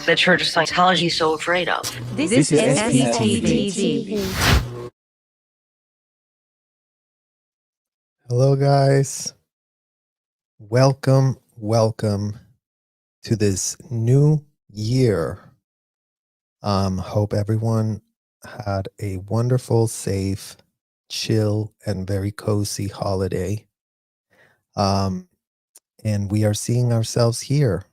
the Church of Scientology is so afraid of. This is SPTV. Hello, guys. Welcome to this new year. Hope everyone had a wonderful, safe, chill, and very cozy holiday. And we are seeing ourselves here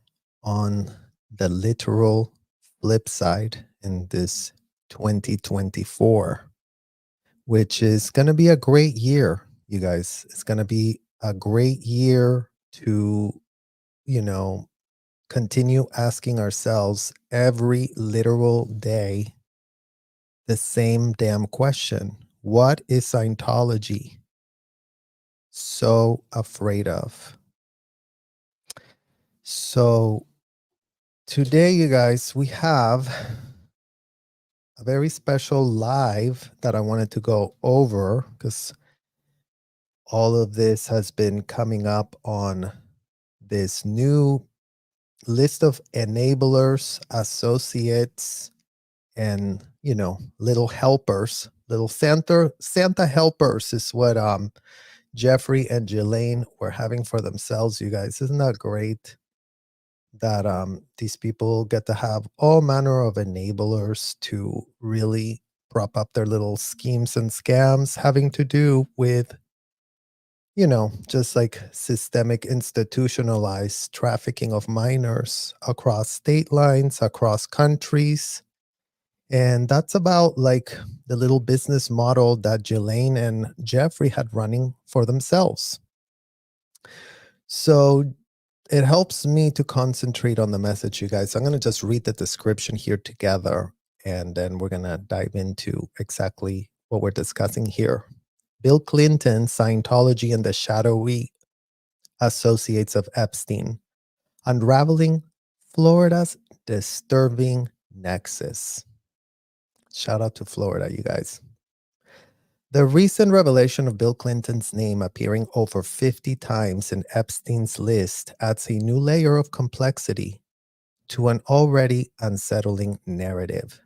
on the literal flip side in this 2024, which is going to be a great year, you guys. It's going to be a great year to, continue asking ourselves every literal day the same damn question. What is Scientology so afraid of? So today, you guys, we have a very special live that I wanted to go over because all of this has been coming up on this new list of enablers, associates, and little helpers, little Santa helpers is what Jeffrey and Jelaine were having for themselves. You guys, isn't that great that these people get to have all manner of enablers to really prop up their little schemes and scams having to do with just like systemic institutionalized trafficking of minors across state lines, across countries. And that's about like the little business model that Jelaine and Jeffrey had running for themselves. So it helps me to concentrate on the message, you guys. I'm going to just read the description here together, and then we're going to dive into exactly what we're discussing here. Bill Clinton, Scientology, and the shadowy associates of Epstein. Unraveling Florida's disturbing nexus. Shout out to Florida, you guys. The recent revelation of Bill Clinton's name appearing over 50 times in Epstein's list adds a new layer of complexity to an already unsettling narrative.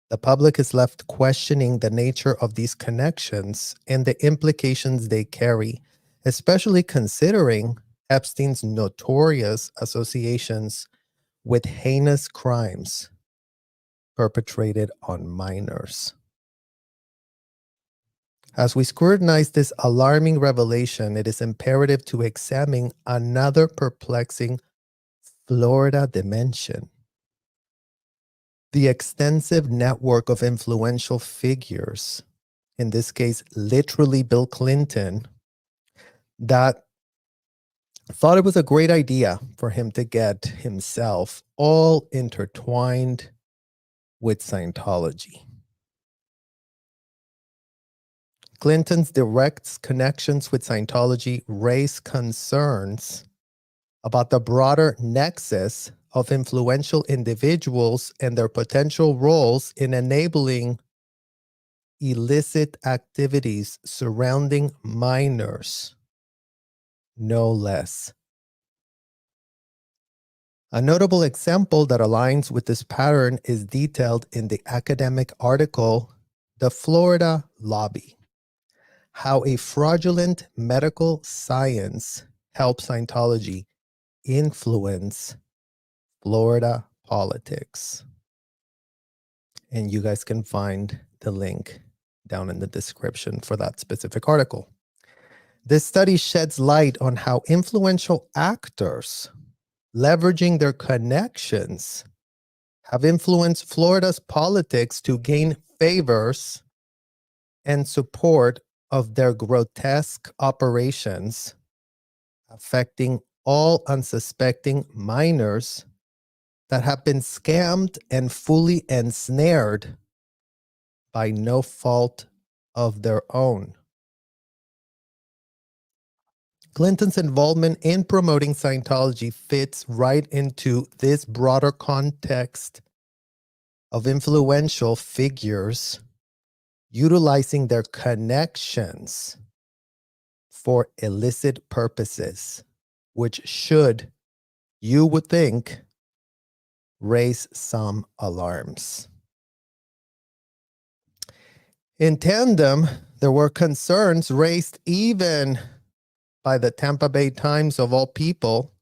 The public is left questioning the nature of these connections and the implications they carry, especially considering Epstein's notorious associations with heinous crimes perpetrated on minors. As we scrutinize this alarming revelation, it is imperative to examine another perplexing Florida dimension. The extensive network of influential figures, in this case, literally Bill Clinton, that thought it was a great idea for him to get himself all intertwined with Scientology. Clinton's direct connections with Scientology raise concerns about the broader nexus of influential individuals and their potential roles in enabling illicit activities surrounding minors, no less. A notable example that aligns with this pattern is detailed in the academic article, The Florida Lobby: How a Fraudulent Medical Science Helps Scientology Influence Florida Politics. And you guys can find the link down in the description for that specific article. This study sheds light on how influential actors, leveraging their connections, have influenced Florida's politics to gain favors and support of their grotesque operations, affecting all unsuspecting minors that have been scammed and fully ensnared by no fault of their own. Clinton's involvement in promoting Scientology fits right into this broader context of influential figures utilizing their connections for illicit purposes, which should, you would think, raise some alarms. In tandem, there were concerns raised even by the Tampa Bay Times of all people.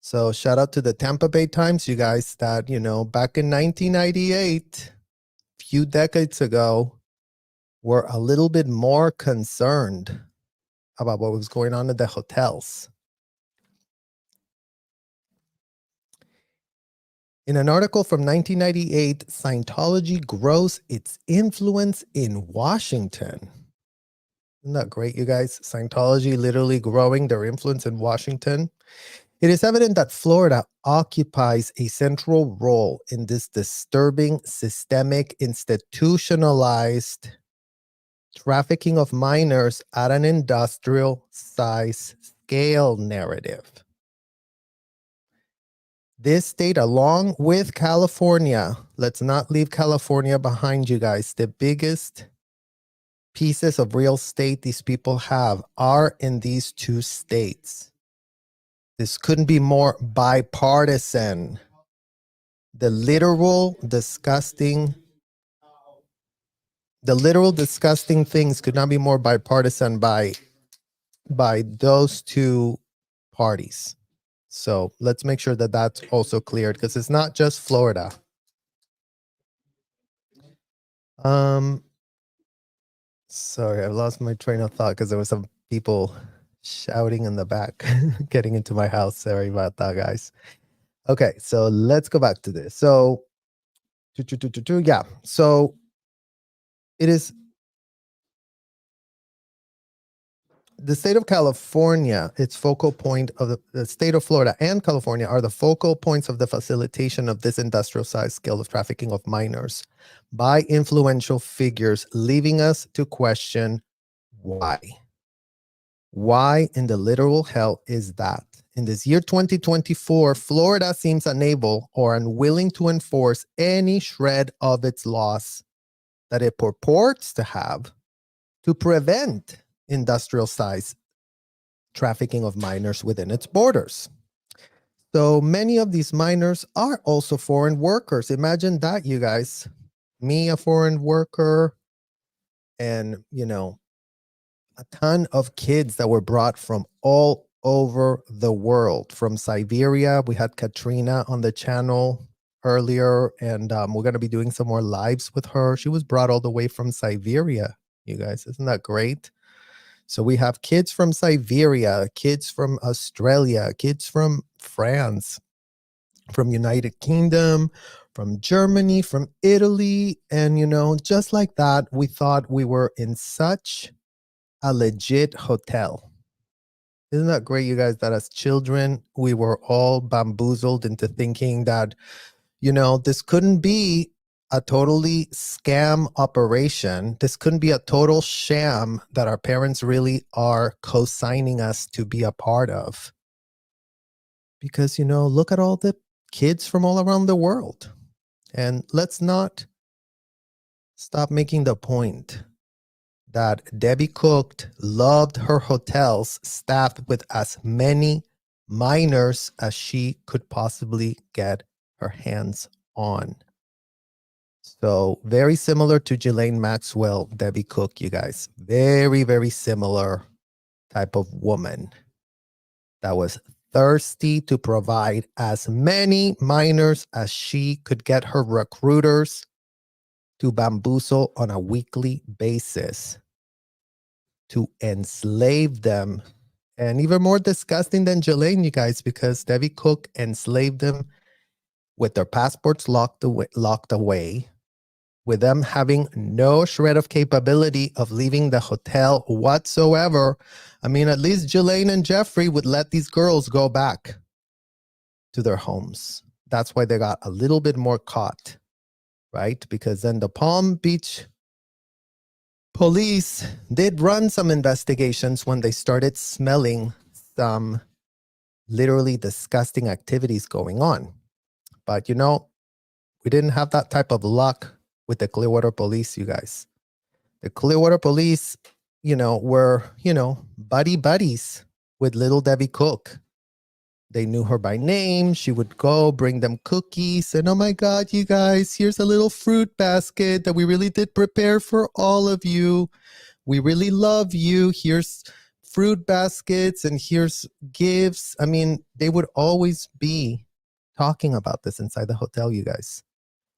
So shout out to the Tampa Bay Times, you guys, that, you know, back in 1998, a few decades ago, were a little bit more concerned about what was going on at the hotels. In an article from 1998, Scientology grows its influence in Washington. Isn't that great, you guys? Scientology literally growing their influence in Washington. It is evident that Florida occupies a central role in this disturbing, systemic, institutionalized trafficking of minors at an industrial size scale narrative. This state, along with California, let's not leave California behind, you guys. The biggest pieces of real estate these people have are in these two states. This couldn't be more bipartisan. The literal disgusting things could not be more bipartisan by those two parties. So let's make sure that that's also cleared, because it's not just Florida. Sorry, I lost my train of thought because there was some people shouting in the back getting into my house. Sorry about that, guys. Okay, so let's go back to this. So, yeah. So it is the state of California, its focal point of the state of Florida and California are the focal points of the facilitation of this industrial size scale of trafficking of minors by influential figures, leaving us to question why. Why in the literal hell is that? In this year 2024, Florida seems unable or unwilling to enforce any shred of its laws that it purports to have to prevent industrial size trafficking of minors within its borders. So many of these minors are also foreign workers. Imagine that, you guys. Me, a foreign worker, and, you know, a ton of kids that were brought from all over the world. From Siberia, we had Katrina on the channel earlier, and we're going to be doing some more lives with her. She was brought all the way from Siberia, you guys. Isn't that great? So we have kids from Siberia, kids from Australia, kids from France, from United Kingdom, from Germany, from Italy. And, you know, just like that, we thought we were in such a legit hotel. Isn't that great, you guys, that as children, we were all bamboozled into thinking that, you know, this couldn't be a totally scam operation. This couldn't be a total sham that our parents really are co-signing us to be a part of. Because, you know, look at all the kids from all around the world. And let's not stop making the point that Debbie Cook loved her hotels staffed with as many minors as she could possibly get her hands on. So very similar to Ghislaine Maxwell, Debbie Cook, you guys. Very, very similar type of woman that was thirsty to provide as many minors as she could get her recruiters to bamboozle on a weekly basis, to enslave them. And even more disgusting than Ghislaine, you guys, because Debbie Cook enslaved them with their passports locked away, with them having no shred of capability of leaving the hotel whatsoever. I mean, at least Ghislaine and Jeffrey would let these girls go back to their homes. That's why they got a little bit more caught, right? Because then the Palm Beach police did run some investigations when they started smelling some literally disgusting activities going on. But, you know, we didn't have that type of luck with the Clearwater police, you guys. The Clearwater police, you know, were, you know, buddies with little Debbie Cook. They knew her by name. She would go bring them cookies and, oh my God, you guys, here's a little fruit basket that we really did prepare for all of you. We really love you. Here's fruit baskets and here's gifts. I mean, they would always be talking about this inside the hotel, you guys.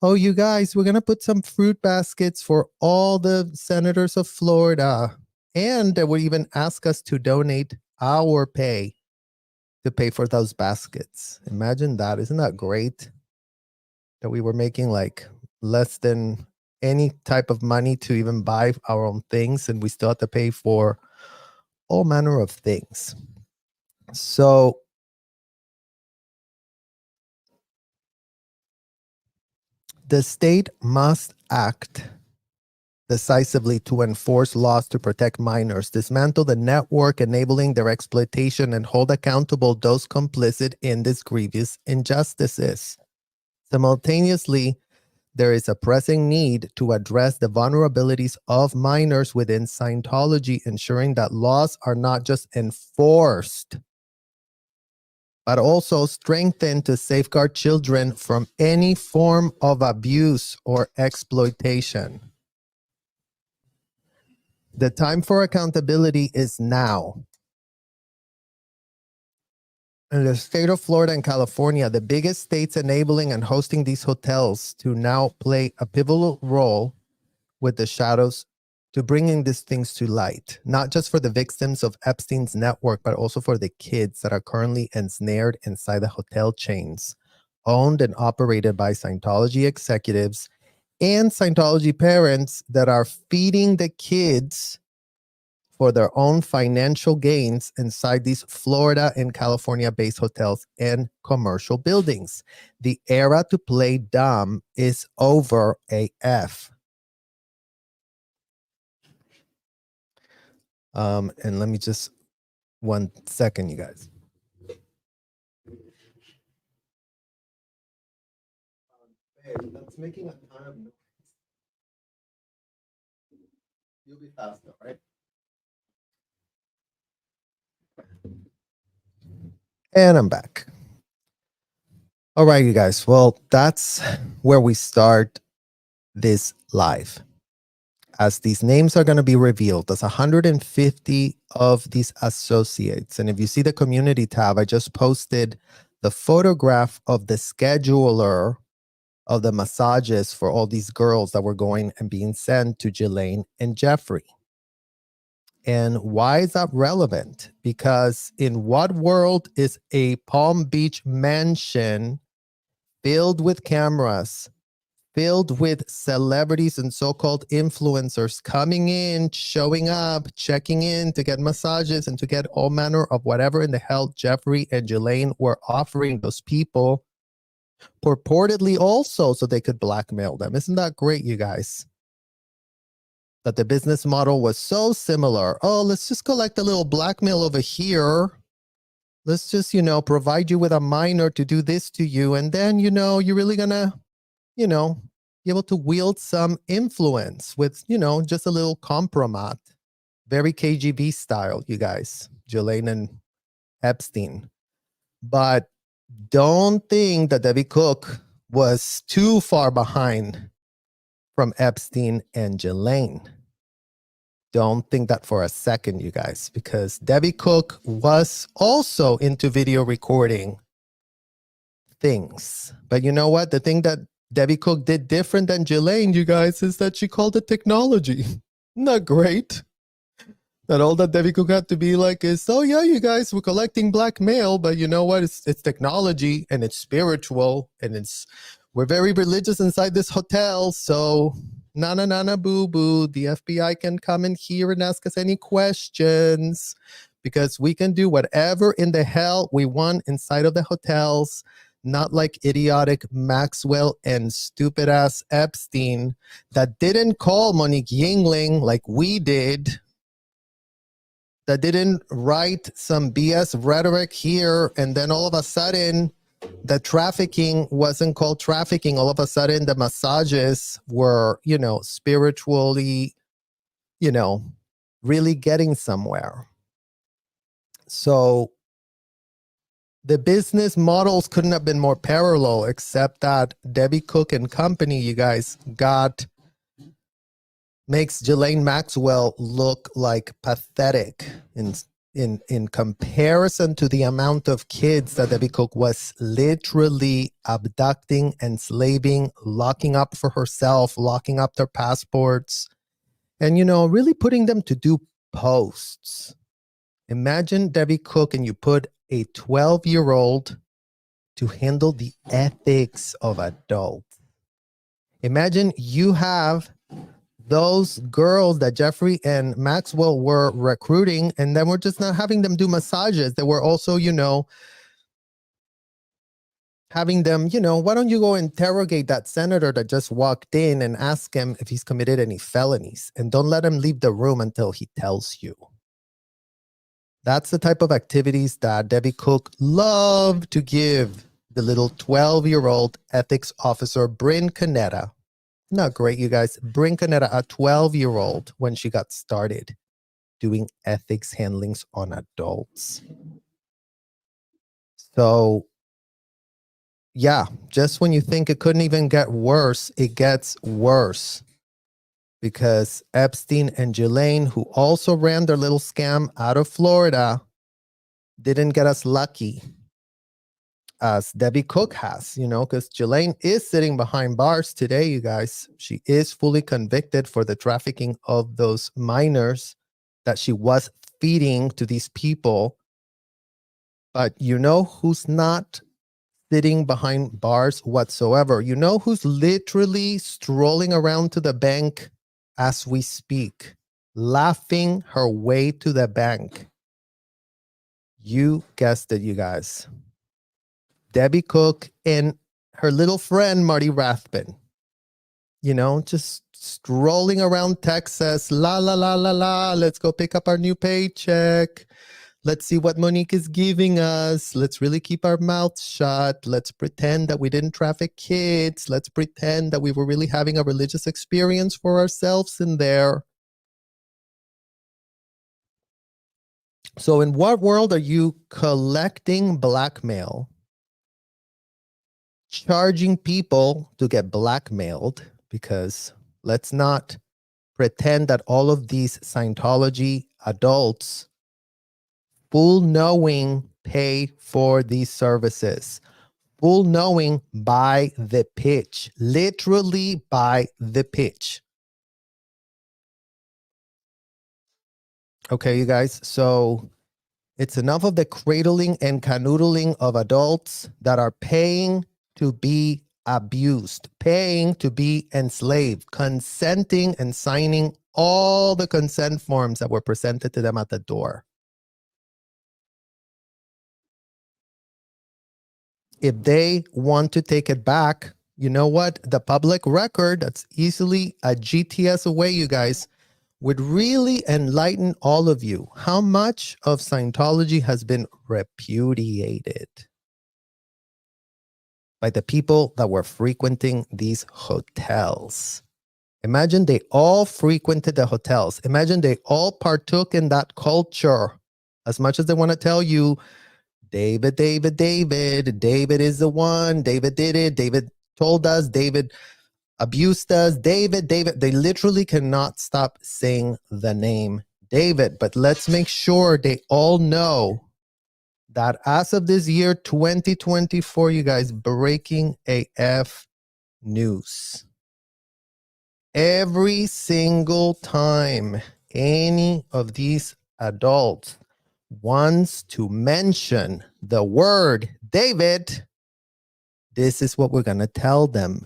Oh, you guys, we're going to put some fruit baskets for all the senators of Florida. And they would even ask us to donate our pay to pay for those baskets. Imagine that. Isn't that great? That we were making like less than any type of money to even buy our own things, and we still have to pay for all manner of things. So the state must act decisively to enforce laws to protect minors, dismantle the network enabling their exploitation, and hold accountable those complicit in these grievous injustices. Simultaneously, there is a pressing need to address the vulnerabilities of minors within Scientology, ensuring that laws are not just enforced, but also strengthened to safeguard children from any form of abuse or exploitation. The time for accountability is now. In the state of Florida and California, the biggest states enabling and hosting these hotels to now play a pivotal role with the shadows to bringing these things to light, not just for the victims of Epstein's network, but also for the kids that are currently ensnared inside the hotel chains, owned and operated by Scientology executives and Scientology parents that are feeding the kids for their own financial gains inside these Florida and California-based hotels and commercial buildings. The era to play dumb is over AF. And let me just 1 second, you guys. That's making a ton of noise. You'll be fast though, right? And I'm back. All right, you guys. Well, that's where we start this live. As these names are going to be revealed, there's 150 of these associates. And if you see the community tab, I just posted the photograph of the scheduler of the massages for all these girls that were going and being sent to Ghislaine and Jeffrey. And why is that relevant? Because in what world is a Palm Beach mansion filled with cameras, filled with celebrities and so-called influencers coming in, showing up, checking in to get massages and to get all manner of whatever in the hell Jeffrey and Ghislaine were offering those people, purportedly also so they could blackmail them? Isn't that great, you guys? That the business model was so similar. Oh, let's just collect a little blackmail over here. Let's just, provide you with a minor to do this to you. And then, you're really gonna, be able to wield some influence with, just a little compromat. Very KGB style, you guys. Ghislaine and Epstein. But don't think that Debbie Cook was too far behind from Epstein and Ghislaine. Don't think that for a second, you guys, because Debbie Cook was also into video recording things. But you know what? The thing that Debbie Cook did different than Ghislaine, you guys, is that she called it technology. Isn't that great? That all that Debbie Cook had to be like is, oh yeah, you guys, we're collecting blackmail, but you know what? It's technology and it's spiritual and we're very religious inside this hotel. So na boo boo. The FBI can come in here and ask us any questions because we can do whatever in the hell we want inside of the hotels. Not like idiotic Maxwell and stupid ass Epstein that didn't call Monique Yingling like we did. That didn't write some BS rhetoric here, and then all of a sudden, the trafficking wasn't called trafficking. All of a sudden, the massages were, spiritually, really getting somewhere. So The business models couldn't have been more parallel, except that Debbie Cook and company, you guys, makes Ghislaine Maxwell look like pathetic in comparison to the amount of kids that Debbie Cook was literally abducting, enslaving, locking up for herself, locking up their passports, and really putting them to do posts. Imagine Debbie Cook and you put a 12-year-old to handle the ethics of adults. Imagine you have those girls that Jeffrey and Maxwell were recruiting, and then we're just not having them do massages. They were also, having them, why don't you go interrogate that senator that just walked in and ask him if he's committed any felonies, and don't let him leave the room until he tells you. That's the type of activities that Debbie Cook loved to give the little 12-year-old ethics officer, Bryn Canetta. Not great, you guys. Bryn Canetta, a 12-year-old, when she got started doing ethics handlings on adults. So, yeah, just when you think it couldn't even get worse, it gets worse. Because Epstein and Ghislaine, who also ran their little scam out of Florida, didn't get as lucky as Debbie Cook has, because Ghislaine is sitting behind bars today, you guys. She is fully convicted for the trafficking of those minors that she was feeding to these people. But who's not sitting behind bars whatsoever? Who's literally strolling around to the bank as we speak, laughing her way to the bank? You guessed it, you guys. Debbie Cook and her little friend, Marty Rathbun. Just strolling around Texas. La, la, la, la, la. Let's go pick up our new paycheck. Let's see what Monique is giving us. Let's really keep our mouths shut. Let's pretend that we didn't traffic kids. Let's pretend that we were really having a religious experience for ourselves in there. So in what world are you collecting blackmail, charging people to get blackmailed? Because let's not pretend that all of these Scientology adults, full knowing, pay for these services. Full knowing, buy the pitch. Literally buy the pitch. Okay, you guys. So it's enough of the cradling and canoodling of adults that are paying to be abused, paying to be enslaved, consenting and signing all the consent forms that were presented to them at the door. If they want to take it back, you know what? The public record, that's easily a GTS away, you guys, would really enlighten all of you. How much of Scientology has been repudiated by the people that were frequenting these hotels? Imagine they all frequented the hotels. Imagine they all partook in that culture. As much as they want to tell you, David is the one. David did it. David told us. David abused us. David. They literally cannot stop saying the name David. But let's make sure they all know that as of this year, 2024, you guys, breaking AF news. Every single time any of these adults wants to mention the word David, this is what we're going to tell them.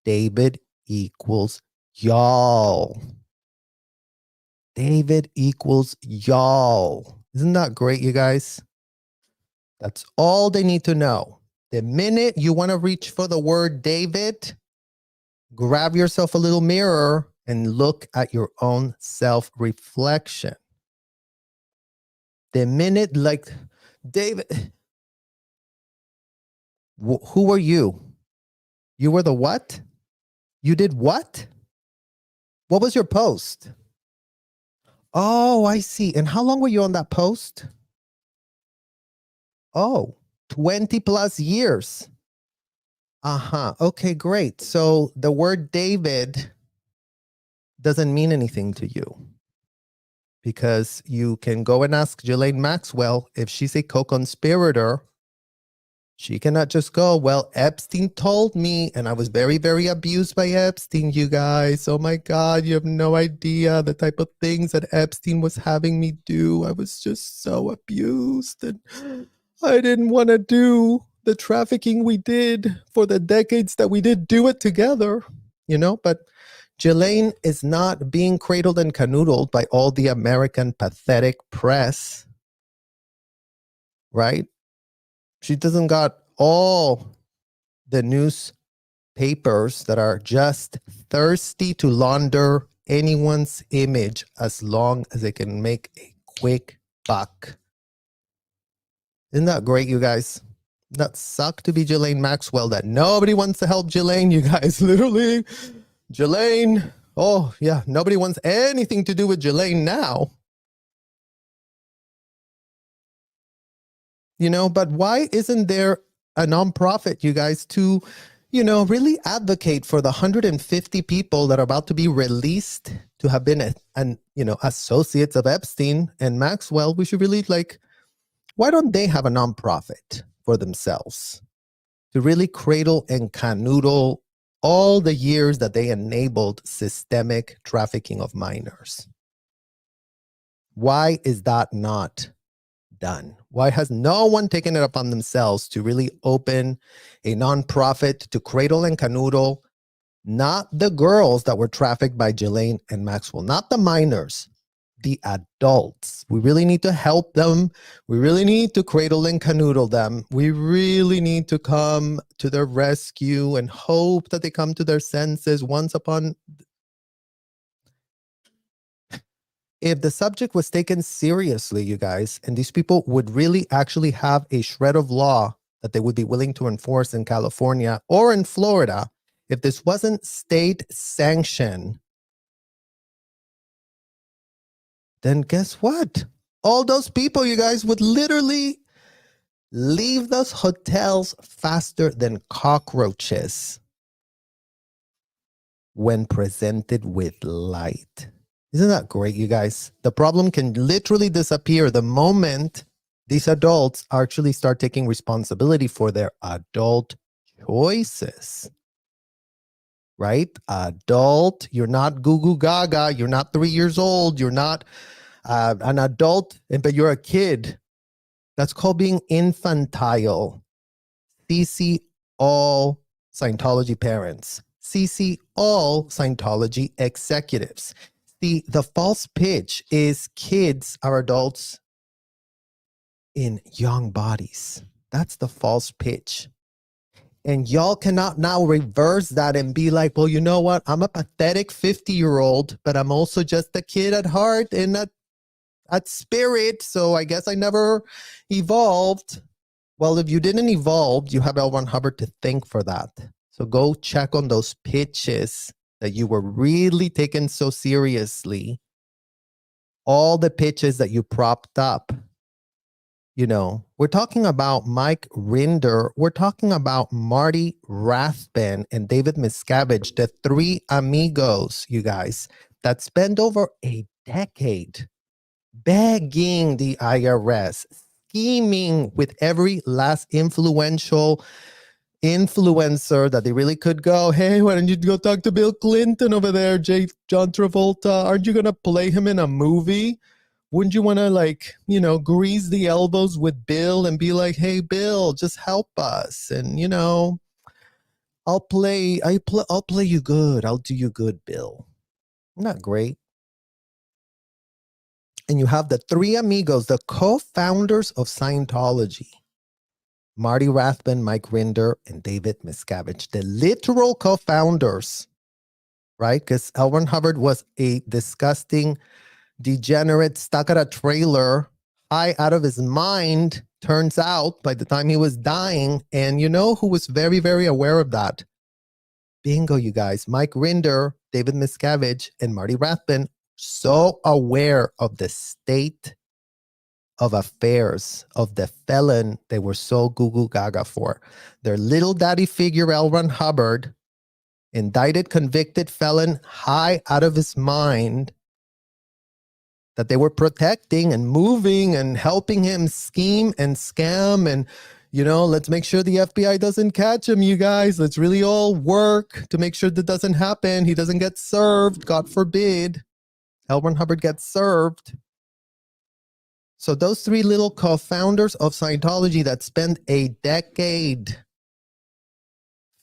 David equals y'all. David equals y'all. Isn't that great, you guys? That's all they need to know. The minute you want to reach for the word David, grab yourself a little mirror and look at your own self-reflection. The minute, like, David, who were you? You were the what? You did what? What was your post? Oh, I see. And how long were you on that post? Oh, 20 plus years. Okay, great. So the word David doesn't mean anything to you because you can go and ask Ghislaine Maxwell if she's a co-conspirator. She cannot just go, well, Epstein told me, and I was very, very abused by Epstein, you guys. Oh my God, you have no idea the type of things that Epstein was having me do. I was just so abused, and I didn't want to do the trafficking we did for the decades that we did do it together, but Ghislaine is not being cradled and canoodled by all the American pathetic press, right? She doesn't got all the newspapers that are just thirsty to launder anyone's image as long as they can make a quick buck. Isn't that great, you guys? That sucked to be Ghislaine Maxwell, that nobody wants to help Ghislaine, you guys. Literally, Ghislaine. Oh, yeah, nobody wants anything to do with Ghislaine now. But why isn't there a nonprofit, you guys, to, really advocate for the 150 people that are about to be released to have been, associates of Epstein and Maxwell? We should really, why don't they have a nonprofit for themselves to really cradle and canoodle all the years that they enabled systemic trafficking of minors? Why is that not done? Why has no one taken it upon themselves to really open a nonprofit to cradle and canoodle not the girls that were trafficked by Ghislaine and Maxwell, not the minors, the adults? We really need to help them. We really need to cradle and canoodle them. We really need to come to their rescue and hope that they come to their senses once upon. If the subject was taken seriously, you guys, and these people would really actually have a shred of law that they would be willing to enforce in California or in Florida, if this wasn't state sanctioned, then guess what? All those people, you guys, would literally leave those hotels faster than cockroaches when presented with light. Isn't that great, you guys? The problem can literally disappear the moment these adults actually start taking responsibility for their adult choices. Right? Adult, you're not goo goo gaga, you're not 3 years old, you're not an adult, but you're a kid. That's called being infantile. CC all Scientology parents. CC all Scientology executives. The false pitch is kids are adults in young bodies. That's the false pitch. And y'all cannot now reverse that and be like, well, you know what? I'm a pathetic 50-year-old, but I'm also just a kid at heart and at spirit. So I guess I never evolved. Well, if you didn't evolve, you have L. Ron Hubbard to thank for that. So go check on those pitches that you were really taken so seriously. All the pitches that you propped up. We're talking about Mike Rinder. We're talking about Marty Rathbun and David Miscavige, the three amigos, you guys, that spent over a decade begging the IRS, scheming with every last influencer that they really could go, hey, why don't you go talk to Bill Clinton over there, John Travolta? Aren't you going to play him in a movie? Wouldn't you want to grease the elbows with Bill and be like, hey, Bill, just help us. And, I'll play you good. I'll do you good, Bill. Not great. And you have the three amigos, the co-founders of Scientology. Marty Rathbun, Mike Rinder, and David Miscavige, the literal co-founders, right? Because L. Ron Hubbard was a disgusting, degenerate, stuck at a trailer, high out of his mind, turns out, by the time he was dying. And you know who was very, very aware of that? Bingo, you guys. Mike Rinder, David Miscavige, and Marty Rathbun, so aware of the state of affairs of the felon they were so goo gaga for. Their little daddy figure, L. Ron Hubbard, indicted convicted felon, high out of his mind, that they were protecting and moving and helping him scheme and scam. And, let's make sure the FBI doesn't catch him, you guys. Let's really all work to make sure that doesn't happen. He doesn't get served, God forbid. L. Ron Hubbard gets served. So those three little co-founders of Scientology that spent a decade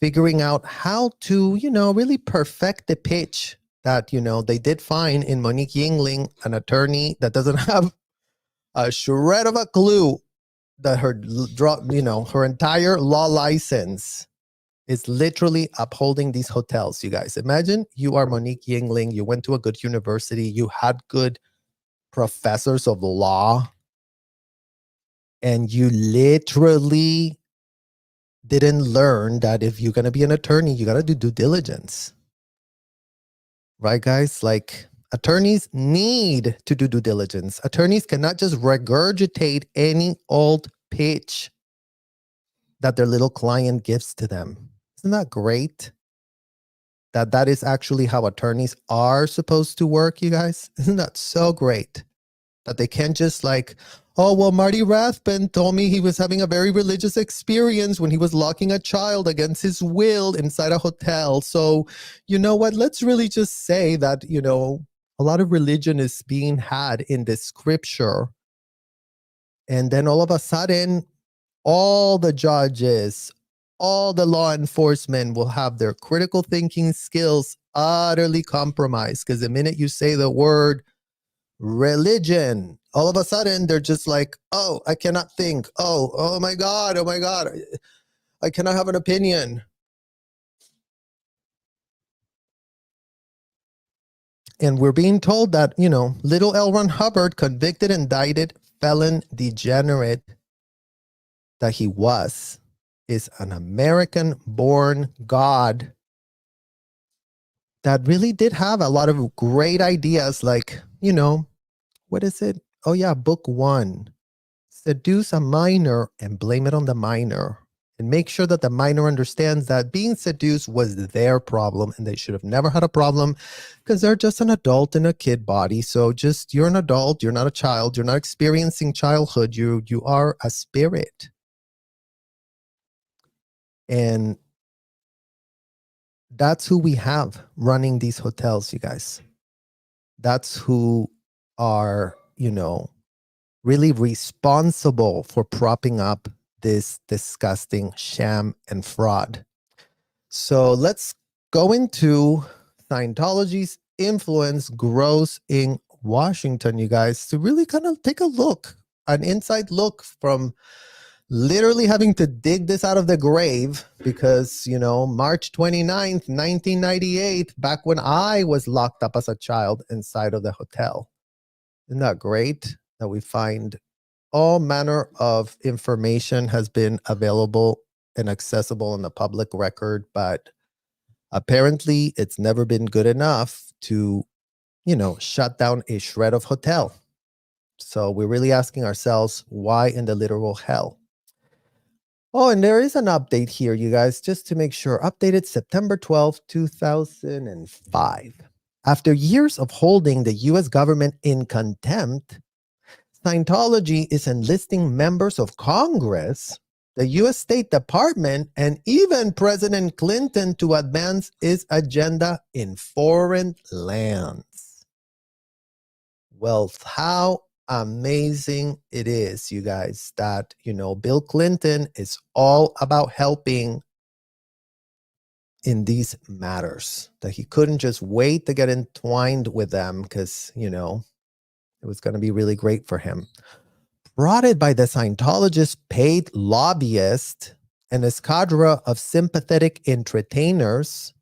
figuring out how to, really perfect the pitch that, they did find in Monique Yingling, an attorney that doesn't have a shred of a clue that her entire law license is literally upholding these hotels, you guys. Imagine you are Monique Yingling, you went to a good university, you had good professors of law, and you literally didn't learn that if you're going to be an attorney, you got to do due diligence. Right, guys? Like, attorneys need to do due diligence. Attorneys cannot just regurgitate any old pitch that their little client gives to them. Isn't that great? That is actually how attorneys are supposed to work, you guys? Isn't that so great? That they can't just like, oh, well, Marty Rathbun told me he was having a very religious experience when he was locking a child against his will inside a hotel. So, you know what? Let's really just say that, a lot of religion is being had in the scripture. And then all of a sudden, all the judges, all the law enforcement will have their critical thinking skills utterly compromised. Because the minute you say the word religion, all of a sudden they're just like, oh, I cannot think. Oh my God, I cannot have an opinion. And we're being told that, little L. Ron Hubbard, convicted, indicted, felon, degenerate that he was, is an American-born god that really did have a lot of great ideas, like, what is it? Oh yeah, book 1. Seduce a minor and blame it on the minor. And make sure that the minor understands that being seduced was their problem and they should have never had a problem because they're just an adult in a kid body. So you're an adult, you're not a child, you're not experiencing childhood, you are a spirit. And that's who we have running these hotels, you guys. That's who are, really responsible for propping up this disgusting sham and fraud. So let's go into Scientology's influence grows in Washington, you guys, to really kind of take a look, an inside look from literally having to dig this out of the grave because, March 29th, 1998, back when I was locked up as a child inside of the hotel. Isn't that great that we find all manner of information has been available and accessible in the public record, but apparently it's never been good enough to, shut down a shred of hotel. So we're really asking ourselves, why in the literal hell? Oh, and there is an update here, you guys, just to make sure. Updated September 12th, 2005. After years of holding the U.S. government in contempt, Scientology is enlisting members of Congress, the U.S. State Department, and even President Clinton to advance its agenda in foreign lands. Well, how amazing it is, you guys, that, Bill Clinton is all about helping in these matters, that he couldn't just wait to get entwined with them because, it was going to be really great for him. Prodded by the Scientologist paid lobbyist and a cadre of sympathetic entertainers,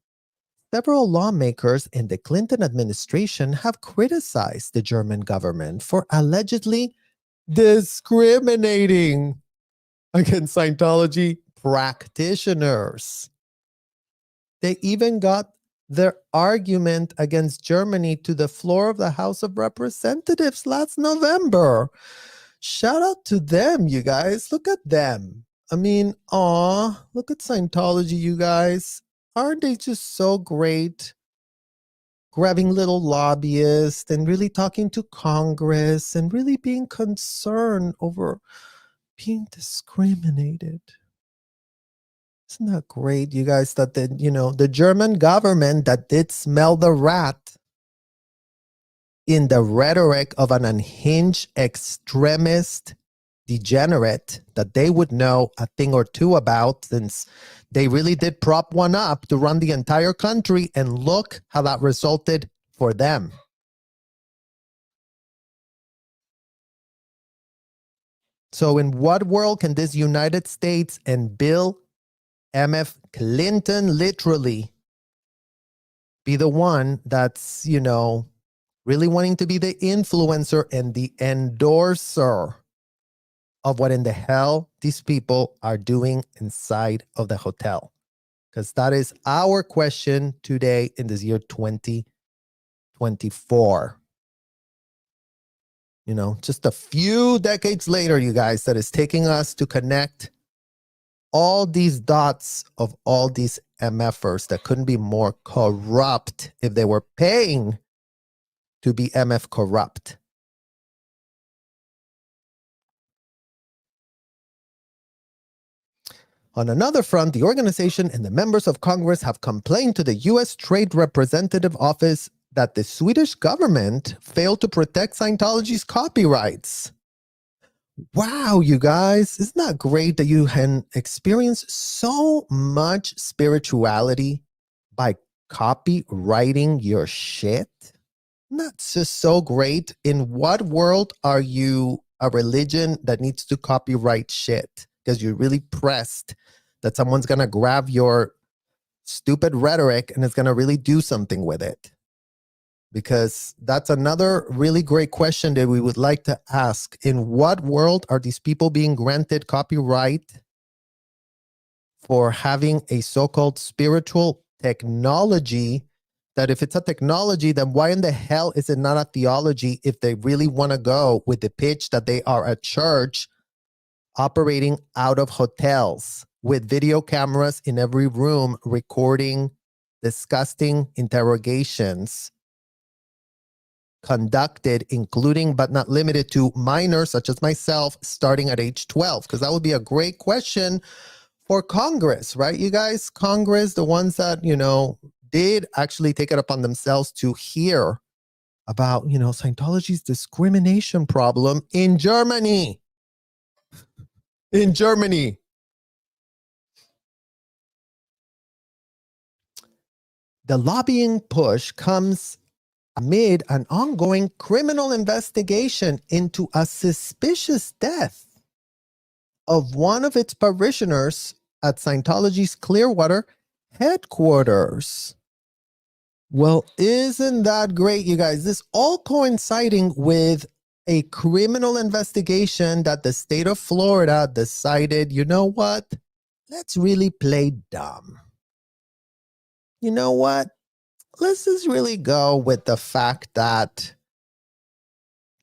several lawmakers in the Clinton administration have criticized the German government for allegedly discriminating against Scientology practitioners. They even got their argument against Germany to the floor of the House of Representatives last November, Shout out to them, you guys. Look at them. I mean, look at Scientology, you guys. Aren't they just so great? Grabbing little lobbyists and really talking to Congress and really being concerned over being discriminated. Isn't that great, you guys, that the German government that did smell the rat in the rhetoric of an unhinged extremist degenerate that they would know a thing or two about, since they really did prop one up to run the entire country, and look how that resulted for them. So in what world can this United States and Bill M.F. Clinton literally be the one that's, really wanting to be the influencer and the endorser of what in the hell these people are doing inside of the hotel? Because that is our question today in this year 2024. Just a few decades later, you guys, that is taking us to connect all these dots of all these MFers that couldn't be more corrupt if they were paying to be MF corrupt. On another front, the organization and the members of Congress have complained to the U.S. Trade Representative Office that the Swedish government failed to protect Scientology's copyrights. Wow, you guys, isn't that great that you can experience so much spirituality by copywriting your shit? That's just so great. In what world are you a religion that needs to copyright shit because you're really pressed that someone's going to grab your stupid rhetoric and is going to really do something with it? Because that's another really great question that we would like to ask. In what world are these people being granted copyright for having a so-called spiritual technology? That if it's a technology, then why in the hell is it not a theology if they really want to go with the pitch that they are a church operating out of hotels with video cameras in every room recording disgusting interrogations conducted, including but not limited to minors such as myself, starting at age 12? Because that would be a great question for Congress, right, you guys? Congress, the ones that, did actually take it upon themselves to hear about, Scientology's discrimination problem in Germany. In Germany. The lobbying push comes amid an ongoing criminal investigation into a suspicious death of one of its parishioners at Scientology's Clearwater headquarters. Well, isn't that great, you guys? This all coinciding with a criminal investigation that the state of Florida decided, you know what? Let's really play dumb. You know what? Let's just really go with the fact that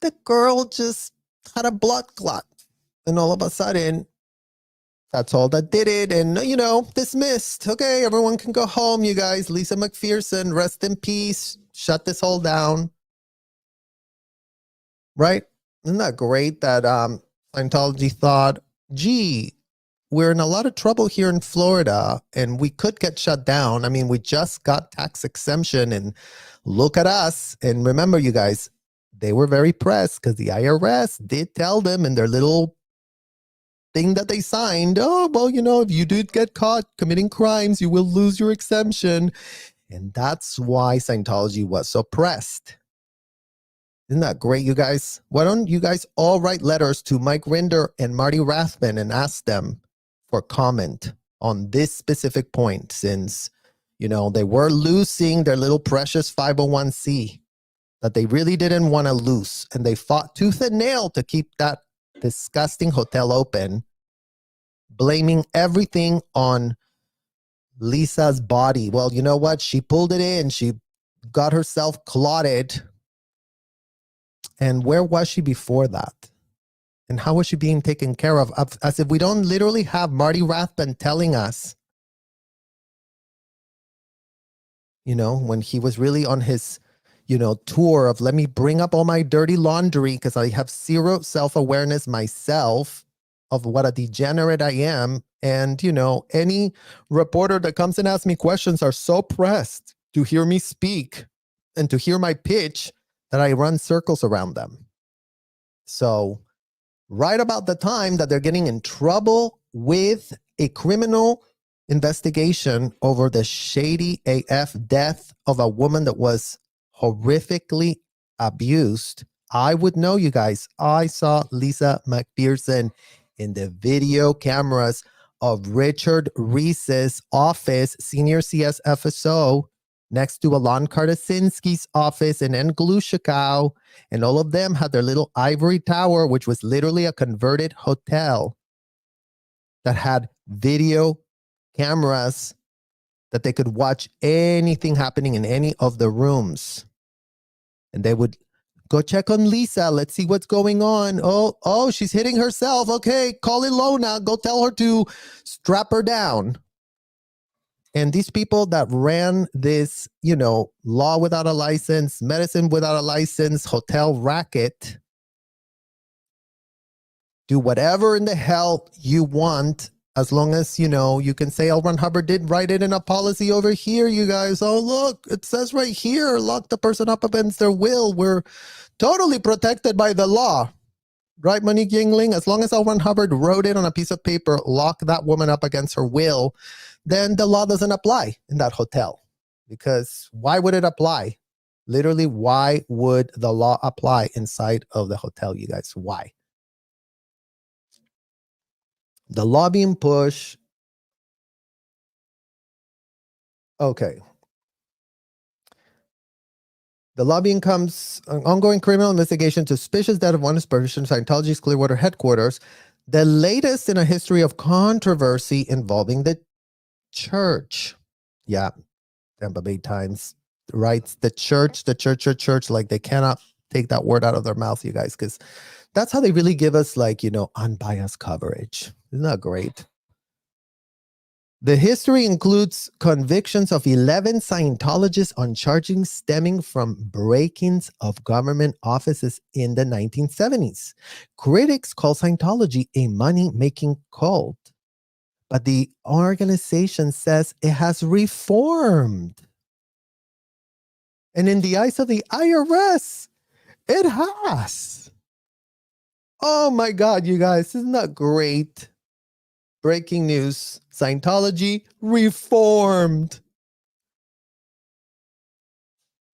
the girl just had a blood clot. And all of a sudden, that's all that did it. And, dismissed. Okay, everyone can go home, you guys. Lisa McPherson, rest in peace. Shut this all down. Right? Isn't that great that Scientology thought, gee, we're in a lot of trouble here in Florida and we could get shut down. I mean, we just got tax exemption and look at us. And remember, you guys, they were very pressed because the IRS did tell them in their little thing that they signed, oh, well, if you did get caught committing crimes, you will lose your exemption. And that's why Scientology was so pressed. Isn't that great, you guys? Why don't you guys all write letters to Mike Rinder and Marty Rathman and ask them for comment on this specific point, since, they were losing their little precious 501c that they really didn't want to lose. And they fought tooth and nail to keep that disgusting hotel open, blaming everything on Lisa's body. Well, you know what? She pulled it in. She got herself clotted. And where was she before that? And how was she being taken care of? As if we don't literally have Marty Rathbun telling us, when he was really on his, tour of let me bring up all my dirty laundry because I have zero self-awareness myself of what a degenerate I am. And, any reporter that comes and asks me questions are so pressed to hear me speak and to hear my pitch that I run circles around them. So right about the time that they're getting in trouble with a criminal investigation over the shady AF death of a woman that was horrifically abused, I would know, you guys. I saw Lisa McPherson in the video cameras of Richard Reese's office, senior CS FSO, next to Alon Kartasinski's office in Nglushikow. And all of them had their little ivory tower, which was literally a converted hotel that had video cameras that they could watch anything happening in any of the rooms. And they would go check on Lisa. Let's see what's going on. Oh, she's hitting herself. Okay, call Ilona. Go tell her to strap her down. And these people that ran this, law without a license, medicine without a license, hotel racket, do whatever in the hell you want, as long as, you can say L. Ron Hubbard did write it in a policy over here, you guys. Oh, look, it says right here, lock the person up against their will. We're totally protected by the law. Right, Monique Yingling? As long as L. Ron Hubbard wrote it on a piece of paper, lock that woman up against her will, then the law doesn't apply in that hotel. Because why would it apply? Literally, why would the law apply inside of the hotel, you guys? Why? The lobbying push. Okay. The lobbying comes an ongoing criminal investigation to suspicious death of one person, Scientology's Clearwater headquarters. The latest in a history of controversy involving the church. Yeah, Tampa Bay Times writes the church, like they cannot take that word out of their mouth, you guys, because that's how they really give us unbiased coverage. Isn't that great? The history includes convictions of 11 Scientologists on charges stemming from break-ins of government offices in the 1970s. Critics call Scientology a money-making cult, but the organization says it has reformed. And in the eyes of the IRS, it has. Oh my God, you guys, isn't that great? Breaking news, Scientology reformed.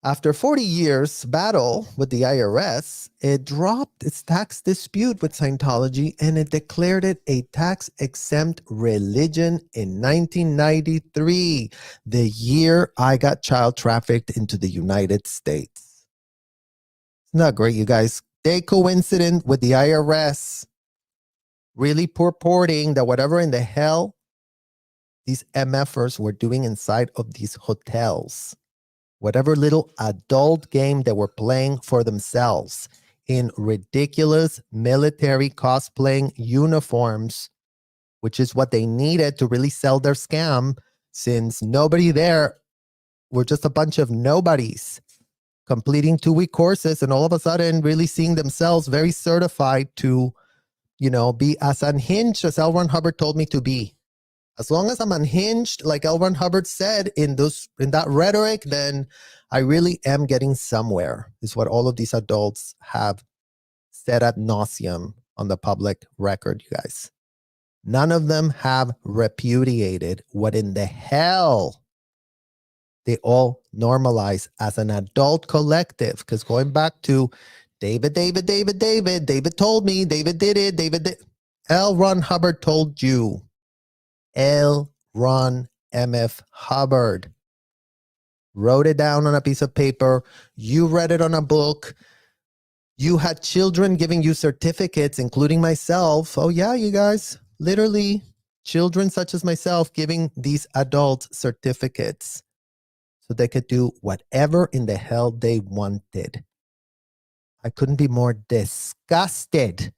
After 40 years battle with the IRS, it dropped its tax dispute with Scientology and it declared it a tax-exempt religion in 1993, the year I got child trafficked into the United States. Isn't that great, you guys? They coincident with the IRS really purporting that whatever in the hell these MFers were doing inside of these hotels, whatever little adult game they were playing for themselves in ridiculous military cosplaying uniforms, which is what they needed to really sell their scam, since nobody there were just a bunch of nobodies completing 2-week courses and all of a sudden really seeing themselves very certified to be as unhinged as L. Ron Hubbard told me to be. As long as I'm unhinged, like L. Ron Hubbard said in that rhetoric, then I really am getting somewhere, is what all of these adults have said ad nauseum on the public record, you guys. None of them have repudiated what in the hell they all normalize as an adult collective. Because going back to David told me, David did it, L. Ron Hubbard told you. L. Ron M.F. Hubbard wrote it down on a piece of paper. You read it on a book. You had children giving you certificates, including myself. Oh yeah, you guys, literally children such as myself giving these adults certificates so they could do whatever in the hell they wanted. I couldn't be more disgusted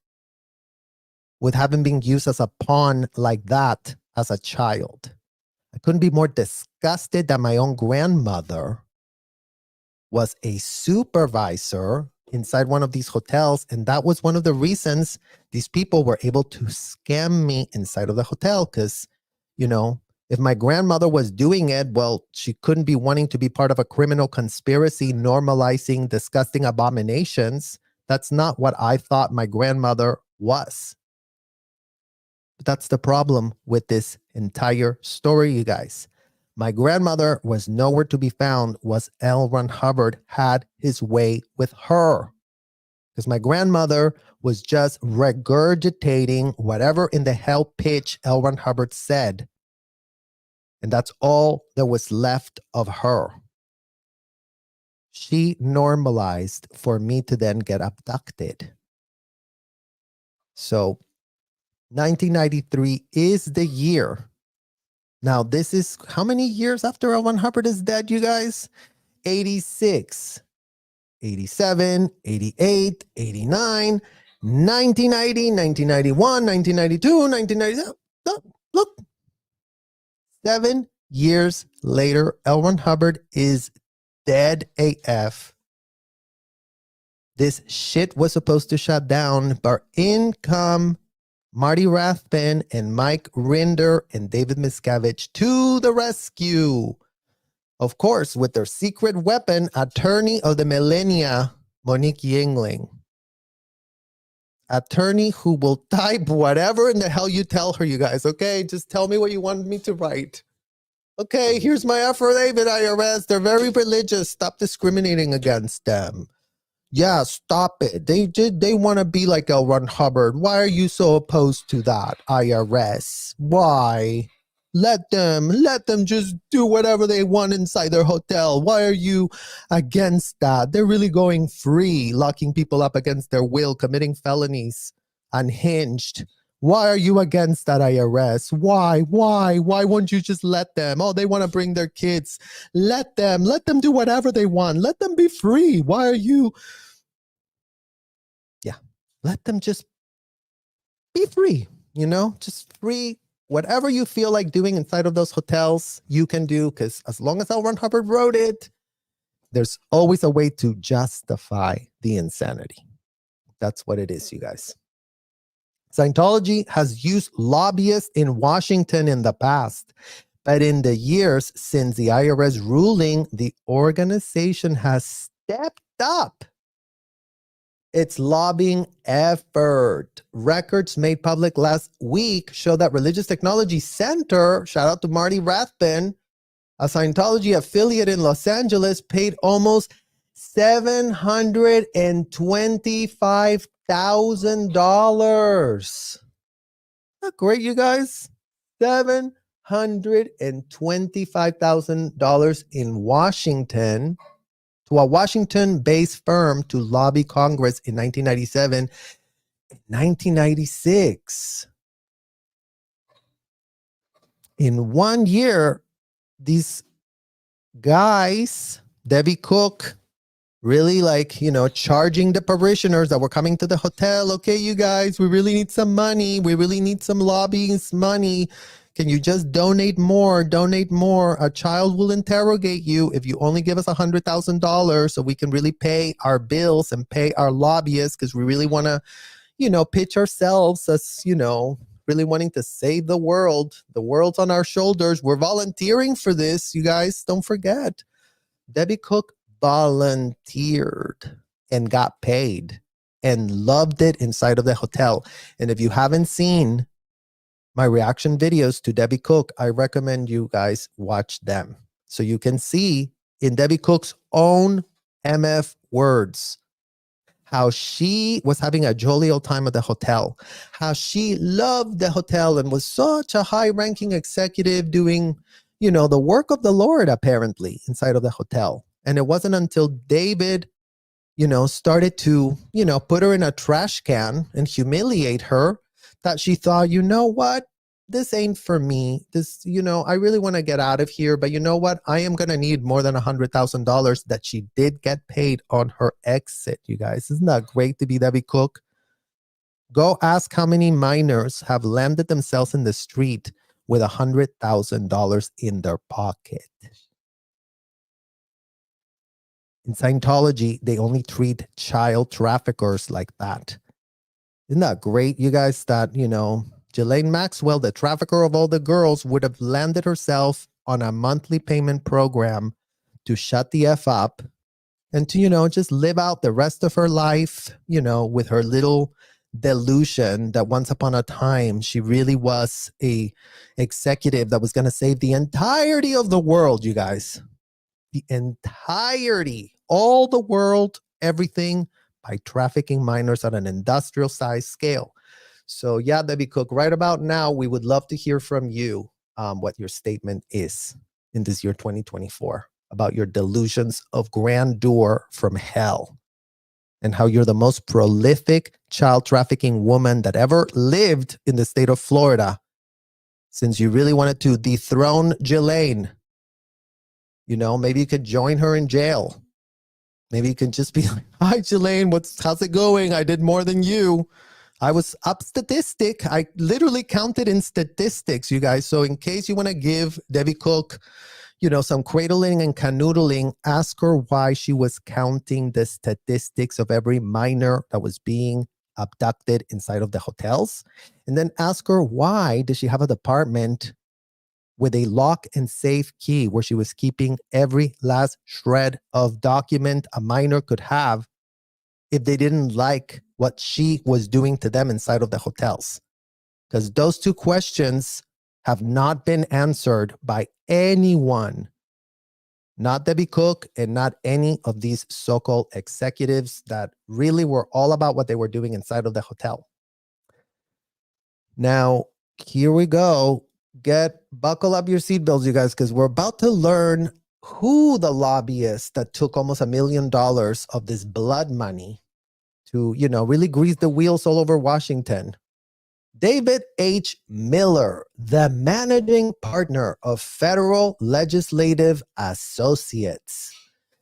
with having been used as a pawn like that as a child. I couldn't be more disgusted that my own grandmother was a supervisor inside one of these hotels. And that was one of the reasons these people were able to scam me inside of the hotel. Because, you know, if my grandmother was doing it, well, she couldn't be wanting to be part of a criminal conspiracy, normalizing disgusting abominations. That's not what I thought my grandmother was. But that's the problem with this entire story, you guys. My grandmother was nowhere to be found. Was L. Ron Hubbard had his way with her. Because my grandmother was just regurgitating whatever in the hell pitch L. Ron Hubbard said. And that's all that was left of her. She normalized for me to then get abducted. So 1993 is the year. Now, this is how many years after L. Ron Hubbard is dead, you guys? 86, 87, 88, 89, 1990, 1991, 1992, 1997. Look. 7 years later, L. Ron Hubbard is dead AF. This shit was supposed to shut down, but in come Marty Rathbun and Mike Rinder and David Miscavige to the rescue. Of course, with their secret weapon, attorney of the millennia, Monique Yingling. Attorney who will type whatever in the hell you tell her, you guys, okay? Just tell me what you want me to write. Okay, here's my affidavit, IRS. They're very religious. Stop discriminating against them. Yeah, stop it. They want to be like L. Ron Hubbard. Why are you so opposed to that, IRS? Why? Let them just do whatever they want inside their hotel. Why are you against that? They're really going free, locking people up against their will, committing felonies, unhinged. Why are you against that, IRS? Why? Why won't you just let them? Oh, they want to bring their kids. Let them do whatever they want. Let them be free. Why are you? Yeah, let them just be free, just free. Whatever you feel like doing inside of those hotels, you can do, because as long as L. Ron Hubbard wrote it, there's always a way to justify the insanity. That's what it is, you guys. Scientology has used lobbyists in Washington in the past, but in the years since the IRS ruling, the organization has stepped up its lobbying effort. Records made public last week show that Religious Technology Center, shout out to Marty Rathbun, a Scientology affiliate in Los Angeles, paid almost $725,000. Not great, you guys? $725,000 in Washington to a Washington-based firm to lobby Congress in 1997 and 1996. In 1 year, these guys, Debbie Cook, really charging the parishioners that were coming to the hotel. Okay, you guys, we really need some money. We really need some lobbying money. Can you just donate more? Donate more. A child will interrogate you if you only give us $100,000 so we can really pay our bills and pay our lobbyists, because we really want to, pitch ourselves as, really wanting to save the world. The world's on our shoulders. We're volunteering for this, you guys. Don't forget. Debbie Cook volunteered and got paid and loved it inside of the hotel. And if you haven't seen my reaction videos to Debbie Cook, I recommend you guys watch them so you can see in Debbie Cook's own MF words how she was having a jolly old time at the hotel, how she loved the hotel and was such a high-ranking executive doing, the work of the Lord apparently inside of the hotel. And it wasn't until David, started to, put her in a trash can and humiliate her that she thought, you know what? This ain't for me. This, I really want to get out of here. But you know what? I am going to need more than $100,000 that she did get paid on her exit, you guys. Isn't that great to be Debbie Cook? Go ask how many minors have landed themselves in the street with $100,000 in their pocket. In Scientology, they only treat child traffickers like that. Isn't that great, you guys, that, Ghislaine Maxwell, the trafficker of all the girls, would have landed herself on a monthly payment program to shut the F up and to, just live out the rest of her life, with her little delusion that once upon a time she really was a executive that was going to save the entirety of the world, you guys. The entirety, all the world, everything, by trafficking minors on an industrial size scale. So yeah, Debbie Cook, right about now, we would love to hear from you what your statement is in this year 2024 about your delusions of grandeur from hell and how you're the most prolific child trafficking woman that ever lived in the state of Florida, since you really wanted to dethrone Ghislaine. Maybe you could join her in jail. Maybe you can just be like, hi, Ghislaine, how's it going? I did more than you. I was up statistic. I literally counted in statistics, you guys. So in case you want to give Debbie Cook, some cradling and canoodling, ask her why she was counting the statistics of every minor that was being abducted inside of the hotels. And then ask her why does she have a department with a lock and safe key where she was keeping every last shred of document a minor could have if they didn't like what she was doing to them inside of the hotels. Because those two questions have not been answered by anyone, not Debbie Cook and not any of these so-called executives that really were all about what they were doing inside of the hotel. Now, here we go. Buckle up your seatbelts, you guys, because we're about to learn who the lobbyist that took almost $1 million of this blood money to, really grease the wheels all over Washington. David H. Miller, the managing partner of Federal Legislative Associates,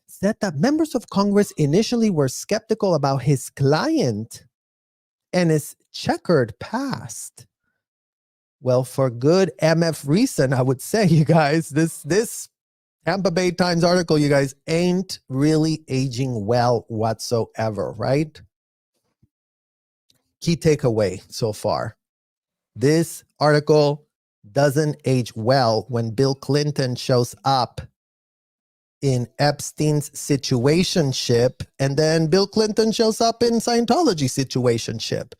said that members of Congress initially were skeptical about his client and his checkered past. Well, for good MF reason, I would say, you guys, this Tampa Bay Times article, you guys, ain't really aging well whatsoever, right? Key takeaway so far. This article doesn't age well when Bill Clinton shows up in Epstein's situationship, and then Bill Clinton shows up in Scientology situationship.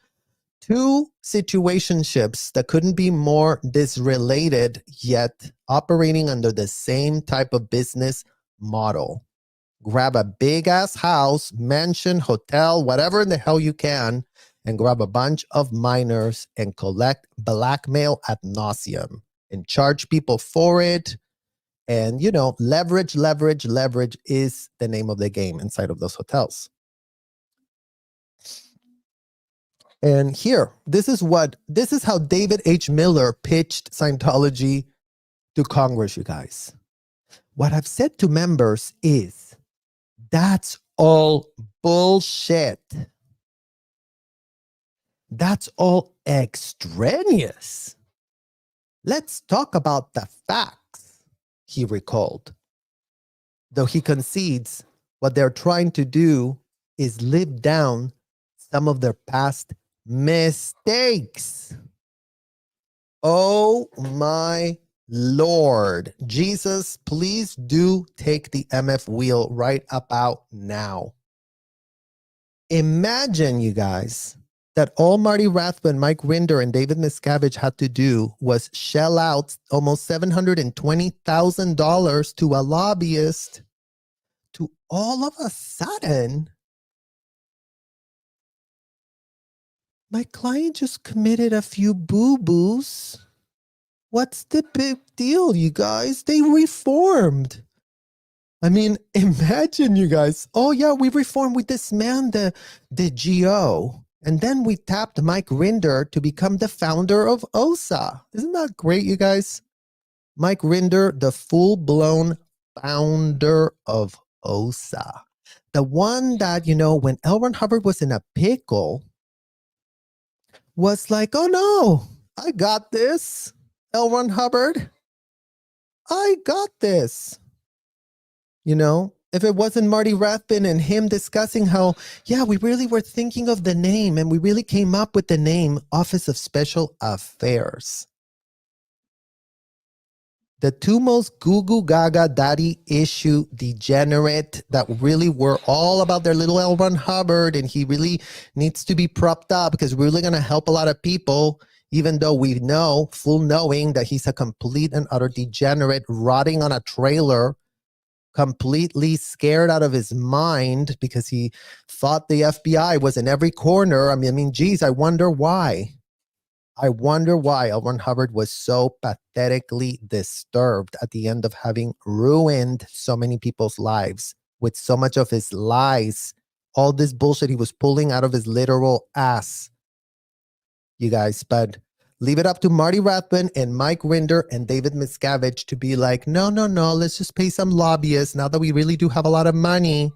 Two situationships that couldn't be more disrelated, yet operating under the same type of business model. Grab a big ass house, mansion, hotel, whatever in the hell you can, and grab a bunch of minors and collect blackmail ad nauseum and charge people for it. And, leverage is the name of the game inside of those hotels. And here, this is how David H. Miller pitched Scientology to Congress, you guys. What I've said to members is, that's all bullshit. That's all extraneous. Let's talk about the facts, he recalled. Though he concedes what they're trying to do is live down some of their past mistakes. Oh my Lord. Jesus, please do take the MF wheel right about now. Imagine, you guys, that all Marty Rathbun, Mike Rinder, and David Miscavige had to do was shell out almost $720,000 to a lobbyist to all of a sudden, my client just committed a few boo-boos. What's the big deal, you guys? They reformed. I mean, imagine, you guys. Oh, yeah, we reformed. We dismanned the GO. And then we tapped Mike Rinder to become the founder of OSA. Isn't that great, you guys? Mike Rinder, the full-blown founder of OSA. The one that, when L. Ron Hubbard was in a pickle, was like, oh no, I got this. L. Ron Hubbard, I got this. You know, if it wasn't Marty Rathbun and him discussing how, yeah, we really were thinking of the name and we really came up with the name Office of Special Affairs. The two most goo gaga daddy issue degenerate that really were all about their little L. Ron Hubbard, and he really needs to be propped up because we're really going to help a lot of people, even though we know, full knowing that he's a complete and utter degenerate rotting on a trailer, completely scared out of his mind because he thought the FBI was in every corner. I mean, geez, I wonder why. I wonder why L. Ron Hubbard was so pathetically disturbed at the end of having ruined so many people's lives with so much of his lies, all this bullshit he was pulling out of his literal ass. You guys, but leave it up to Marty Rathbun and Mike Rinder and David Miscavige to be like, no, let's just pay some lobbyists now that we really do have a lot of money.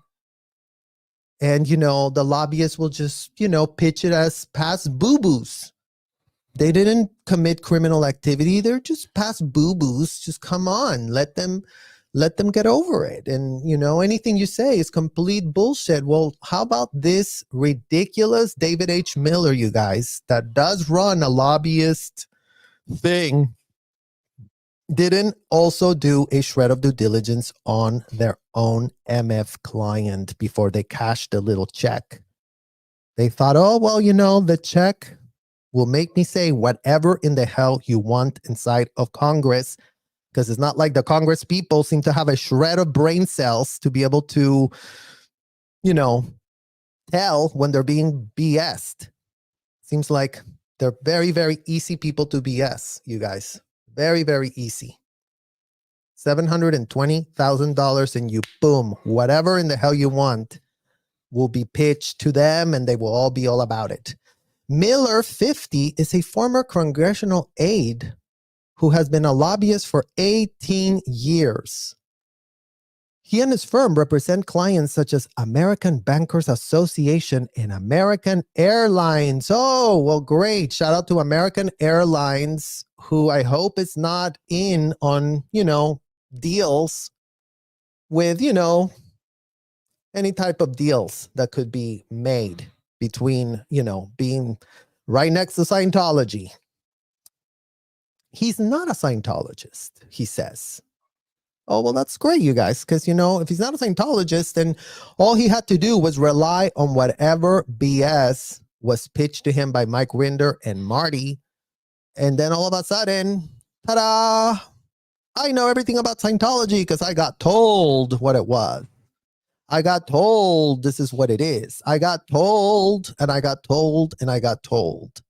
And, you know, the lobbyists will just, you know, pitch it as past boo-boos. They didn't commit criminal activity. They're just past boo-boos. Just come on, let them get over it. And, you know, anything you say is complete bullshit. Well, how about this ridiculous David H. Miller, you guys, that does run a lobbyist thing, didn't also do a shred of due diligence on their own MF client before they cashed the little check. They thought, oh, well, you know, the check will make me say whatever in the hell you want inside of Congress, because it's not like the Congress people seem to have a shred of brain cells to be able to, you know, tell when they're being BS'd. Seems like they're very, very easy people to BS, you guys. Very, very easy. $720,000 and you, boom, whatever in the hell you want will be pitched to them and they will all be all about it. Miller, 50, is a former congressional aide who has been a lobbyist for 18 years. He and his firm represent clients such as American Bankers Association and American Airlines. Oh, well, great. Shout out to American Airlines, who I hope is not in on, you know, deals with, you know, any type of deals that could be made between, you know, being right next to Scientology. He's not a Scientologist, he says. Oh, well, that's great, you guys, because, you know, if he's not a Scientologist, then all he had to do was rely on whatever BS was pitched to him by Mike Rinder and Marty. And then all of a sudden, ta-da, I know everything about Scientology because I got told what it was. I got told this is what it is. I got told, and I got told, and I got told.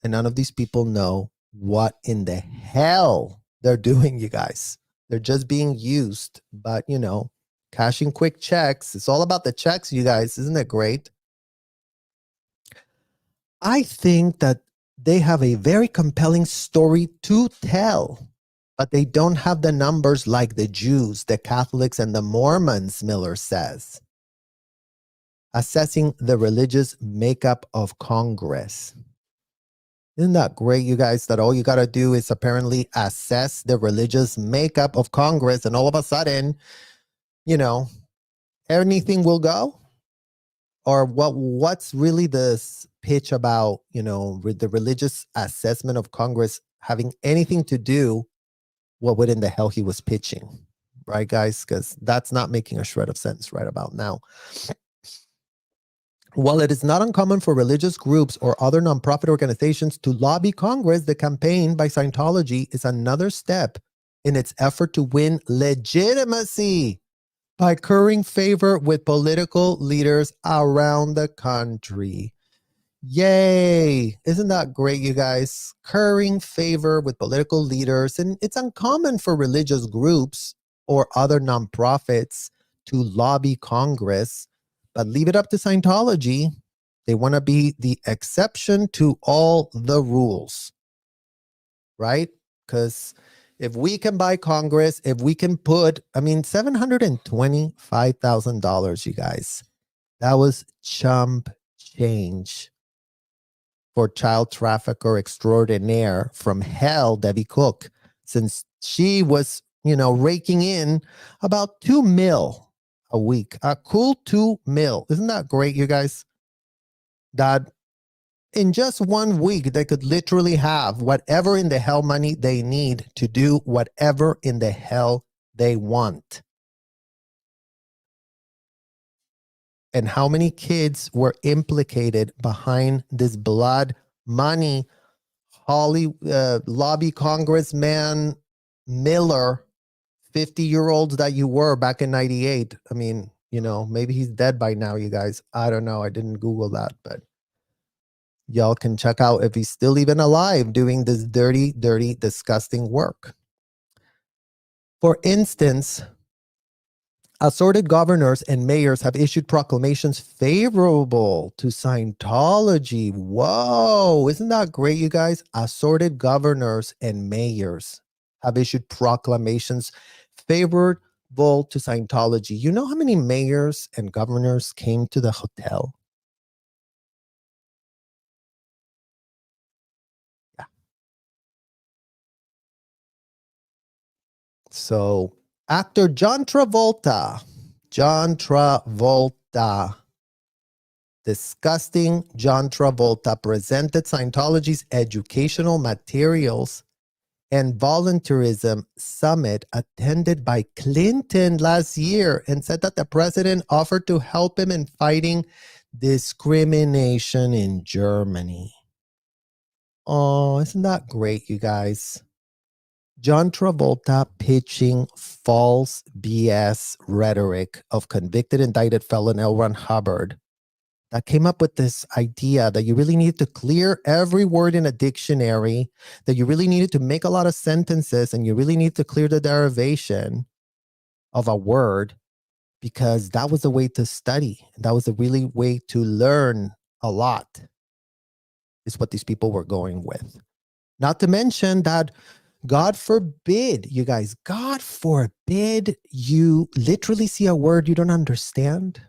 And none of these people know what in the hell they're doing, you guys. They're just being used, but, you know, cashing quick checks. It's all about the checks, you guys. Isn't it great? I think that they have a very compelling story to tell, but they don't have the numbers like the Jews, the Catholics, and the Mormons, Miller says. Assessing the religious makeup of Congress. Isn't that great, you guys, that all you got to do is apparently assess the religious makeup of Congress, and all of a sudden, you know, anything will go? Or what's really this pitch about, you know, with the religious assessment of Congress having anything to do what in the hell he was pitching, right, guys? Because that's not making a shred of sense right about now. While it is not uncommon for religious groups or other nonprofit organizations to lobby Congress, the campaign by Scientology is another step in its effort to win legitimacy by currying favor with political leaders around the country. Yay! Isn't that great, you guys? Currying favor with political leaders. And it's uncommon for religious groups or other nonprofits to lobby Congress, but leave it up to Scientology. They want to be the exception to all the rules, right? Because if we can buy Congress, if we can put, I mean, $725,000, you guys, that was chump change. for child trafficker extraordinaire from hell, Debbie Cook, since she was, raking in about 2 mil a week. A cool 2 mil. Isn't that great, you guys? That in just 1 week, they could literally have whatever in the hell money they need to do whatever in the hell they want. And how many kids were implicated behind this blood money? Lobby Congressman Miller, 50-year-olds that you were back in 98. I mean, maybe he's dead by now, you guys. I don't know. I didn't Google that, but y'all can check out if he's still even alive doing this dirty, dirty, disgusting work. For instance, assorted governors and mayors have issued proclamations favorable to Scientology. Whoa, isn't that great, you guys? Assorted governors and mayors have issued proclamations favorable to Scientology. You know how many mayors and governors came to the hotel? Yeah. So, actor John Travolta, disgusting John Travolta presented Scientology's educational materials and volunteerism summit attended by Clinton last year and said that the president offered to help him in fighting discrimination in Germany. Oh, isn't that great, you guys? John Travolta pitching false BS rhetoric of convicted indicted felon L. Ron Hubbard that came up with this idea that you really needed to clear every word in a dictionary, that you really needed to make a lot of sentences, and you really need to clear the derivation of a word, because that was the way to study. That was the really way to learn a lot, is what these people were going with. Not to mention that, God forbid, you guys, God forbid you literally see a word you don't understand,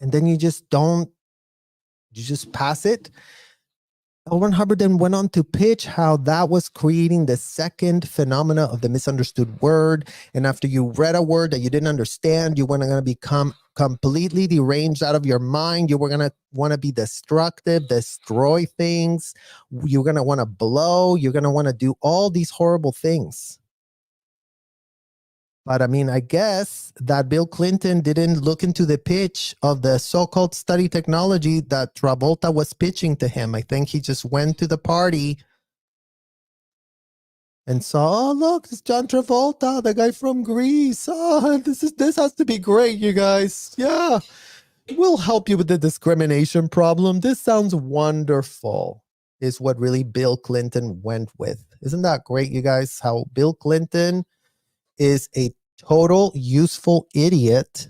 and then you just pass it. L. Ron Hubbard then went on to pitch how that was creating the second phenomena of the misunderstood word. And after you read a word that you didn't understand, you were going to become completely deranged out of your mind. You were going to want to be destructive, destroy things. You're going to want to blow. You're going to want to do all these horrible things. But I mean, I guess that Bill Clinton didn't look into the pitch of the so-called study technology that Travolta was pitching to him. I think he just went to the party and saw, oh, look, it's John Travolta, the guy from Greece. Oh, this has to be great, you guys. Yeah, we'll help you with the discrimination problem. This sounds wonderful, is what really Bill Clinton went with. Isn't that great, you guys? How Bill Clinton is a total useful idiot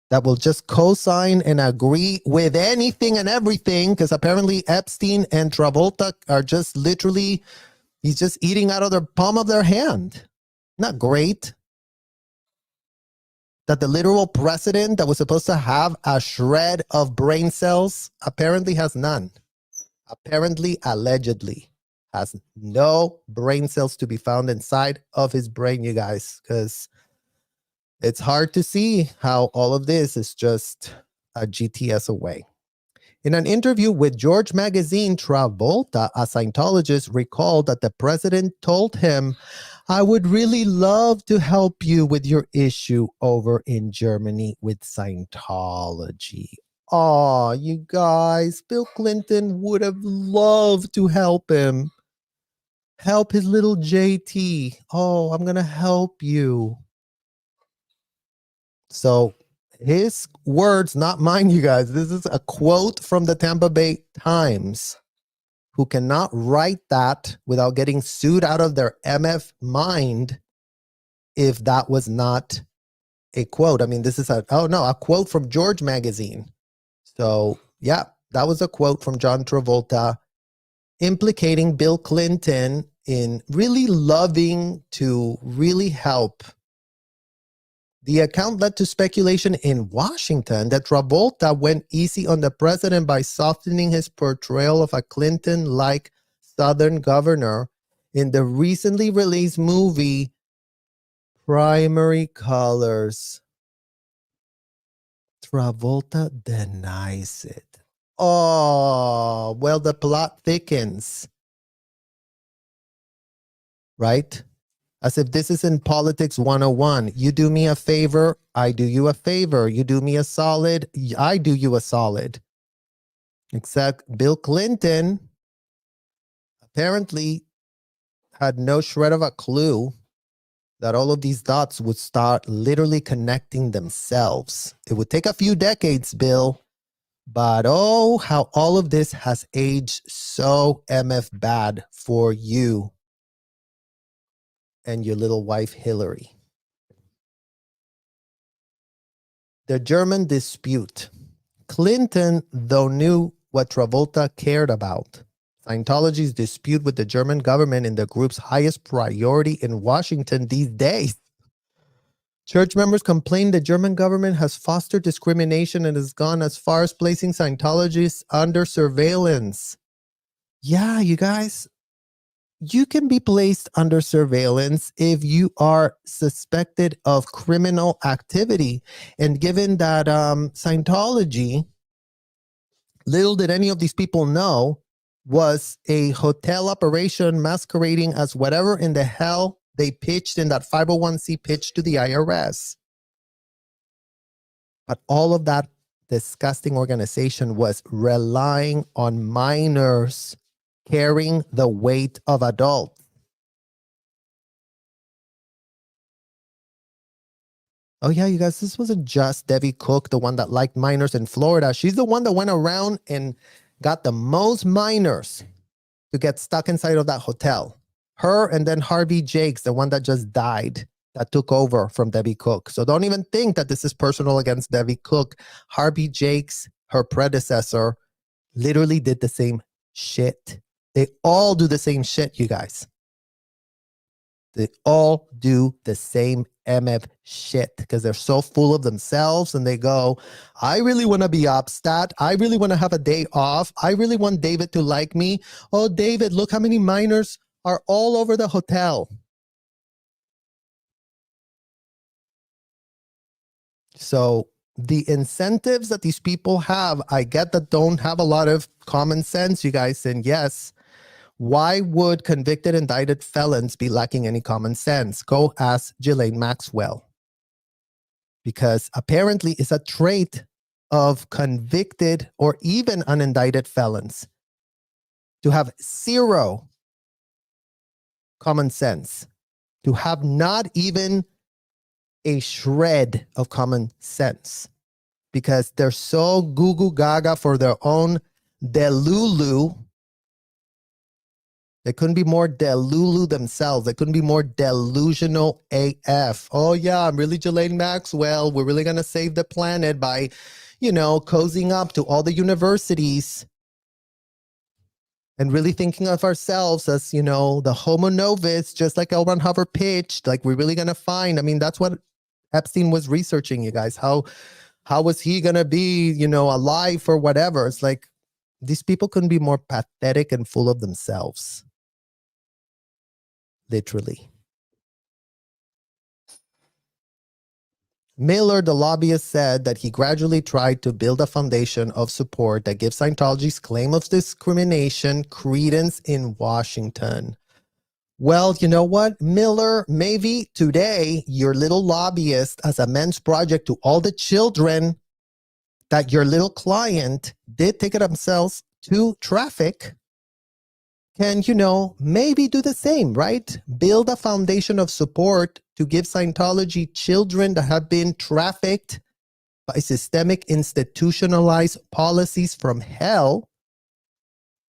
that will just co-sign and agree with anything and everything, because apparently Epstein and Travolta are just literally, he's just eating out of the palm of their hand. Not great. That the literal president that was supposed to have a shred of brain cells apparently has none. Apparently, allegedly, has no brain cells to be found inside of his brain, you guys, because it's hard to see how all of this is just a GTS away. In an interview with George Magazine, Travolta, a Scientologist, recalled that the president told him, I would really love to help you with your issue over in Germany with Scientology. Oh, you guys, Bill Clinton would have loved to help him. Help his little JT. Oh, I'm going to help you. So his words, not mine, you guys. This is a quote from the Tampa Bay Times, who cannot write that without getting sued out of their MF mind if that was not a quote. I mean, this is a quote from George Magazine. So, yeah, that was a quote from John Travolta implicating Bill Clinton in really loving to really help The account led to speculation in Washington that Travolta went easy on the president by softening his portrayal of a Clinton-like Southern governor in the recently released movie Primary Colors. Travolta denies it. Oh, well, the plot thickens. Right? As if this is in politics 101. You do me a favor, I do you a favor. You do me a solid, I do you a solid. Except Bill Clinton apparently had no shred of a clue that all of these dots would start literally connecting themselves. It would take a few decades, Bill, but oh, how all of this has aged so MF bad for you and your little wife, Hillary. The German dispute. Clinton, though, knew what Travolta cared about. Scientology's dispute with the German government in the group's highest priority in Washington these days. Church members complain the German government has fostered discrimination and has gone as far as placing Scientologists under surveillance. Yeah, you guys, you can be placed under surveillance if you are suspected of criminal activity. And given that Scientology, little did any of these people know, was a hotel operation masquerading as whatever in the hell they pitched in that 501c pitch to the IRS. But all of that disgusting organization was relying on minors carrying the weight of adults. Oh yeah, you guys, this wasn't just Debbie Cook, the one that liked minors in Florida. She's the one that went around and got the most minors to get stuck inside of that hotel. Her and then Harvey Jakes, the one that just died, that took over from Debbie Cook. So don't even think that this is personal against Debbie Cook. Harvey Jakes, her predecessor, literally did the same shit. They all do the same shit, you guys. They all do the same MF shit because they're so full of themselves and they go, I really want to be upstat. I really want to have a day off. I really want David to like me. Oh, David, look how many minors are all over the hotel. So the incentives that these people have, I get that don't have a lot of common sense, you guys. And yes, why would convicted, indicted felons be lacking any common sense? Go ask Ghislaine Maxwell. Because apparently it's a trait of convicted or even unindicted felons to have zero common sense, to have not even a shred of common sense, because they're so goo-goo gaga for their own delulu. They couldn't be more delulu themselves. They couldn't be more delusional AF. Oh yeah, I'm really Ghislaine Maxwell. We're really going to save the planet by, cozying up to all the universities and really thinking of ourselves as, the homo novus, just like L. Ron Hubbard pitched. Like, we're really going to find, that's what Epstein was researching, you guys. How was he going to be, alive or whatever? It's like, these people couldn't be more pathetic and full of themselves. Literally. Miller, the lobbyist, said that he gradually tried to build a foundation of support that gives Scientology's claim of discrimination credence in Washington. Well, you know what, Miller, maybe today your little lobbyist as a men's project to all the children that your little client did take it themselves to traffic can, maybe do the same, right? Build a foundation of support to give Scientology children that have been trafficked by systemic institutionalized policies from hell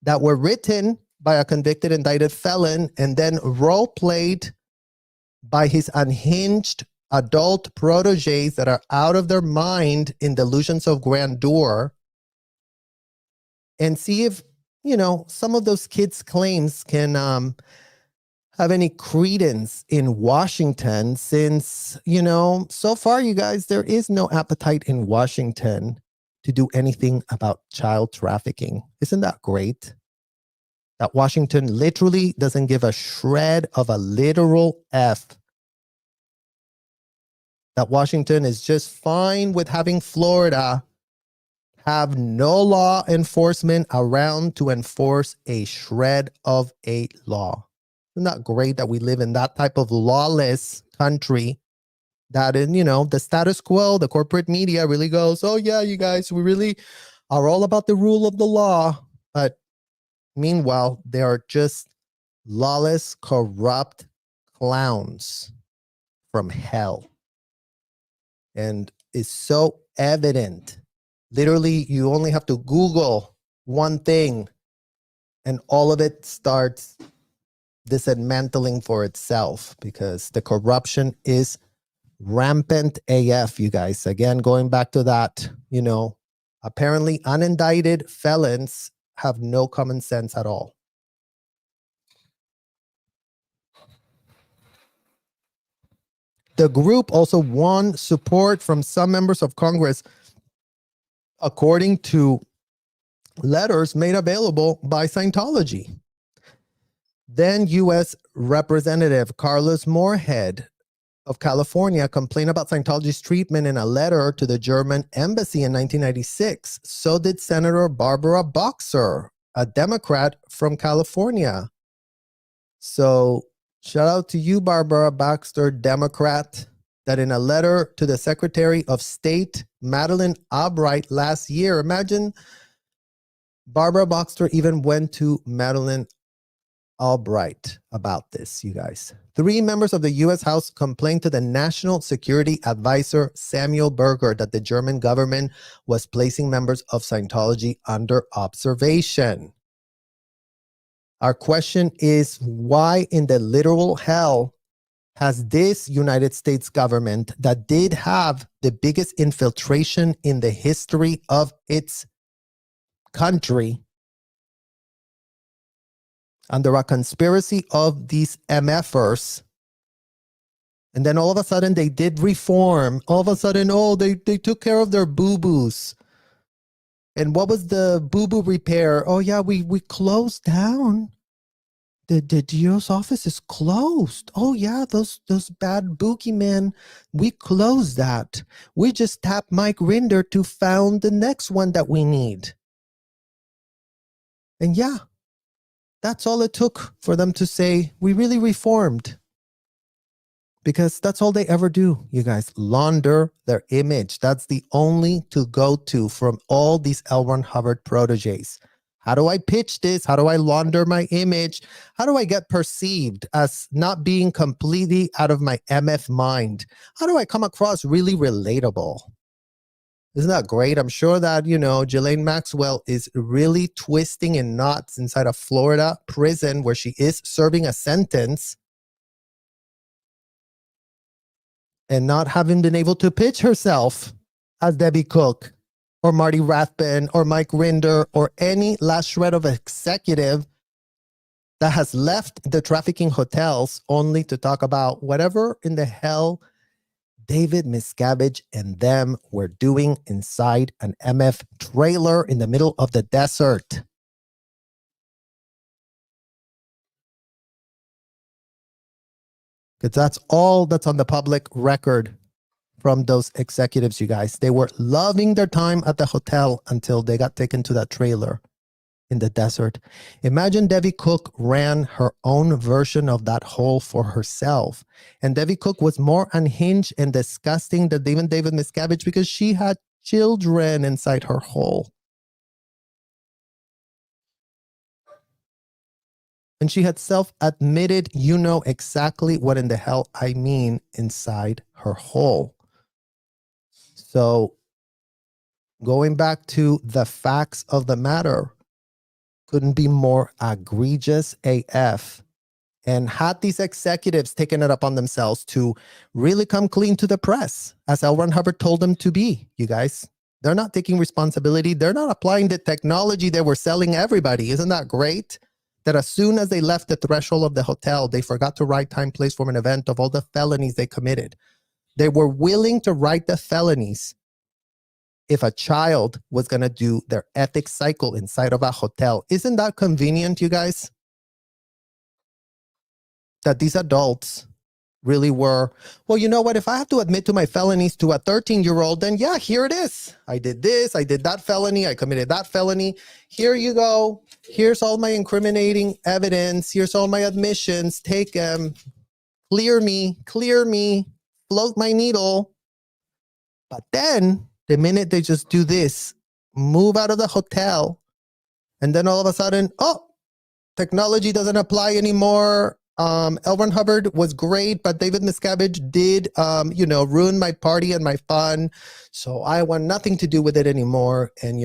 that were written by a convicted, indicted felon and then role-played by his unhinged adult proteges that are out of their mind in delusions of grandeur, and see if, some of those kids' claims can have any credence in Washington since, so far, you guys, there is no appetite in Washington to do anything about child trafficking. Isn't that great? That Washington literally doesn't give a shred of a literal F. That Washington is just fine with having Florida have no law enforcement around to enforce a shred of a law. Isn't that great that we live in that type of lawless country that in, the status quo, the corporate media really goes, oh yeah, you guys, we really are all about the rule of the law. But meanwhile, they are just lawless, corrupt clowns from hell. And it's so evident. Literally, you only have to Google one thing and all of it starts dismantling for itself because the corruption is rampant AF, you guys. Again, going back to that, apparently unindicted felons have no common sense at all. The group also won support from some members of Congress, according to letters made available by Scientology. Then U.S. Representative Carlos Moorhead of California complained about Scientology's treatment in a letter to the German embassy in 1996. So did Senator Barbara Boxer, a Democrat from California. So shout out to you, Barbara Boxer, Democrat, that in a letter to the Secretary of State, Madeleine Albright, last year, imagine Barbara Boxer even went to Madeleine Albright about this, you guys. 3 members of the U.S. House complained to the National Security Advisor, Samuel Berger, that the German government was placing members of Scientology under observation. Our question is, why in the literal hell has this United States government that did have the biggest infiltration in the history of its country under a conspiracy of these MFers, and then all of a sudden they did reform. All of a sudden, they took care of their boo-boos. And what was the boo-boo repair? Oh yeah, we closed down. The DO's office is closed. Oh yeah, those bad bookie men, we closed that. We just tapped Mike Rinder to found the next one that we need. And yeah, that's all it took for them to say, we really reformed. Because that's all they ever do, you guys. Launder their image. That's the only to go to from all these L. Ron Hubbard proteges. How do I pitch this? How do I launder my image? How do I get perceived as not being completely out of my MF mind? How do I come across really relatable? Isn't that great? I'm sure that, Ghislaine Maxwell is really twisting in knots inside a Florida prison where she is serving a sentence and not having been able to pitch herself as Debbie Cook or Marty Rathbun or Mike Rinder or any last shred of executive that has left the trafficking hotels only to talk about whatever in the hell David Miscavige and them were doing inside an MF trailer in the middle of the desert. Because that's all that's on the public record from those executives, you guys. They were loving their time at the hotel until they got taken to that trailer in the desert. Imagine Debbie Cook ran her own version of that hole for herself. And Debbie Cook was more unhinged and disgusting than even David Miscavige because she had children inside her hole. And she had self-admitted, you know exactly what in the hell I mean inside her hole. So going back to the facts of the matter, couldn't be more egregious AF. And had these executives taken it upon themselves to really come clean to the press, as L. Ron Hubbard told them to be, you guys. They're not taking responsibility. They're not applying the technology they were selling everybody. Isn't that great? that as soon as they left the threshold of the hotel, they forgot to write time, place, form, and event of all the felonies they committed. They were willing to write the felonies if a child was going to do their ethics cycle inside of a hotel. Isn't that convenient, you guys? That these adults really were, well, you know what? If I have to admit to my felonies to a 13-year-old, then yeah, here it is. I did this, I did that felony, I committed that felony. Here you go. Here's all my incriminating evidence. Here's all my admissions. Take them. Clear me, float my needle. But then the minute they just do this, move out of the hotel, and then all of a sudden, oh, technology doesn't apply anymore. L. Ron Hubbard was great, but David Miscavige did, ruin my party and my fun. So I want nothing to do with it anymore. And,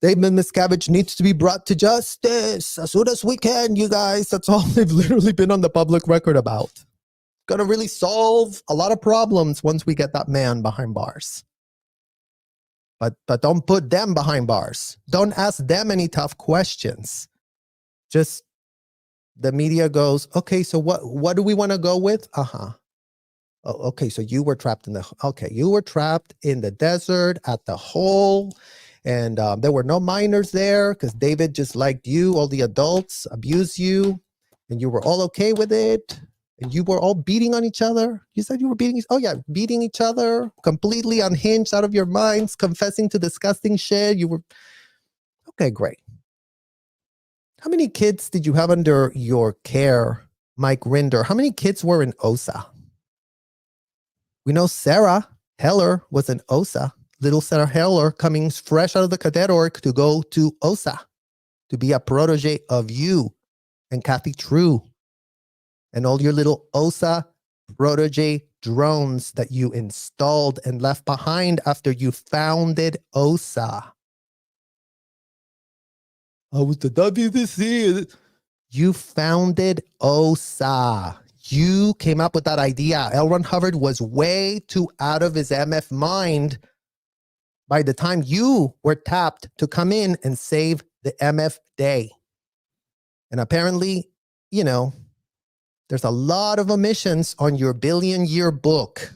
David Miscavige needs to be brought to justice as soon as we can, you guys. That's all they've literally been on the public record about. Gonna really solve a lot of problems once we get that man behind bars. But don't put them behind bars. Don't ask them any tough questions. Just the media goes, okay, so what do we want to go with? Oh, okay, so you were trapped in the desert at the hole, and there were no minors there because David just liked you. All the adults abused you, and you were all okay with it. And you were all beating on each other. You said you were beating each other, completely unhinged, out of your minds, confessing to disgusting shit. You were, okay, great. How many kids did you have under your care, Mike Rinder? How many kids were in OSA? We know Sarah Heller was in OSA. Little Sarah Heller coming fresh out of the cadet org to go to OSA, to be a protege of you and Kathy True and all your little OSA protege drones that you installed and left behind after you founded OSA. I was the WDC. You founded OSA. You came up with that idea. L. Ron Hubbard was way too out of his MF mind by the time you were tapped to come in and save the MF day. And apparently, there's a lot of omissions on your billion-year book.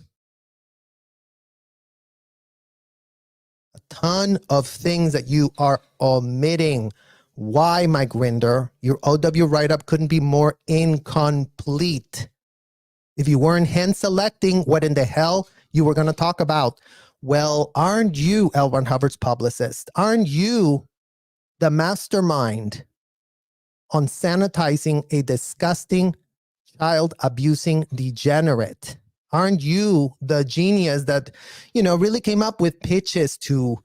A ton of things that you are omitting. Why, Mike Rinder? Your OW write-up couldn't be more incomplete. If you weren't hand selecting what in the hell you were going to talk about, well, aren't you L. Ron Hubbard's publicist? Aren't you the mastermind on sanitizing a disgusting, child-abusing degenerate? Aren't you the genius that, really came up with pitches to,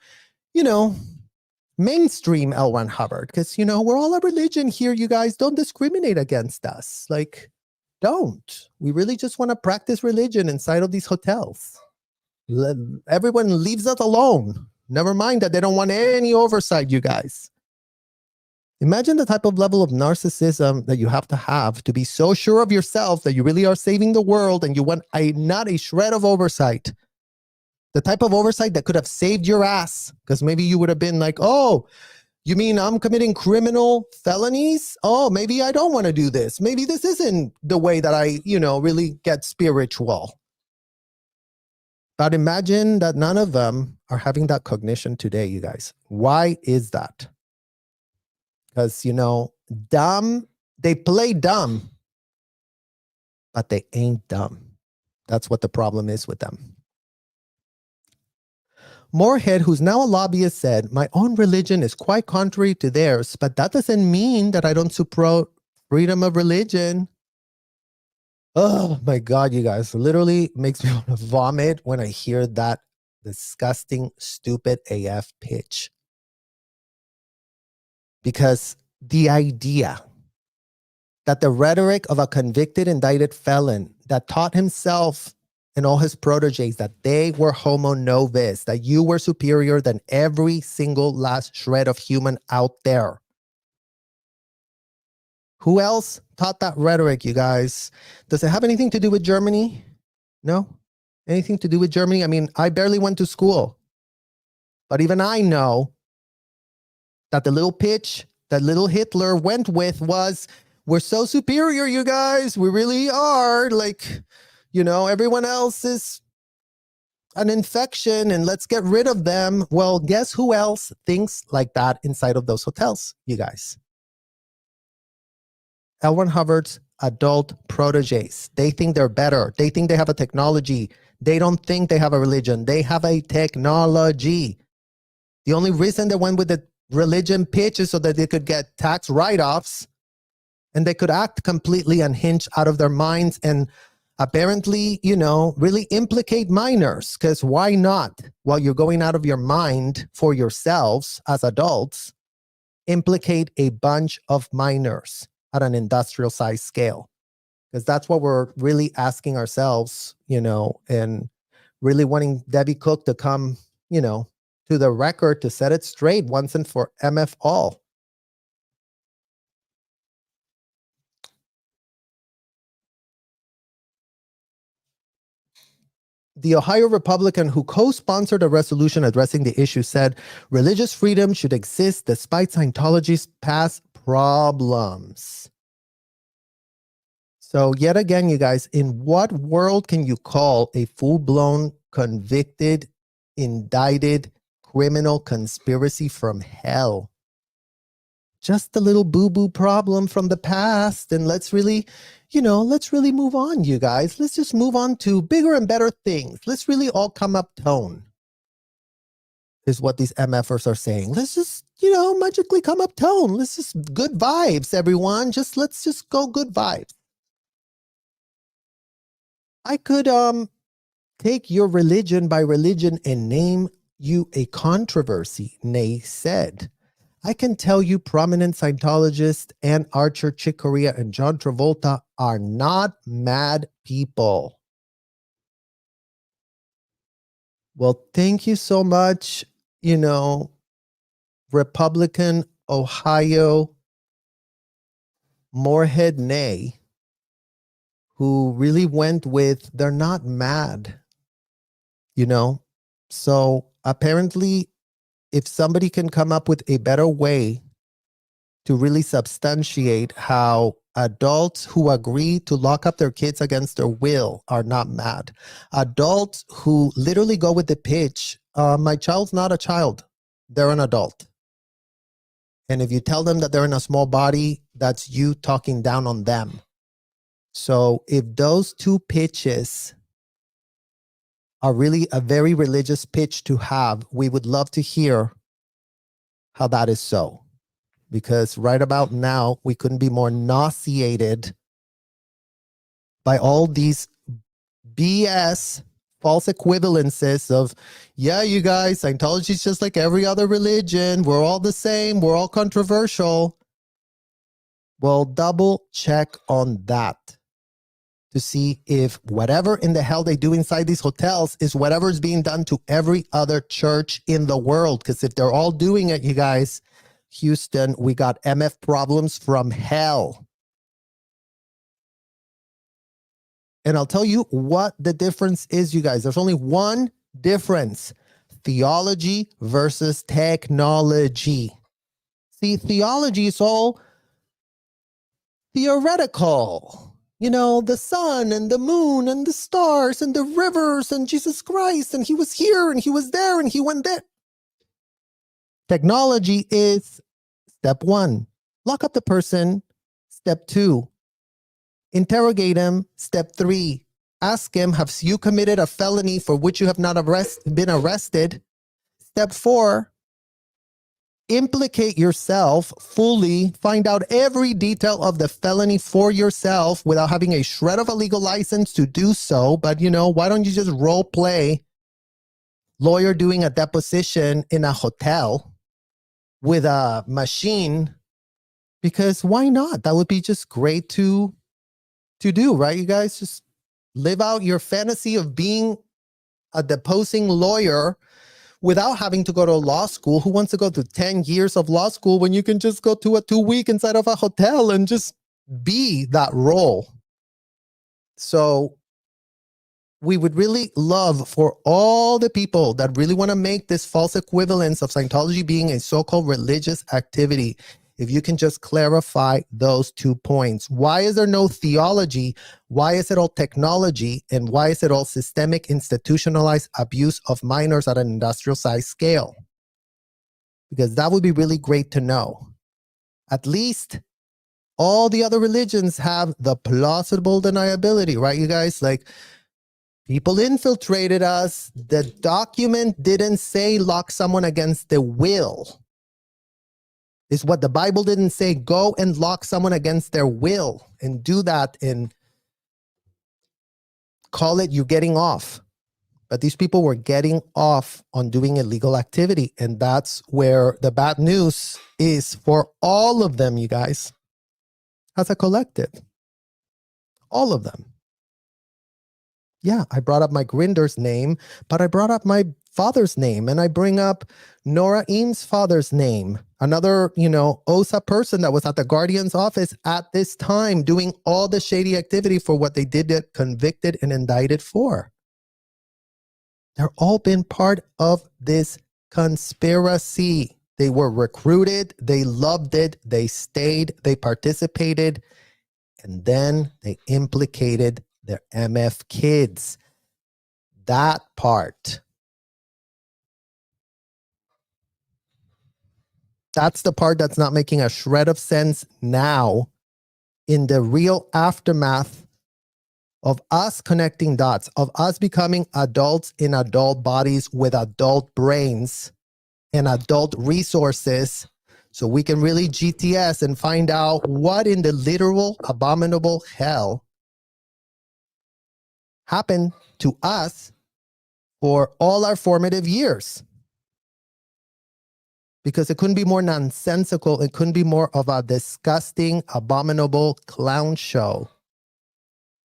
mainstream L. Ron Hubbard? Because, we're all a religion here, you guys. Don't discriminate against us. Don't. We really just want to practice religion inside of these hotels. Everyone leaves us alone. Never mind that they don't want any oversight, you guys. Imagine the type of level of narcissism that you have to be so sure of yourself that you really are saving the world and you want not a shred of oversight. The type of oversight that could have saved your ass, because maybe you would have been like, oh, you mean I'm committing criminal felonies? Oh, maybe I don't want to do this. Maybe this isn't the way that I, really get spiritual. But imagine that none of them are having that cognition today, you guys. Why is that? Because, dumb, they play dumb, but they ain't dumb. That's what the problem is with them. Moorhead, who's now a lobbyist, said, my own religion is quite contrary to theirs, but that doesn't mean that I don't support freedom of religion. Oh my God, you guys, literally makes me want to vomit when I hear that disgusting, stupid AF pitch. Because the idea that the rhetoric of a convicted, indicted felon that taught himself and all his proteges that they were homo novus, that you were superior than every single last shred of human out there. Who else taught that rhetoric, you guys? Does it have anything to do with Germany? No? Anything to do with Germany? I mean, I barely went to school. But even I know that the little pitch that little Hitler went with was, we're so superior, you guys. We really are. Like, everyone else is an infection and let's get rid of them. Well, guess who else thinks like that inside of those hotels, you guys? L. Ron Hubbard's adult proteges. They think they're better. They think they have a technology. They don't think they have a religion. They have a technology. The only reason they went with the religion pitch is so that they could get tax write-offs and they could act completely unhinged out of their minds and apparently, really implicate minors. Because why not? While you're going out of your mind for yourselves as adults, implicate a bunch of minors at an industrial size scale. Because that's what we're really asking ourselves, and really wanting Debbie Cook to come, to the record to set it straight once and for MF all. The Ohio Republican who co-sponsored a resolution addressing the issue said religious freedom should exist despite Scientology's past problems. So yet again, you guys, in what world can you call a full-blown, convicted, indicted criminal conspiracy from hell? Just a little boo-boo problem from the past. And let's really move on, you guys. Let's just move on to bigger and better things. Let's really all come up tone, is what these MFers are saying. Let's just, magically come up tone. Let's just good vibes, everyone. Let's just go good vibes. I could take your religion by religion and name you a controversy, Nay said. I can tell you prominent Scientologists and Archer, Chick Corea, and John Travolta are not mad people. Well, thank you so much, Republican Ohio Moorhead Nay, who really went with, they're not mad, So apparently, if somebody can come up with a better way to really substantiate how adults who agree to lock up their kids against their will are not mad. Adults who literally go with the pitch, my child's not a child, they're an adult. And if you tell them that they're in a small body, that's you talking down on them. So if those two pitches are really a very religious pitch to have, we would love to hear how that is so. Because right about now, we couldn't be more nauseated by all these BS false equivalences of, yeah, you guys, Scientology is just like every other religion. We're all the same. We're all controversial. Well, double check on that to see if whatever in the hell they do inside these hotels is whatever is being done to every other church in the world. Because if they're all doing it, you guys, Houston, we got MF problems from hell. And I'll tell you what the difference is, you guys. There's only one difference: theology versus technology. See, theology is all theoretical. The sun and the moon and the stars and the rivers and Jesus Christ, and he was here and he was there and he went there. Technology is step 1. Lock up the person. Step 2. Interrogate him. Step 3. Ask him, have you committed a felony for which you have not been arrested? Step 4. Implicate yourself fully. Find out every detail of the felony for yourself without having a shred of a legal license to do so. But, why don't you just role play lawyer doing a deposition in a hotel with a machine? Because why not? That would be just great to do, right? You guys just live out your fantasy of being a deposing lawyer without having to go to law school. Who wants to go to 10 years of law school when you can just go to a 2-week inside of a hotel and just be that role? So we would really love for all the people that really want to make this false equivalence of Scientology being a so-called religious activity. if you can just clarify those 2 points. Why is there no theology? Why is it all technology? And why is it all systemic institutionalized abuse of minors at an industrial size scale? Because that would be really great to know. At least all the other religions have the plausible deniability, right, you guys? Like, people infiltrated us. The document didn't say lock someone against the will. Is what the Bible didn't say. Go and lock someone against their will and do that and call it you getting off. But these people were getting off on doing illegal activity. And that's where the bad news is for all of them, you guys, as a collective. All of them. Yeah, I brought up my Grinder's name, but I brought up my father's name, and I bring up Nora Eames' father's name, another, OSA person that was at the Guardian's office at this time doing all the shady activity for what they did get convicted and indicted for. They're all been part of this conspiracy. They were recruited, they loved it, they stayed, they participated, and then they implicated their MF kids. That part. That's the part that's not making a shred of sense now in the real aftermath of us connecting dots, of us becoming adults in adult bodies with adult brains and adult resources, so we can really GTS and find out what in the literal abominable hell happened to us for all our formative years. Because it couldn't be more nonsensical. It couldn't be more of a disgusting, abominable clown show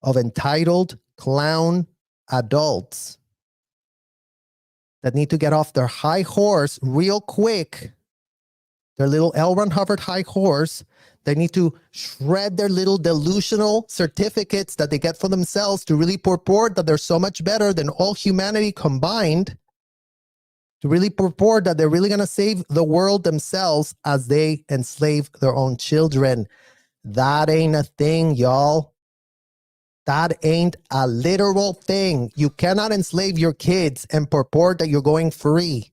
of entitled clown adults that need to get off their high horse real quick, their little L. Ron Hubbard high horse. They need to shred their little delusional certificates that they get for themselves to really purport that they're so much better than all humanity combined, to really purport that they're really going to save the world themselves as they enslave their own children. That ain't a thing, y'all. That ain't a literal thing. You cannot enslave your kids and purport that you're going free.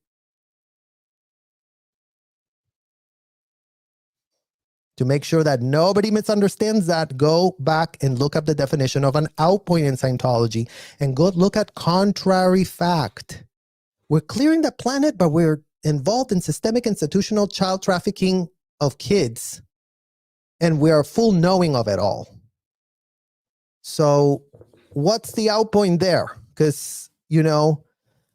To make sure that nobody misunderstands that, go back and look up the definition of an outpoint in Scientology and go look at contrary fact. We're clearing the planet, but we're involved in systemic institutional child trafficking of kids. And we are full knowing of it all. So what's the outpoint there? Because,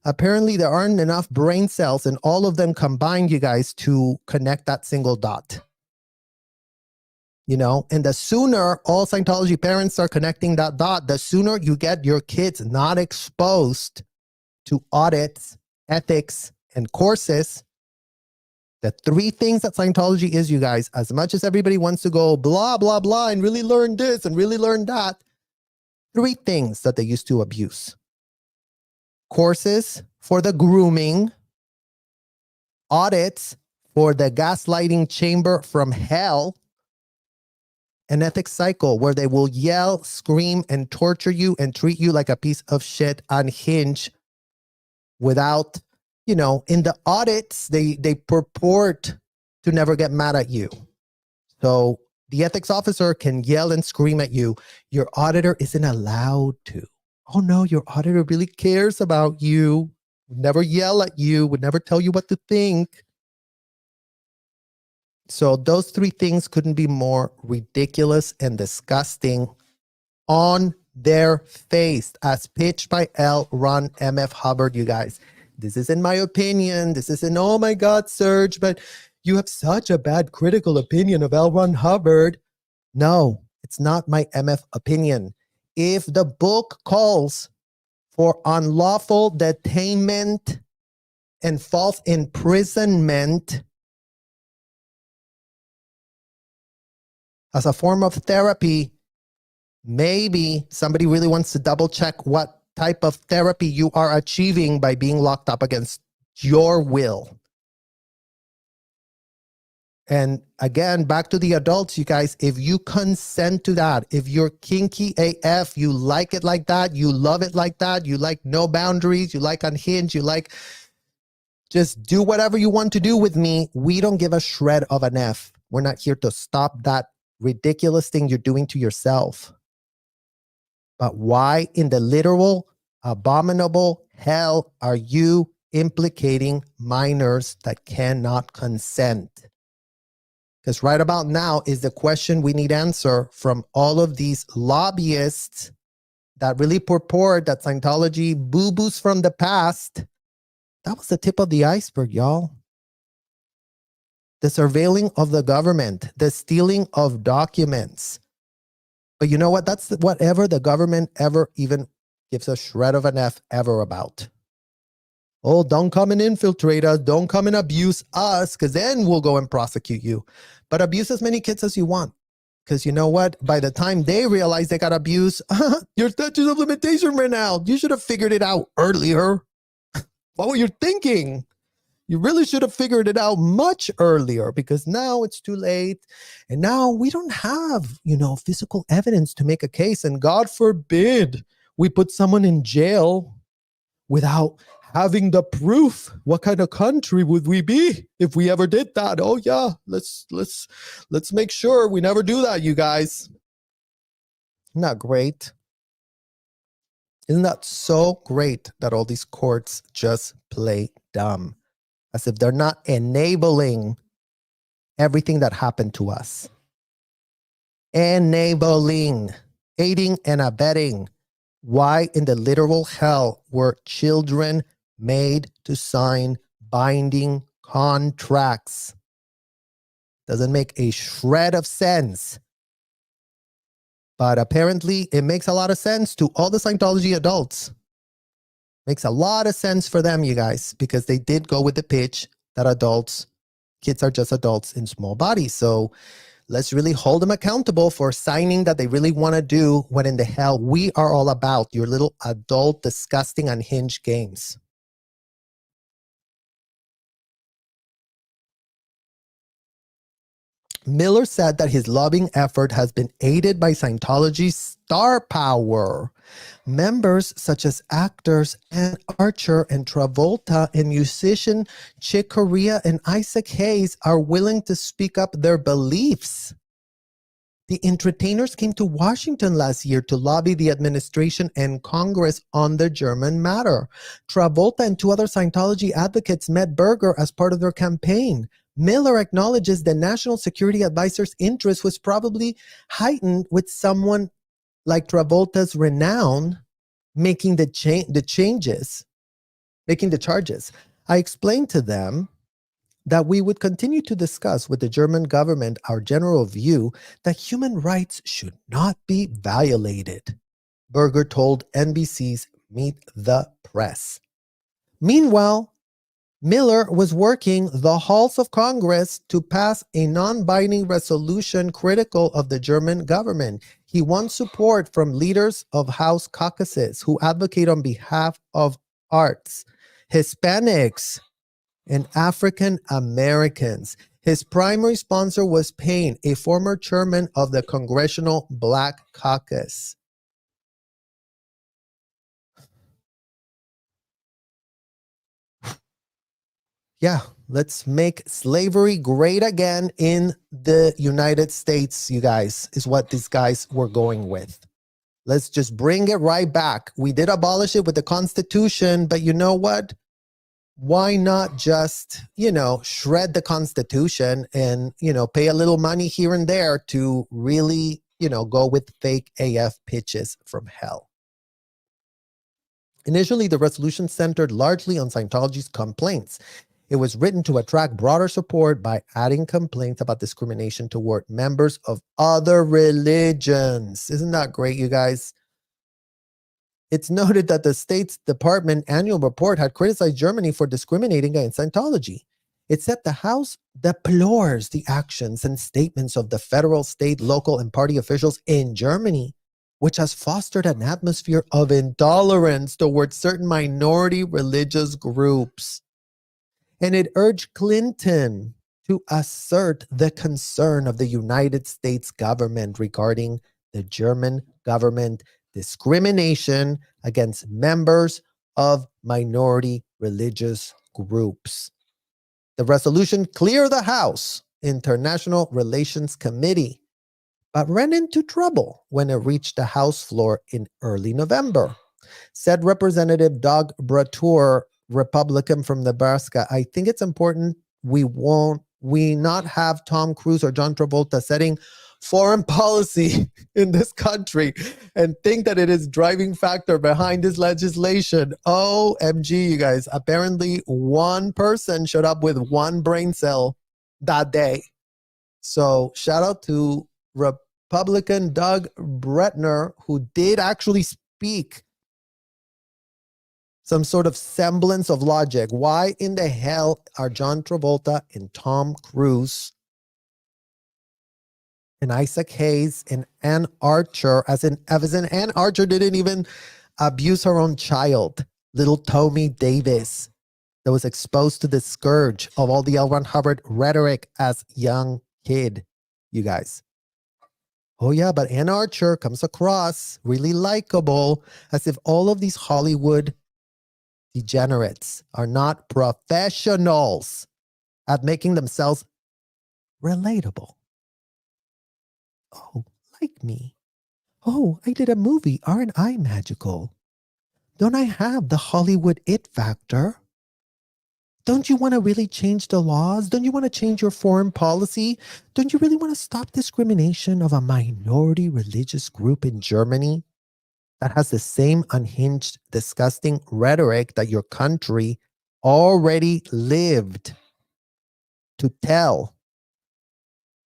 apparently there aren't enough brain cells and all of them combined, you guys, to connect that single dot. And the sooner all Scientology parents are connecting that dot, the sooner you get your kids not exposed to audits, ethics, and courses. The 3 things that Scientology is, you guys, as much as everybody wants to go blah, blah, blah, and really learn this and really learn that, 3 things that they used to abuse. Courses for the grooming, audits for the gaslighting chamber from hell, an ethics cycle where they will yell, scream, and torture you and treat you like a piece of shit unhinged without, in the audits, they purport to never get mad at you. So the ethics officer can yell and scream at you. Your auditor isn't allowed to. Oh no, your auditor really cares about you. Would never yell at you, would never tell you what to think. So those 3 things couldn't be more ridiculous and disgusting on their face, as pitched by L. Ron M.F. Hubbard, you guys. This isn't my opinion. This isn't, oh my God, Serge, but you have such a bad critical opinion of L. Ron Hubbard. No, it's not my MF opinion. If the book calls for unlawful detainment and false imprisonment as a form of therapy, maybe somebody really wants to double check what type of therapy you are achieving by being locked up against your will. And again, back to the adults, you guys, if you consent to that, if you're kinky AF, you like it like that, you love it like that, you like no boundaries, you like unhinged, you like just do whatever you want to do with me, we don't give a shred of an F. We're not here to stop that ridiculous thing you're doing to yourself. But why in the literal, abominable hell are you implicating minors that cannot consent? Because right about now is the question we need answer from all of these lobbyists that really purport that Scientology boo-boos from the past. That was the tip of the iceberg, y'all. The surveilling of the government, the stealing of documents. But you know what? That's whatever the government ever even gives a shred of an F ever about. Oh, don't come and infiltrate us. Don't come and abuse us, because then we'll go and prosecute you. But abuse as many kids as you want. Because you know what? By the time they realize they got abused, your statute of limitation ran out. You should have figured it out earlier. What were you thinking? You really should have figured it out much earlier, because now it's too late. And now we don't have, physical evidence to make a case. And God forbid we put someone in jail without having the proof. What kind of country would we be if we ever did that? Oh yeah, let's make sure we never do that, you guys. Isn't that great? Isn't that so great that all these courts just play dumb, as if they're not enabling everything that happened to us? Enabling, aiding and abetting. Why in the literal hell were children made to sign binding contracts? Doesn't make a shred of sense. But apparently it makes a lot of sense to all the Scientology adults. Makes a lot of sense for them, you guys, because they did go with the pitch that kids are just adults in small bodies. So let's really hold them accountable for signing that they really want to do what in the hell we are all about, your little adult, disgusting, unhinged games. Miller said that his lobbying effort has been aided by Scientology's star power. Members such as actors Ann Archer and Travolta and musician Chick Corea and Isaac Hayes are willing to speak up their beliefs. The entertainers came to Washington last year to lobby the administration and Congress on the German matter. Travolta and two other Scientology advocates met Berger as part of their campaign. Miller acknowledges the National Security Advisor's interest was probably heightened with someone like Travolta's renown making the charges. I explained to them that we would continue to discuss with the German government our general view that human rights should not be violated, Berger told NBC's Meet the Press. Meanwhile, Miller was working the halls of Congress to pass a non-binding resolution critical of the German government. He won support from leaders of House caucuses who advocate on behalf of arts, Hispanics, and African Americans. His primary sponsor was Payne, a former chairman of the Congressional Black Caucus. Yeah, let's make slavery great again in the United States, you guys, is what these guys were going with. Let's just bring it right back. We did abolish it with the Constitution, but you know what? Why not just, shred the Constitution and, pay a little money here and there to really, go with fake AF pitches from hell? Initially, the resolution centered largely on Scientology's complaints. It was written to attract broader support by adding complaints about discrimination toward members of other religions. Isn't that great, you guys? It's noted that the State's Department annual report had criticized Germany for discriminating against Scientology. It said the House deplores the actions and statements of the federal, state, local, and party officials in Germany, which has fostered an atmosphere of intolerance towards certain minority religious groups. And it urged Clinton to assert the concern of the United States government regarding the German government discrimination against members of minority religious groups. The resolution cleared the House International Relations Committee, but ran into trouble when it reached the House floor in early November. Said Representative Doug Bratur, Republican from Nebraska, I think it's important we not have Tom Cruise or John Travolta setting foreign policy in this country and think that it is driving factor behind this legislation. OMG, you guys. Apparently one person showed up with one brain cell that day. So shout out to Republican Doug Bretner, who did actually speak some sort of semblance of logic. Why in the hell are John Travolta and Tom Cruise and Isaac Hayes and Ann Archer, as in Ann Archer didn't even abuse her own child, little Tommy Davis, that was exposed to the scourge of all the L. Ron Hubbard rhetoric as young kid, you guys. Oh yeah, but Ann Archer comes across really likable, as if all of these Hollywood degenerates are not professionals at making themselves relatable. Oh, like me. Oh, I did a movie. Aren't I magical? Don't I have the Hollywood it factor? Don't you want to really change the laws? Don't you want to change your foreign policy? Don't you really want to stop discrimination of a minority religious group in Germany that has the same unhinged, disgusting rhetoric that your country already lived to tell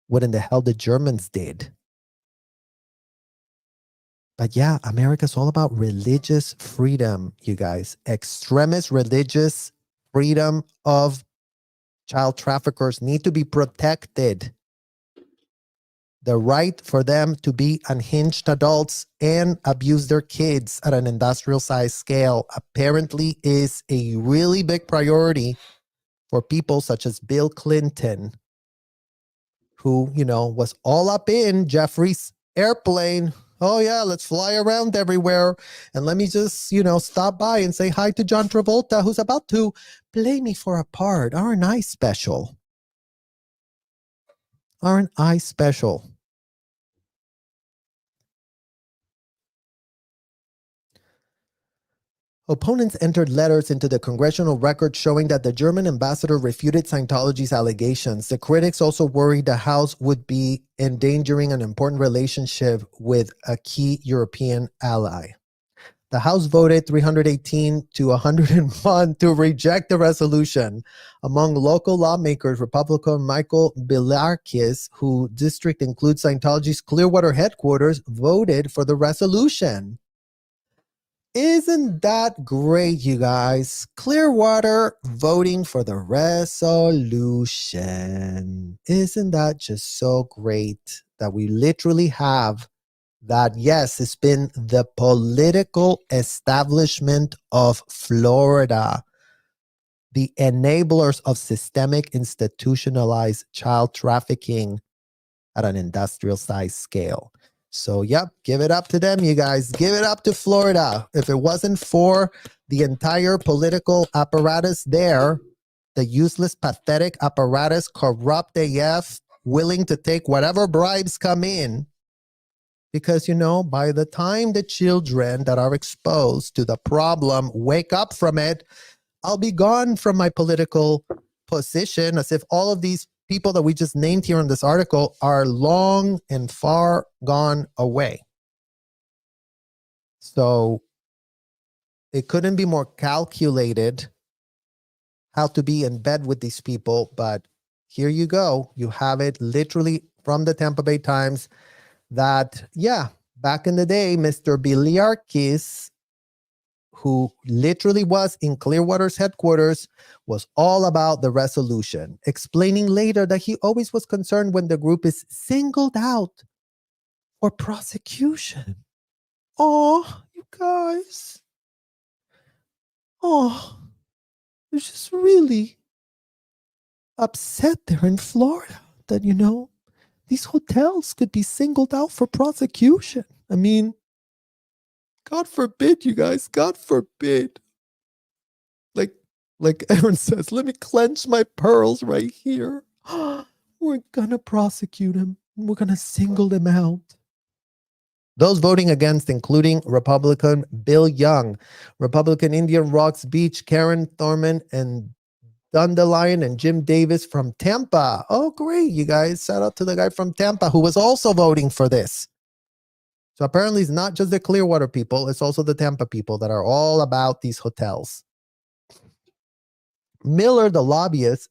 what in the hell the Germans did? But yeah, America's all about religious freedom, you guys. Extremist religious freedom of child traffickers need to be protected. The right for them to be unhinged adults and abuse their kids at an industrial size scale apparently is a really big priority for people such as Bill Clinton, who, was all up in Jeffrey's airplane. Oh yeah, let's fly around everywhere. And let me just, stop by and say hi to John Travolta, who's about to play me for a part. Aren't I special? Aren't I special? Opponents entered letters into the congressional record showing that the German ambassador refuted Scientology's allegations. The critics also worried the House would be endangering an important relationship with a key European ally. The House voted 318 to 101 to reject the resolution. Among local lawmakers, Republican Michael Bilarkis, whose district includes Scientology's Clearwater headquarters, voted for the resolution. Isn't that great, you guys? Clearwater voting for the resolution. Isn't that just so great that we literally have that? Yes, it's been the political establishment of Florida, the enablers of systemic institutionalized child trafficking at an industrial size scale. So, yep, give it up to them, you guys. Give it up to Florida. If it wasn't for the entire political apparatus there, the useless, pathetic apparatus, corrupt AF, willing to take whatever bribes come in, because, by the time the children that are exposed to the problem wake up from it, I'll be gone from my political position, as if all of these people that we just named here in this article are long and far gone away. So it couldn't be more calculated how to be in bed with these people. But here you go. You have it literally from the Tampa Bay Times that, back in the day, Mr. Biliarkis, who literally was in Clearwater's headquarters, was all about the resolution, explaining later that he always was concerned when the group is singled out for prosecution. Oh, you guys. Oh, it's just really upset there in Florida that, these hotels could be singled out for prosecution. I mean, God forbid, you guys, God forbid. Like Aaron says, let me clench my pearls right here. We're gonna prosecute him. We're gonna single him out. Those voting against, including Republican Bill Young, Republican Indian Rocks Beach, Karen Thurman, and Dandelion and Jim Davis from Tampa. Oh, great, you guys. Shout out to the guy from Tampa who was also voting for this. So apparently it's not just the Clearwater people, it's also the Tampa people that are all about these hotels. Miller, the lobbyist,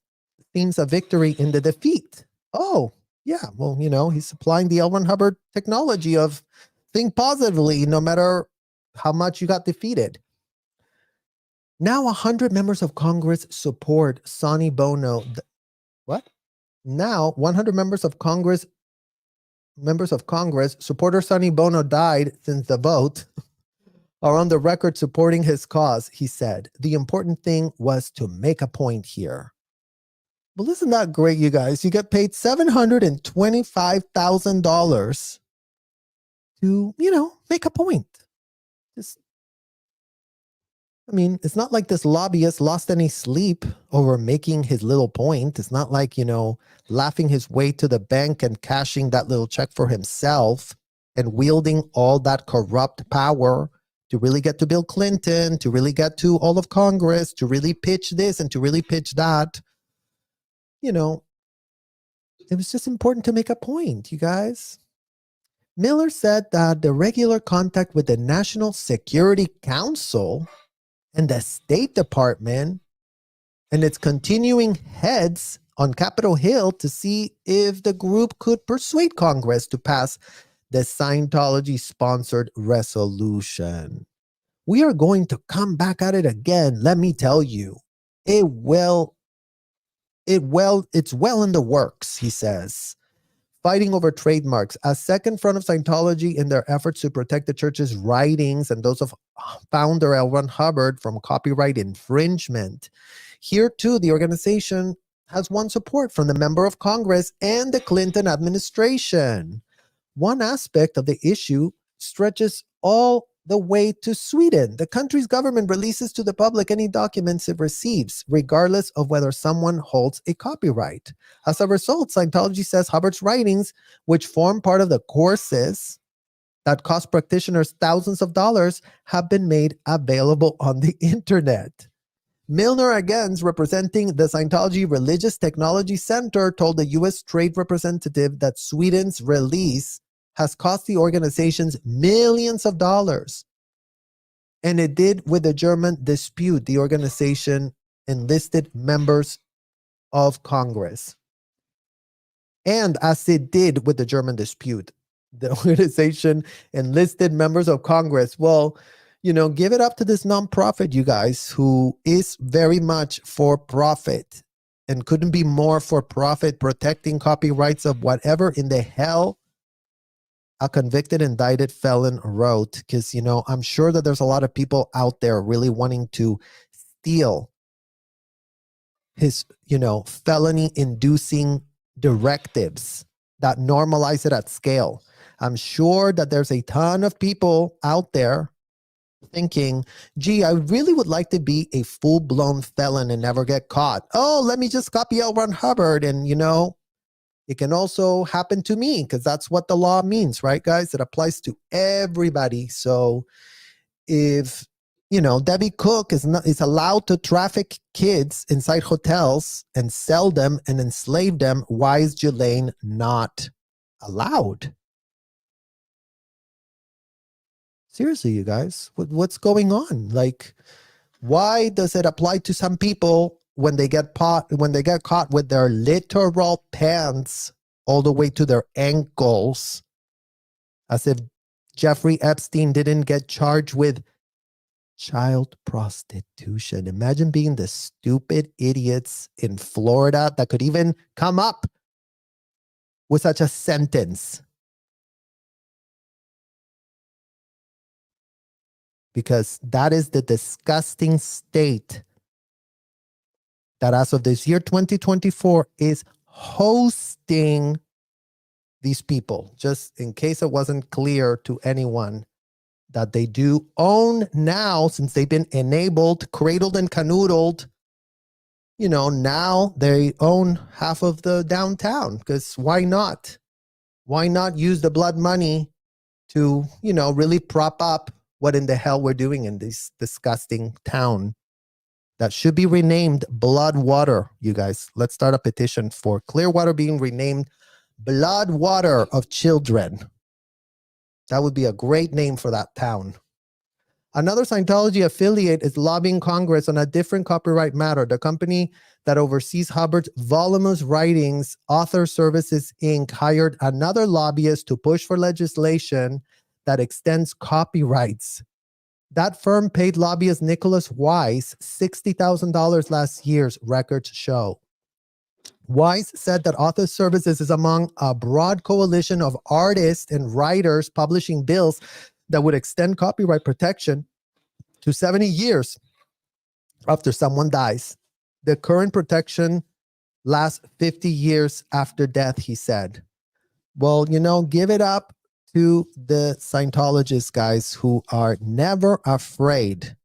seems a victory in the defeat. Oh, yeah. Well, he's supplying the L. Ron Hubbard technology of think positively no matter how much you got defeated. Now 100 members of Congress support Sonny Bono. What? Now 100 members of Congress supporter Sonny Bono died since the vote are on the record supporting his cause, he said. The important thing was to make a point here. Well, isn't that great, you guys? You get paid $725,000 to, make a point. It's not like this lobbyist lost any sleep over making his little point. It's not like, laughing his way to the bank and cashing that little check for himself and wielding all that corrupt power to really get to Bill Clinton, to really get to all of Congress, to really pitch this and to really pitch that. It was just important to make a point, you guys. Miller said that the regular contact with the National Security Council and the State Department and its continuing heads on Capitol Hill to see if the group could persuade Congress to pass the Scientology-sponsored resolution. We are going to come back at it again. Let me tell you, it's well in the works, he says. Fighting over trademarks, a second front of Scientology in their efforts to protect the church's writings and those of founder L. Ron Hubbard from copyright infringement. Here, too, the organization has won support from the member of Congress and the Clinton administration. One aspect of the issue stretches all the way to Sweden. The country's government releases to the public any documents it receives, regardless of whether someone holds a copyright. As a result, Scientology says Hubbard's writings, which form part of the courses that cost practitioners thousands of dollars, have been made available on the internet. Milner, again, representing the Scientology Religious Technology Center, told the U.S. Trade Representative that Sweden's release has cost the organizations millions of dollars. And it did with the German dispute. The organization enlisted members of Congress. And as it did with the German dispute, the organization enlisted members of Congress. Well, give it up to this nonprofit, you guys, who is very much for profit and couldn't be more for profit, protecting copyrights of whatever in the hell a convicted, indicted felon wrote. Because, I'm sure that there's a lot of people out there really wanting to steal his, felony-inducing directives that normalize it at scale. I'm sure that there's a ton of people out there thinking, gee, I really would like to be a full-blown felon and never get caught. Oh, let me just copy L. Ron Hubbard and, it can also happen to me, because that's what the law means, right, guys? It applies to everybody. So if, Debbie Cook is allowed to traffic kids inside hotels and sell them and enslave them, why is Ghislaine not allowed? Seriously, you guys, what's going on? Like, why does it apply to some people when they get caught with their literal pants all the way to their ankles, as if Jeffrey Epstein didn't get charged with child prostitution? Imagine being the stupid idiots in Florida that could even come up with such a sentence. Because that is the disgusting state that as of this year 2024 is hosting these people, just in case it wasn't clear to anyone that they do own now, since they've been enabled, cradled and canoodled. Now they own half of the downtown, because why not? Why not use the blood money to, really prop up what in the hell we're doing in this disgusting town that should be renamed Bloodwater, you guys. Let's start a petition for Clearwater being renamed Bloodwater of Children. That would be a great name for that town. Another Scientology affiliate is lobbying Congress on a different copyright matter. The company that oversees Hubbard's voluminous writings, Author Services Inc., hired another lobbyist to push for legislation that extends copyrights. That firm paid lobbyist Nicholas Weiss $60,000 last year's records show. Weiss said that Author Services is among a broad coalition of artists and writers publishing bills that would extend copyright protection to 70 years after someone dies. The current protection lasts 50 years after death, he said. Well, give it up to the Scientologists, guys, who are never afraid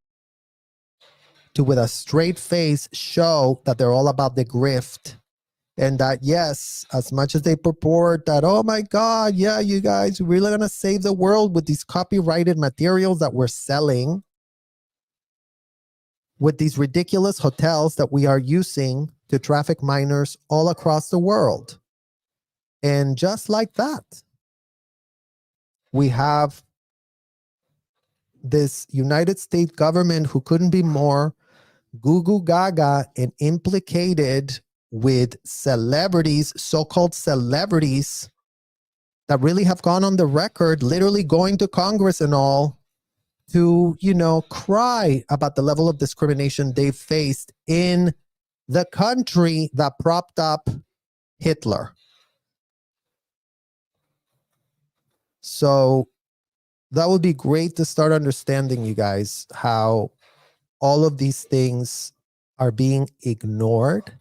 to, with a straight face, show that they're all about the grift. And that, yes, as much as they purport that, oh my God, yeah, you guys, we're really going to save the world with these copyrighted materials that we're selling, with these ridiculous hotels that we are using to traffic minors all across the world. And just like that, we have this United States government who couldn't be more goo gaga and implicated with celebrities, so-called celebrities, that really have gone on the record, literally going to Congress and all, to, cry about the level of discrimination they faced in the country that propped up Hitler. So that would be great to start understanding, you guys, how all of these things are being ignored.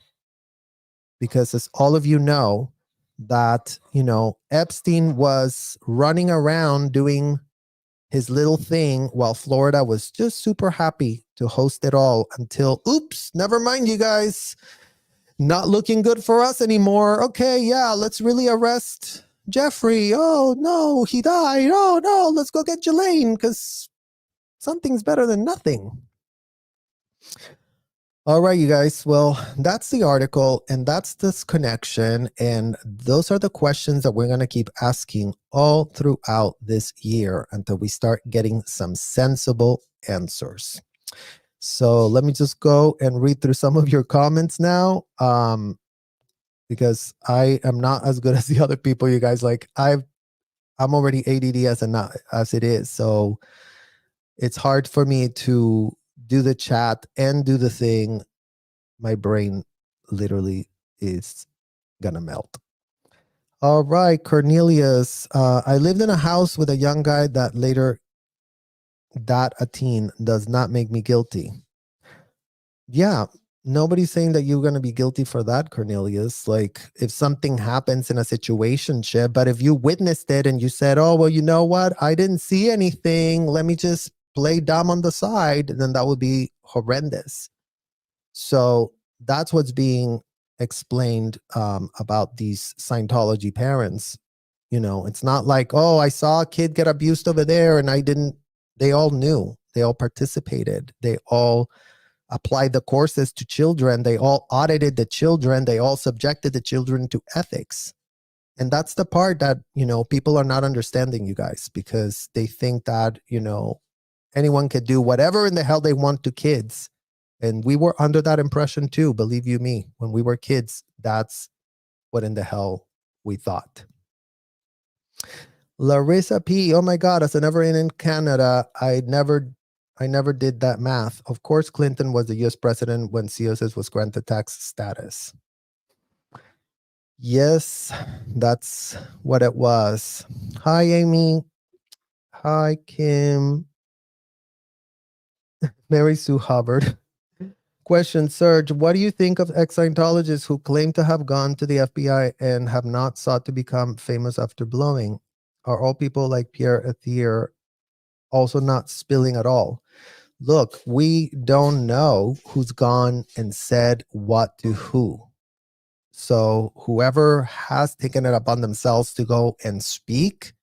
Because as all of you know, that, Epstein was running around doing his little thing while Florida was just super happy to host it all until, oops, never mind, you guys, not looking good for us anymore. Okay, yeah, let's really arrest Jeffrey. Oh, no, he died. Oh, no, let's go get Jelaine, because something's better than nothing. All right, you guys. Well, that's the article, and that's this connection. And those are the questions that we're going to keep asking all throughout this year until we start getting some sensible answers. So let me just go and read through some of your comments now, because I am not as good as the other people, you guys. Like, I'm already ADD as it is. So it's hard for me to do the chat and do the thing. My brain literally is gonna melt. All right, Cornelius. I lived in a house with a young guy that later a teen does not make me guilty. Yeah, nobody's saying that you're gonna be guilty for that, Cornelius. Like, if something happens in a situationship, but if you witnessed it and you said, oh, well, you know what? I didn't see anything. Let me just play dumb on the side, then that would be horrendous. So that's what's being explained about these Scientology parents. It's not like, oh, I saw a kid get abused over there and I didn't. They all knew. They all participated. They all applied the courses to children. They all audited the children. They all subjected the children to ethics. And that's the part that, people are not understanding, you guys, because they think that, anyone could do whatever in the hell they want to kids. And we were under that impression too, believe you me. When we were kids, that's what in the hell we thought. Larissa P. Oh my God, as an ever in Canada, I never did that math. Of course, Clinton was the US president when COSIS was granted tax status. Yes, that's what it was. Hi, Amy. Hi, Kim. Mary Sue Hubbard. Question, Serge, what do you think of ex-Scientologists who claim to have gone to the FBI and have not sought to become famous after blowing? Are all people like Pierre Ethier also not spilling at all? Look, we don't know who's gone and said what to who. So whoever has taken it upon themselves to go and speak,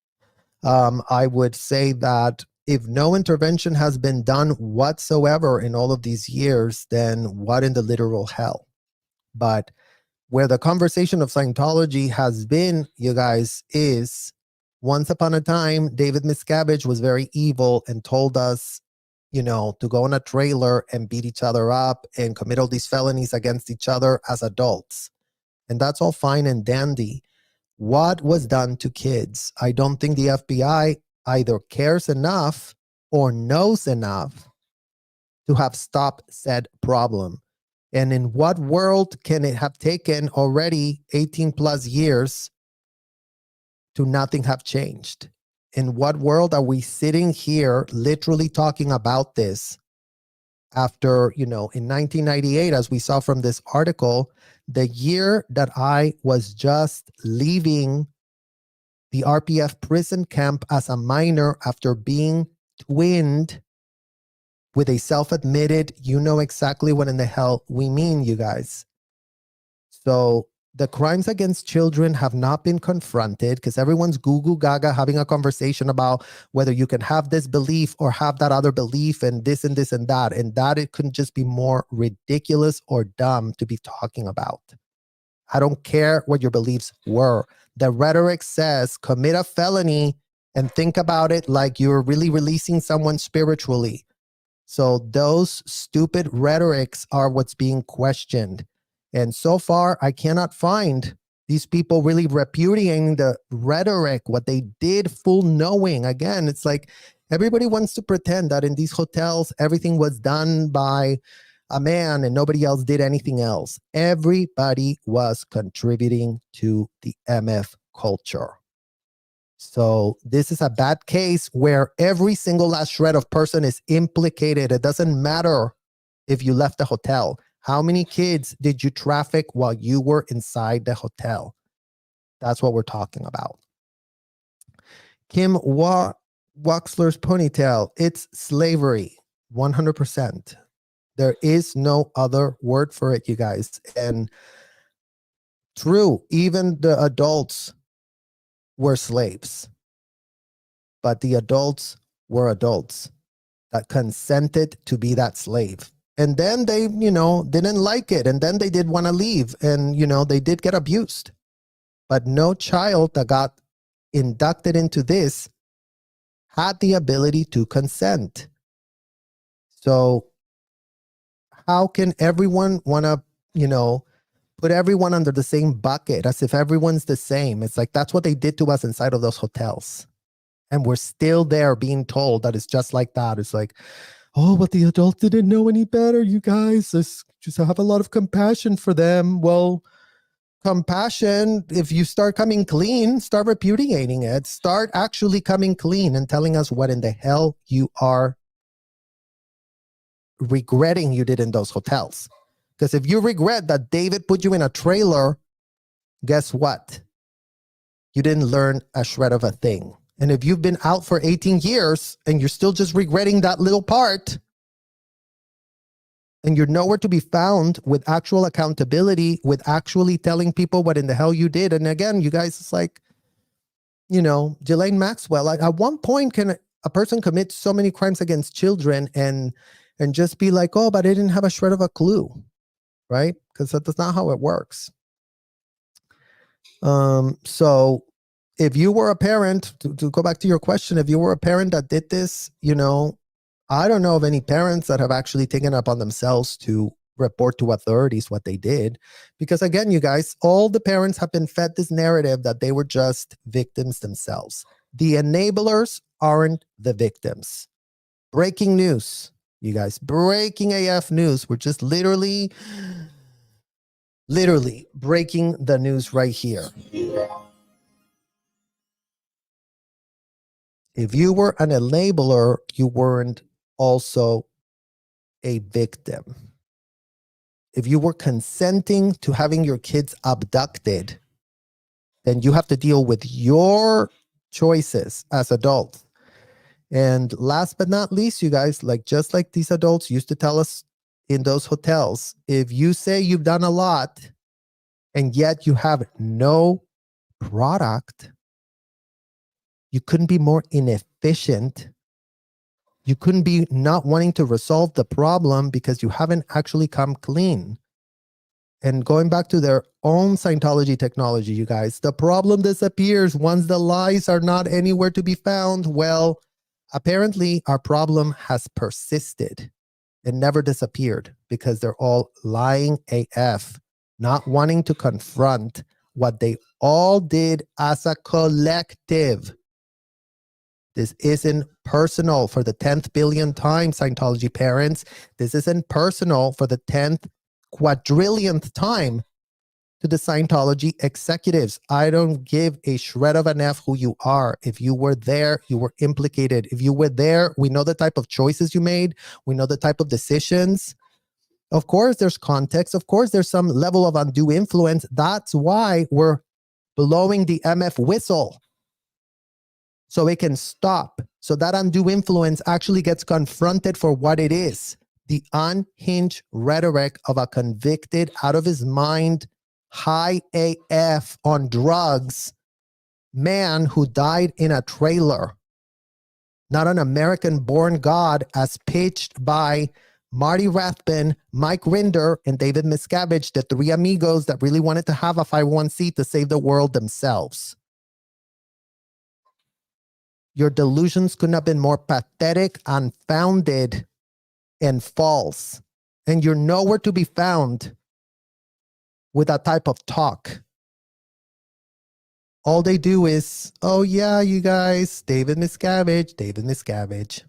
I would say that if no intervention has been done whatsoever in all of these years, then what in the literal hell? But where the conversation of Scientology has been, you guys, is once upon a time, David Miscavige was very evil and told us, to go in a trailer and beat each other up and commit all these felonies against each other as adults. And that's all fine and dandy. What was done to kids? I don't think the FBI either cares enough or knows enough to have stopped said problem. And in what world can it have taken already 18 plus years to nothing have changed? In what world are we sitting here literally talking about this after, in 1998, as we saw from this article, the year that I was just leaving the RPF prison camp as a minor after being twinned with a self-admitted, exactly what in the hell we mean, you guys. So the crimes against children have not been confronted because everyone's goo gaga having a conversation about whether you can have this belief or have that other belief and this and this and that. And that it couldn't just be more ridiculous or dumb to be talking about. I don't care what your beliefs were. The rhetoric says commit a felony and think about it like you're really releasing someone spiritually. So those stupid rhetorics are what's being questioned. And so far, I cannot find these people really repudiating the rhetoric, what they did, full knowing. Again, it's like everybody wants to pretend that in these hotels, everything was done by a man and nobody else did anything else. Everybody was contributing to the MF culture. So this is a bad case where every single last shred of person is implicated. It doesn't matter if you left the hotel. How many kids did you traffic while you were inside the hotel? That's what we're talking about. Kim Waxler's ponytail. It's slavery. 100%. There is no other word for it, you guys. And true, even the adults were slaves. But the adults were adults that consented to be that slave. And then they, didn't like it. And then they did want to leave. And, they did get abused. But no child that got inducted into this had the ability to consent. So how can everyone want to, put everyone under the same bucket as if everyone's the same? It's like, that's what they did to us inside of those hotels. And we're still there being told that it's just like that. It's like, oh, but the adults didn't know any better, you guys. Let's just have a lot of compassion for them. Well, compassion, if you start coming clean, start repudiating it. Start actually coming clean and telling us what in the hell you are regretting you did in those hotels. Because if you regret that David put you in a trailer, guess what? You didn't learn a shred of a thing. And if you've been out for 18 years and you're still just regretting that little part, and you're nowhere to be found with actual accountability, with actually telling people what in the hell you did. And again, you guys, it's like, Ghislaine Maxwell, at one point, can a person commit so many crimes against children and just be like, oh, but I didn't have a shred of a clue, right? Because that's not how it works. So if you were a parent, to go back to your question, if you were a parent that did this, I don't know of any parents that have actually taken it upon themselves to report to authorities what they did. Because again, you guys, all the parents have been fed this narrative that they were just victims themselves. The enablers aren't the victims. Breaking news, you guys, breaking AF news. We're just literally breaking the news right here. If you were an enabler, you weren't also a victim. if you were consenting to having your kids abducted, then you have to deal with your choices as adults. And last but not least, you guys, like just like these adults used to tell us in those hotels, if you say you've done a lot and yet you have no product, you couldn't be more inefficient. You couldn't be not wanting to resolve the problem because you haven't actually come clean. And going back to their own Scientology technology, you guys, the problem disappears once the lies are not anywhere to be found. Well, apparently our problem has persisted and never disappeared because they're all lying AF, not wanting to confront what they all did as a collective. This isn't personal for the 10th billion time, Scientology parents. This isn't personal for the 10th quadrillionth time to the Scientology executives. I don't give a shred of an F who you are. If you were there, you were implicated. If you were there, we know the type of choices you made. We know the type of decisions. Of course, there's context. Of course, there's some level of undue influence. That's why we're blowing the MF whistle, so it can stop. So that undue influence actually gets confronted for what it is. The unhinged rhetoric of a convicted, out of his mind, high AF on drugs man who died in a trailer. Not an American-born god as pitched by Marty Rathbun, Mike Rinder, and David Miscavige, the three amigos that really wanted to have a 501c to save the world themselves. Your delusions couldn't have been more pathetic, unfounded, and false. And you're nowhere to be found with that type of talk. All they do is, oh yeah, you guys, David Miscavige.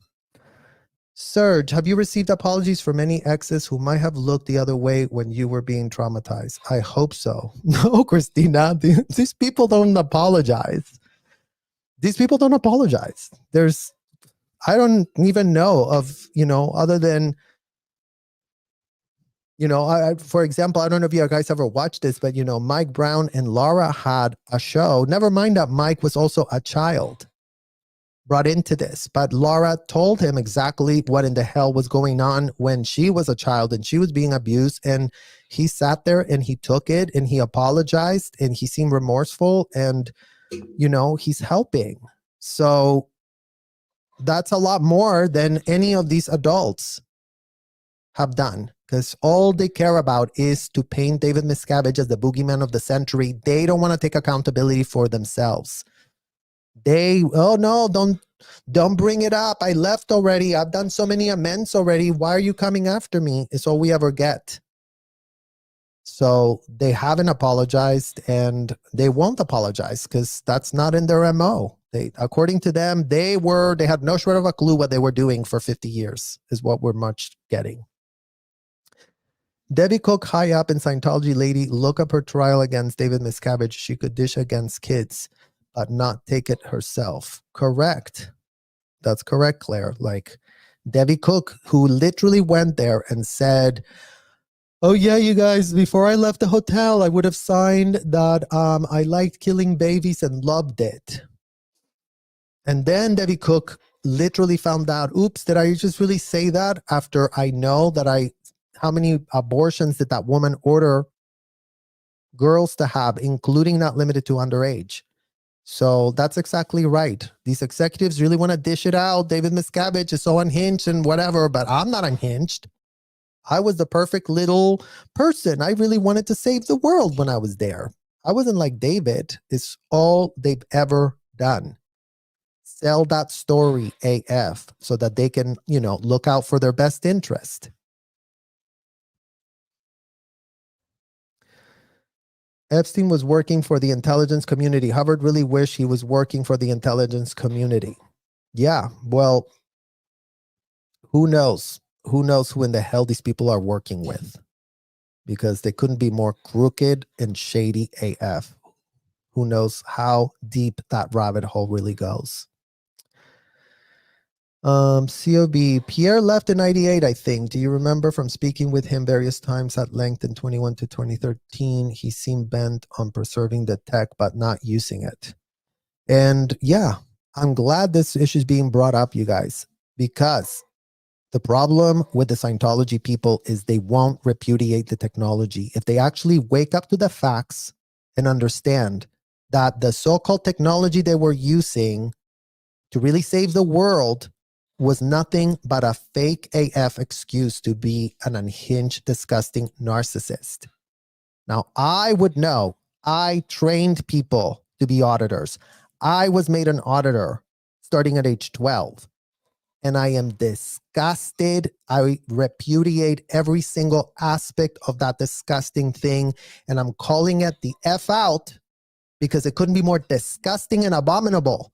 Serge, have you received apologies from any exes who might have looked the other way when you were being traumatized? I hope so. No, Christina, these people don't apologize. These people don't apologize. I don't even know of, other than, for example, I don't know if you guys ever watched this, but, Mike Brown and Laura had a show. Never mind that Mike was also a child brought into this, but Laura told him exactly what in the hell was going on when she was a child and she was being abused. And he sat there and he took it and he apologized and he seemed remorseful and, he's helping. So that's a lot more than any of these adults have done, because all they care about is to paint David Miscavige as the boogeyman of the century. They don't want to take accountability for themselves. Oh no, don't bring it up. I left already. I've done so many amends already. Why are you coming after me? It's all we ever get. So they haven't apologized and they won't apologize because that's not in their MO. According to them, they had no shred of a clue what they were doing for 50 years is what we're much getting. Debbie Cook, high up in Scientology lady, look up her trial against David Miscavige. She could dish against kids, but not take it herself. Correct. That's correct, Claire. Like Debbie Cook, who literally went there and said, oh yeah, you guys, before I left the hotel, I would have signed that I liked killing babies and loved it. And then Debbie Cook literally found out, oops, did I just really say that after I know that how many abortions did that woman order girls to have, including not limited to underage? So that's exactly right. These executives really want to dish it out. David Miscavige is so unhinged and whatever, but I'm not unhinged. I was the perfect little person. I really wanted to save the world when I was there. I wasn't like David. It's all they've ever done. Sell that story AF so that they can, look out for their best interest. Epstein was working for the intelligence community. Hubbard really wished he was working for the intelligence community. Yeah, well, who knows? Who knows who in the hell these people are working with? Because they couldn't be more crooked and shady AF. Who knows how deep that rabbit hole really goes? COB, Pierre left in 98, I think. Do you remember from speaking with him various times at length in 21 to 2013? He seemed bent on preserving the tech, but not using it. And yeah, I'm glad this issue is being brought up, you guys, because the problem with the Scientology people is they won't repudiate the technology. If they actually wake up to the facts and understand that the so-called technology they were using to really save the world was nothing but a fake AF excuse to be an unhinged, disgusting narcissist. Now, I would know. I trained people to be auditors. I was made an auditor starting at age 12. And I am disgusted. I repudiate every single aspect of that disgusting thing. And I'm calling it the F out because it couldn't be more disgusting and abominable.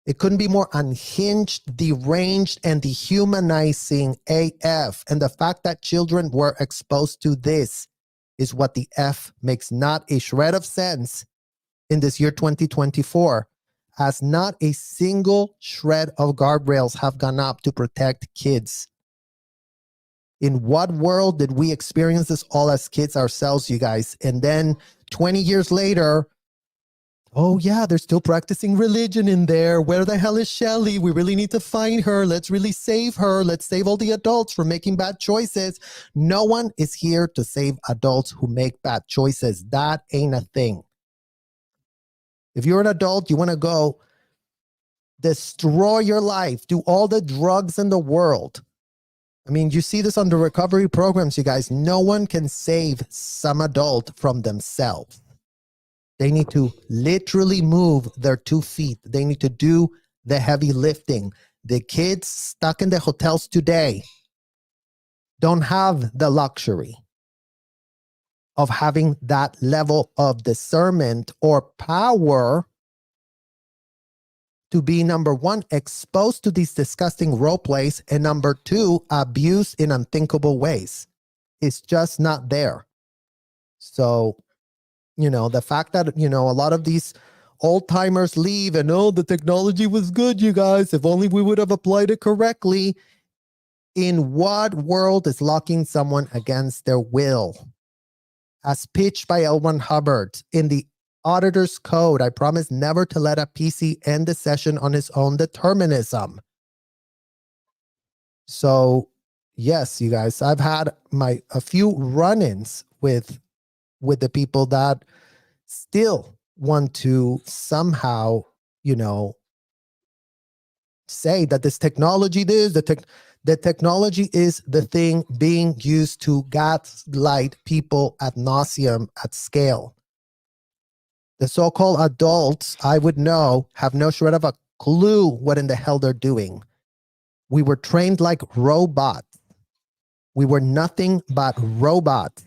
It couldn't be more unhinged, deranged, and dehumanizing AF. And the fact that children were exposed to this is what the F makes not a shred of sense in this year 2024, as not a single shred of guardrails have gone up to protect kids. In what world did we experience this all as kids ourselves, you guys? And then 20 years later, oh yeah, they're still practicing religion in there. Where the hell is Shelly? We really need to find her. Let's really save her. Let's save all the adults from making bad choices. No one is here to save adults who make bad choices. That ain't a thing. If you're an adult, you want to go destroy your life, do all the drugs in the world. I mean, you see this on the recovery programs, you guys. No one can save some adult from themselves. They need to literally move their 2 feet. They need to do the heavy lifting. The kids stuck in the hotels today don't have the luxury of having that level of discernment or power to be, number one, exposed to these disgusting role plays, and number two, abused in unthinkable ways. It's just not there. So, you know, the fact that, you know, a lot of these old timers leave and, oh, the technology was good, you guys. If only we would have applied it correctly. In what world is locking someone against their will? As pitched by L. Ron Hubbard in the auditor's code, I promise never to let a PC end the session on his own determinism. So, yes, you guys, I've had a few run-ins with the people that still want to somehow, you know, say that this technology, the technology is the thing being used to gaslight people ad nauseum at scale. The so-called adults, I would know, have no shred of a clue what in the hell they're doing. We were trained like robots. We were nothing but robots.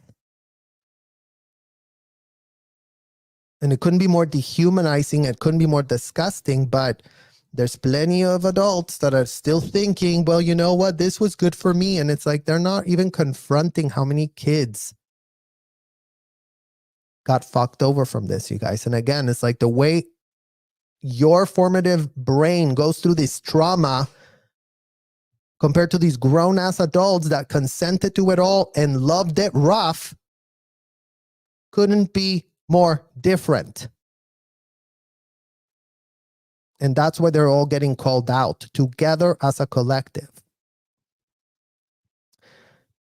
And it couldn't be more dehumanizing. It couldn't be more disgusting, but there's plenty of adults that are still thinking, well, you know what? This was good for me. And it's like, they're not even confronting how many kids got fucked over from this, you guys. And again, it's like the way your formative brain goes through this trauma compared to these grown-ass adults that consented to it all and loved it rough couldn't be more different. And that's why they're all getting called out together as a collective.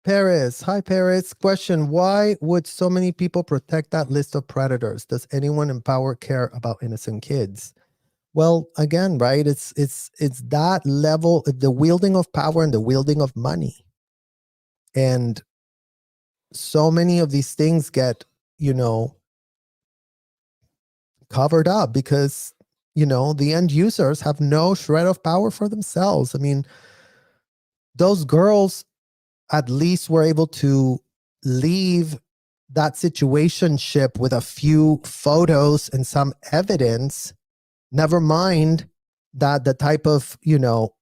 Paris. Hi, Paris. Question. Why would so many people protect that list of predators? Does anyone in power care about innocent kids? Well, again, right? It's that level, the wielding of power and the wielding of money. And so many of these things get, you know, covered up because, you know, the end users have no shred of power for themselves. I mean, those girls at least were able to leave that situationship with a few photos and some evidence. Never mind that the type of, you know,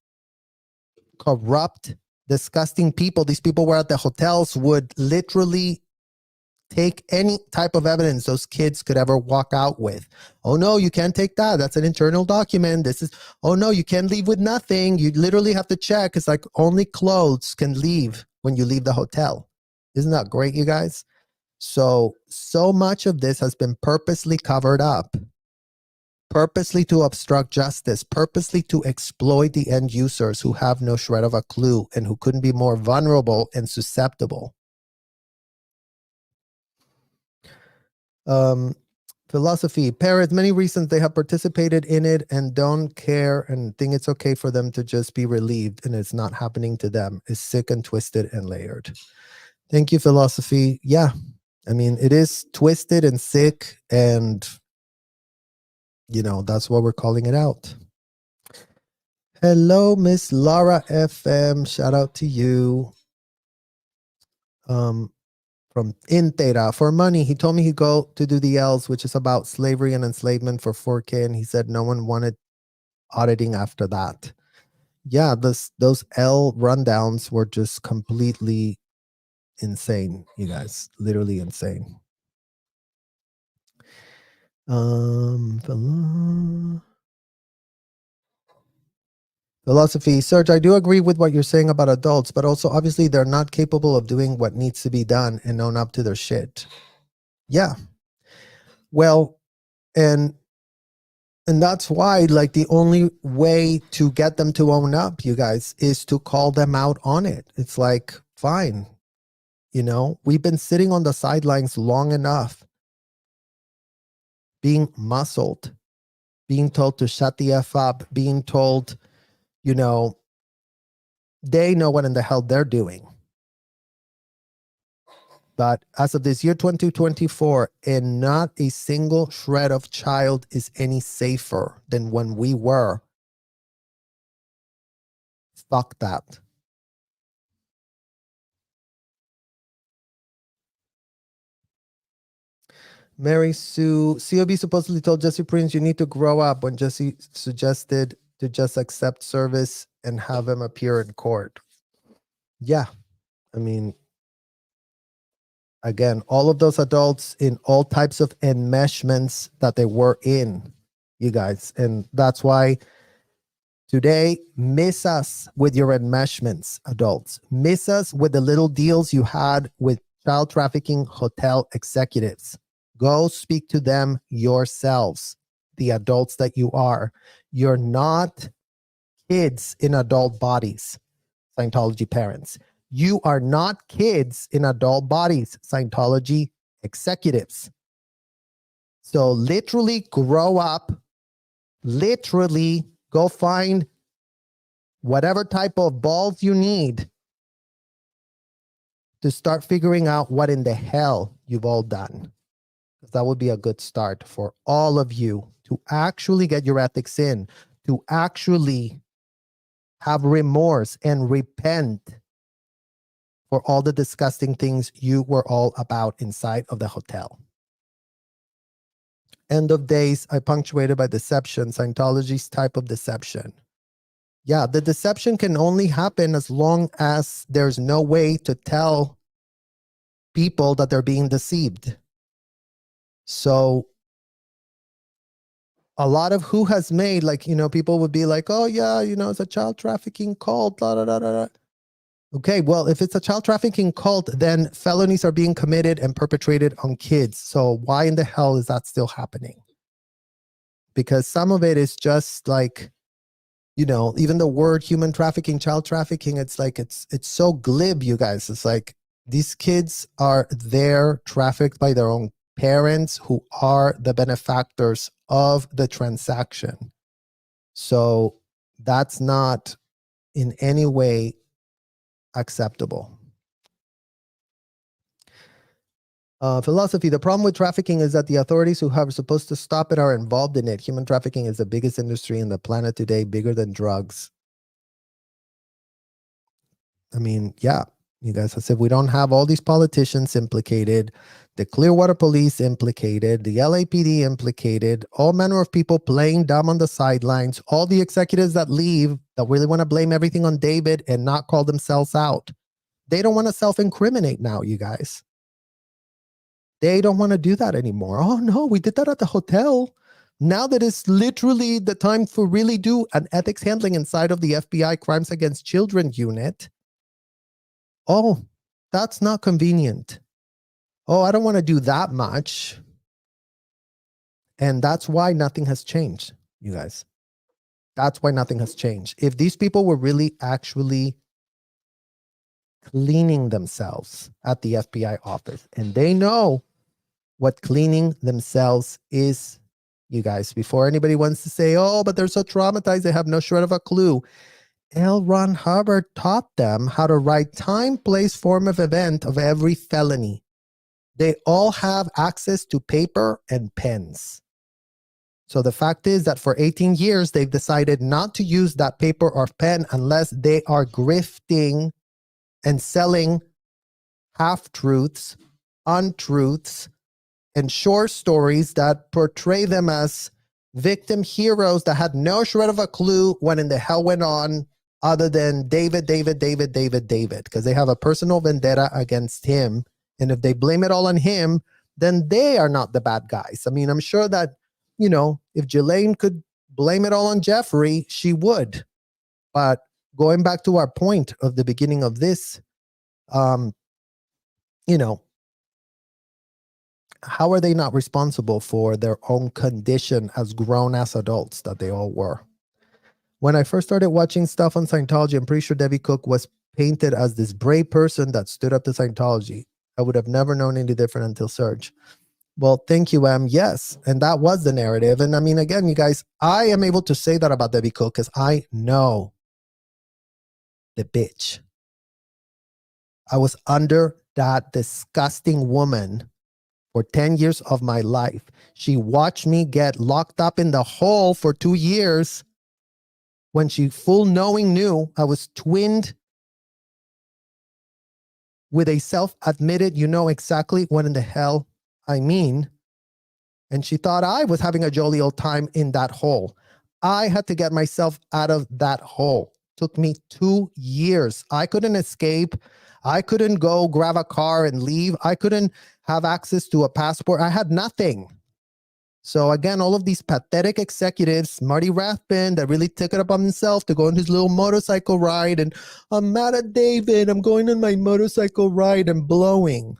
corrupt, disgusting people, these people were at the hotels, would literally take any type of evidence those kids could ever walk out with. Oh no, you can't take that. That's an internal document. This is, oh no, you can't leave with nothing. You literally have to check. It's like only clothes can leave when you leave the hotel. Isn't that great, you guys? So much of this has been purposely covered up, purposely to obstruct justice, purposely to exploit the end users who have no shred of a clue and who couldn't be more vulnerable and susceptible. Philosophy, parents, many reasons they have participated in it and don't care and think it's okay for them to just be relieved and it's not happening to them. It's sick and twisted and layered. Thank you, Philosophy. Yeah, I mean, it is twisted and sick, and you know, that's what we're calling it out. Hello, Miss Laura FM. Shout out to you. From Intera. For money, he told me he'd go to do the L's, which is about slavery and enslavement, for 4K, and he said no one wanted auditing after that. Yeah, those L rundowns were just completely insane, you guys. Literally insane. Philosophy, Serge, I do agree with what you're saying about adults, but also obviously they're not capable of doing what needs to be done and own up to their shit. Yeah. Well, and that's why, like, the only way to get them to own up, you guys, is to call them out on it. It's like, fine. You know, we've been sitting on the sidelines long enough, being muscled, being told to shut the F up, being told, you know, they know what in the hell they're doing. But as of this year, 2024, and not a single shred of child is any safer than when we were. Fuck that. Mary Sue, COB supposedly told Jesse Prince, you need to grow up, when Jesse suggested to just accept service and have him appear in court. Yeah. I mean, again, all of those adults in all types of enmeshments that they were in, you guys. And that's why today, miss us with your enmeshments, adults. Miss us with the little deals you had with child trafficking hotel executives. Go speak to them yourselves, the adults that you are. You're not kids in adult bodies, Scientology parents. You are not kids in adult bodies, Scientology executives. So literally grow up, literally go find whatever type of balls you need to start figuring out what in the hell you've all done. That would be a good start for all of you to actually get your ethics in, to actually have remorse and repent for all the disgusting things you were all about inside of the hotel. End of days, I punctuated by deception, Scientology's type of deception. Yeah, the deception can only happen as long as there's no way to tell people that they're being deceived. So a lot of who has made, like, you know, people would be like, oh yeah, you know, it's a child trafficking cult, blah, blah, blah, blah. Okay, well, if it's a child trafficking cult, then felonies are being committed and perpetrated on kids. So why in the hell is that still happening? Because some of it is just like, you know, even the word human trafficking, child trafficking, it's like, it's so glib, you guys. It's like, these kids are there trafficked by their own parents who are the benefactors of the transaction. So that's not in any way acceptable. Philosophy, the problem with trafficking is that the authorities who are supposed to stop it are involved in it. Human trafficking is the biggest industry in the planet today, bigger than drugs. I mean, yeah, you guys, I said we don't have all these politicians implicated, the Clearwater Police implicated, the LAPD implicated, all manner of people playing dumb on the sidelines, all the executives that leave that really want to blame everything on David and not call themselves out. They don't want to self-incriminate now, you guys. They don't want to do that anymore. Oh no, we did that at the hotel. Now that it's literally the time for really do an ethics handling inside of the FBI Crimes Against Children unit. Oh, that's not convenient. Oh, I don't want to do that much. And that's why nothing has changed, you guys. That's why nothing has changed. If these people were really actually cleaning themselves at the FBI office, and they know what cleaning themselves is, you guys, before anybody wants to say, oh, but they're so traumatized, they have no shred of a clue. L. Ron Hubbard taught them how to write time, place, form of event of every felony. They all have access to paper and pens. So the fact is that for 18 years, they've decided not to use that paper or pen unless they are grifting and selling half-truths, untruths, and short stories that portray them as victim heroes that had no shred of a clue what in the hell went on other than David, because they have a personal vendetta against him. And if they blame it all on him, then they are not the bad guys. I mean, I'm sure that, you know, if Ghislaine could blame it all on Jeffrey, she would. But going back to our point of the beginning of this, you know, how are they not responsible for their own condition as grown-ass adults that they all were? When I first started watching stuff on Scientology, I'm pretty sure Debbie Cook was painted as this brave person that stood up to Scientology. I would have never known any different until Serge. Well, thank you, Em. Yes, and that was the narrative. And I mean, again, you guys, I am able to say that about Debbie Cook because I know the bitch. I was under that disgusting woman for 10 years of my life. She watched me get locked up in the hole for 2 years when she full knowing knew I was twinned with a self-admitted, you know exactly what in the hell I mean. And she thought I was having a jolly old time in that hole. I had to get myself out of that hole. Took me 2 years. I couldn't escape. I couldn't go grab a car and leave. I couldn't have access to a passport. I had nothing. So again, all of these pathetic executives, Marty Rathbun, that really took it upon himself to go on his little motorcycle ride, and I'm mad at David, I'm going on my motorcycle ride and blowing.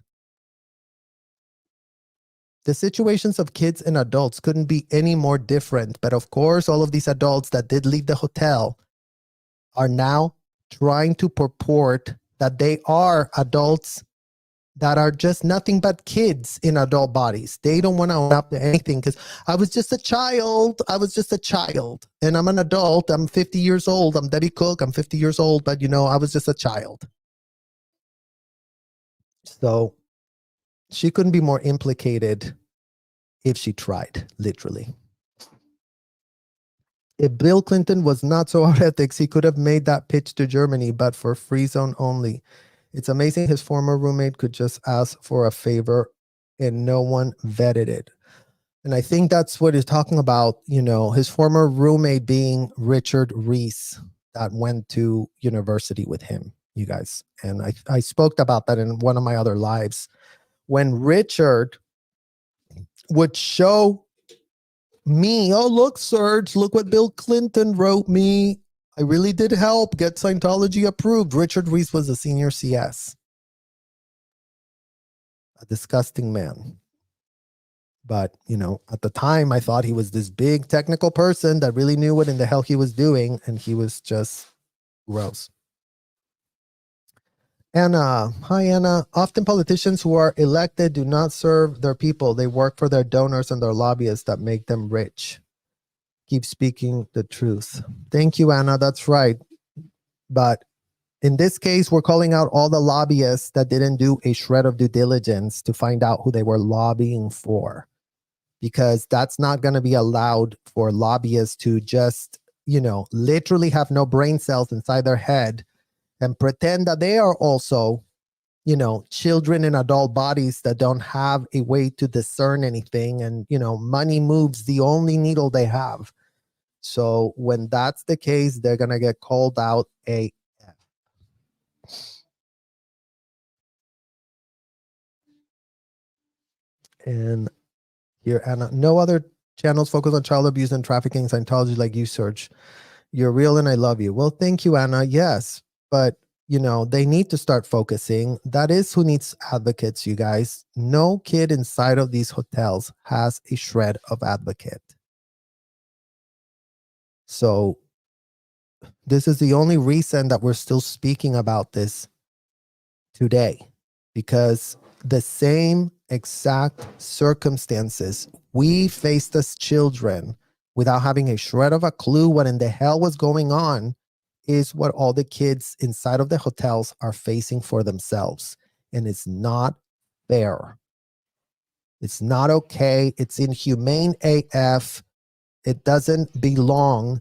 The situations of kids and adults couldn't be any more different. But of course, all of these adults that did leave the hotel are now trying to purport that they are adults that are just nothing but kids in adult bodies. They don't want to own up to anything because I was just a child. I was just a child. And I'm an adult. I'm 50 years old. I'm Debbie Cook. I'm 50 years old. But, you know, I was just a child. So she couldn't be more implicated if she tried, literally. If Bill Clinton was not so out ethics, he could have made that pitch to Germany, but for free zone only. It's amazing his former roommate could just ask for a favor and no one vetted it. And I think that's what he's talking about, you know, his former roommate being Richard Reese that went to university with him, you guys. And I spoke about that in one of my other lives. When Richard would show me, oh, look, Serge, look what Bill Clinton wrote me. I really did help get Scientology approved. Richard Reese was a senior CS. A disgusting man. But, you know, at the time, I thought he was this big technical person that really knew what in the hell he was doing. And he was just gross. Anna, hi, Anna. Often politicians who are elected do not serve their people. They work for their donors and their lobbyists that make them rich. Keep speaking the truth. Thank you, Anna. That's right. But in this case, we're calling out all the lobbyists that didn't do a shred of due diligence to find out who they were lobbying for. Because that's not going to be allowed for lobbyists to just, you know, literally have no brain cells inside their head and pretend that they are also, you know, children in adult bodies that don't have a way to discern anything. And, you know, money moves the only needle they have. So when that's the case, they're going to get called out AF. And here, Anna, no other channels focus on child abuse and trafficking Scientology like you, Serge. You're real and I love you. Well, thank you, Anna. Yes, but they need to start focusing. That is who needs advocates, you guys. No kid inside of these hotels has a shred of advocate. So this is the only reason that we're still speaking about this today, because the same exact circumstances we faced as children without having a shred of a clue what in the hell was going on is what all the kids inside of the hotels are facing for themselves. And it's not fair. It's not okay. It's inhumane AF. It doesn't belong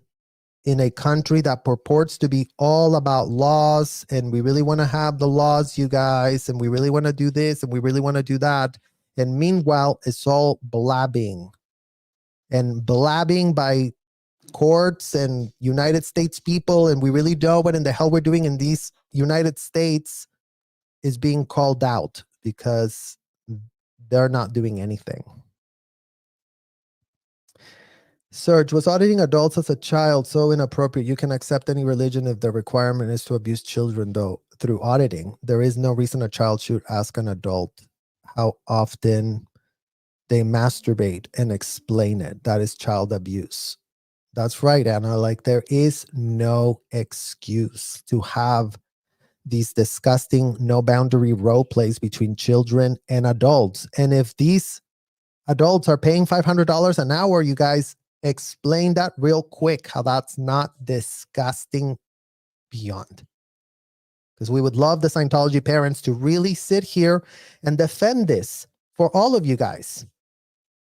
in a country that purports to be all about laws, and we really want to have the laws, you guys, and we really want to do this and we really want to do that. And meanwhile, it's all blabbing by courts and United States people, and we really know what in the hell we're doing in these United States is being called out because they're not doing anything. Serge, was auditing adults as a child so inappropriate? You can accept any religion if the requirement is to abuse children, though, through auditing. There is no reason a child should ask an adult how often they masturbate and explain it. That is child abuse. That's right, Anna. Like, there is no excuse to have these disgusting no boundary role plays between children and adults. And if these adults are paying $500 an hour, you guys, explain that real quick, how that's not disgusting beyond. Because we would love the Scientology parents to really sit here and defend this for all of you guys.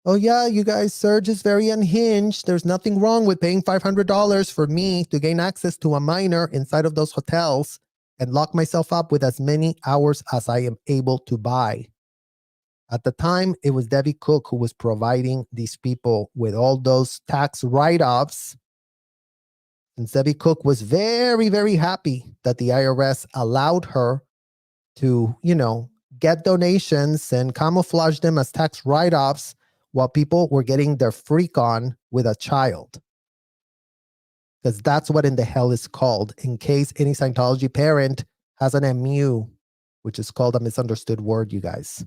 Oh yeah, you guys, Serge is very unhinged. There's nothing wrong with paying $500 for me to gain access to a minor inside of those hotels and lock myself up with as many hours as I am able to buy. At the time, it was Debbie Cook who was providing these people with all those tax write-offs. And Debbie Cook was very, very happy that the IRS allowed her to, get donations and camouflage them as tax write-offs while people were getting their freak on with a child. Because that's what in the hell is called, in case any Scientology parent has an MU, which is called a misunderstood word, you guys.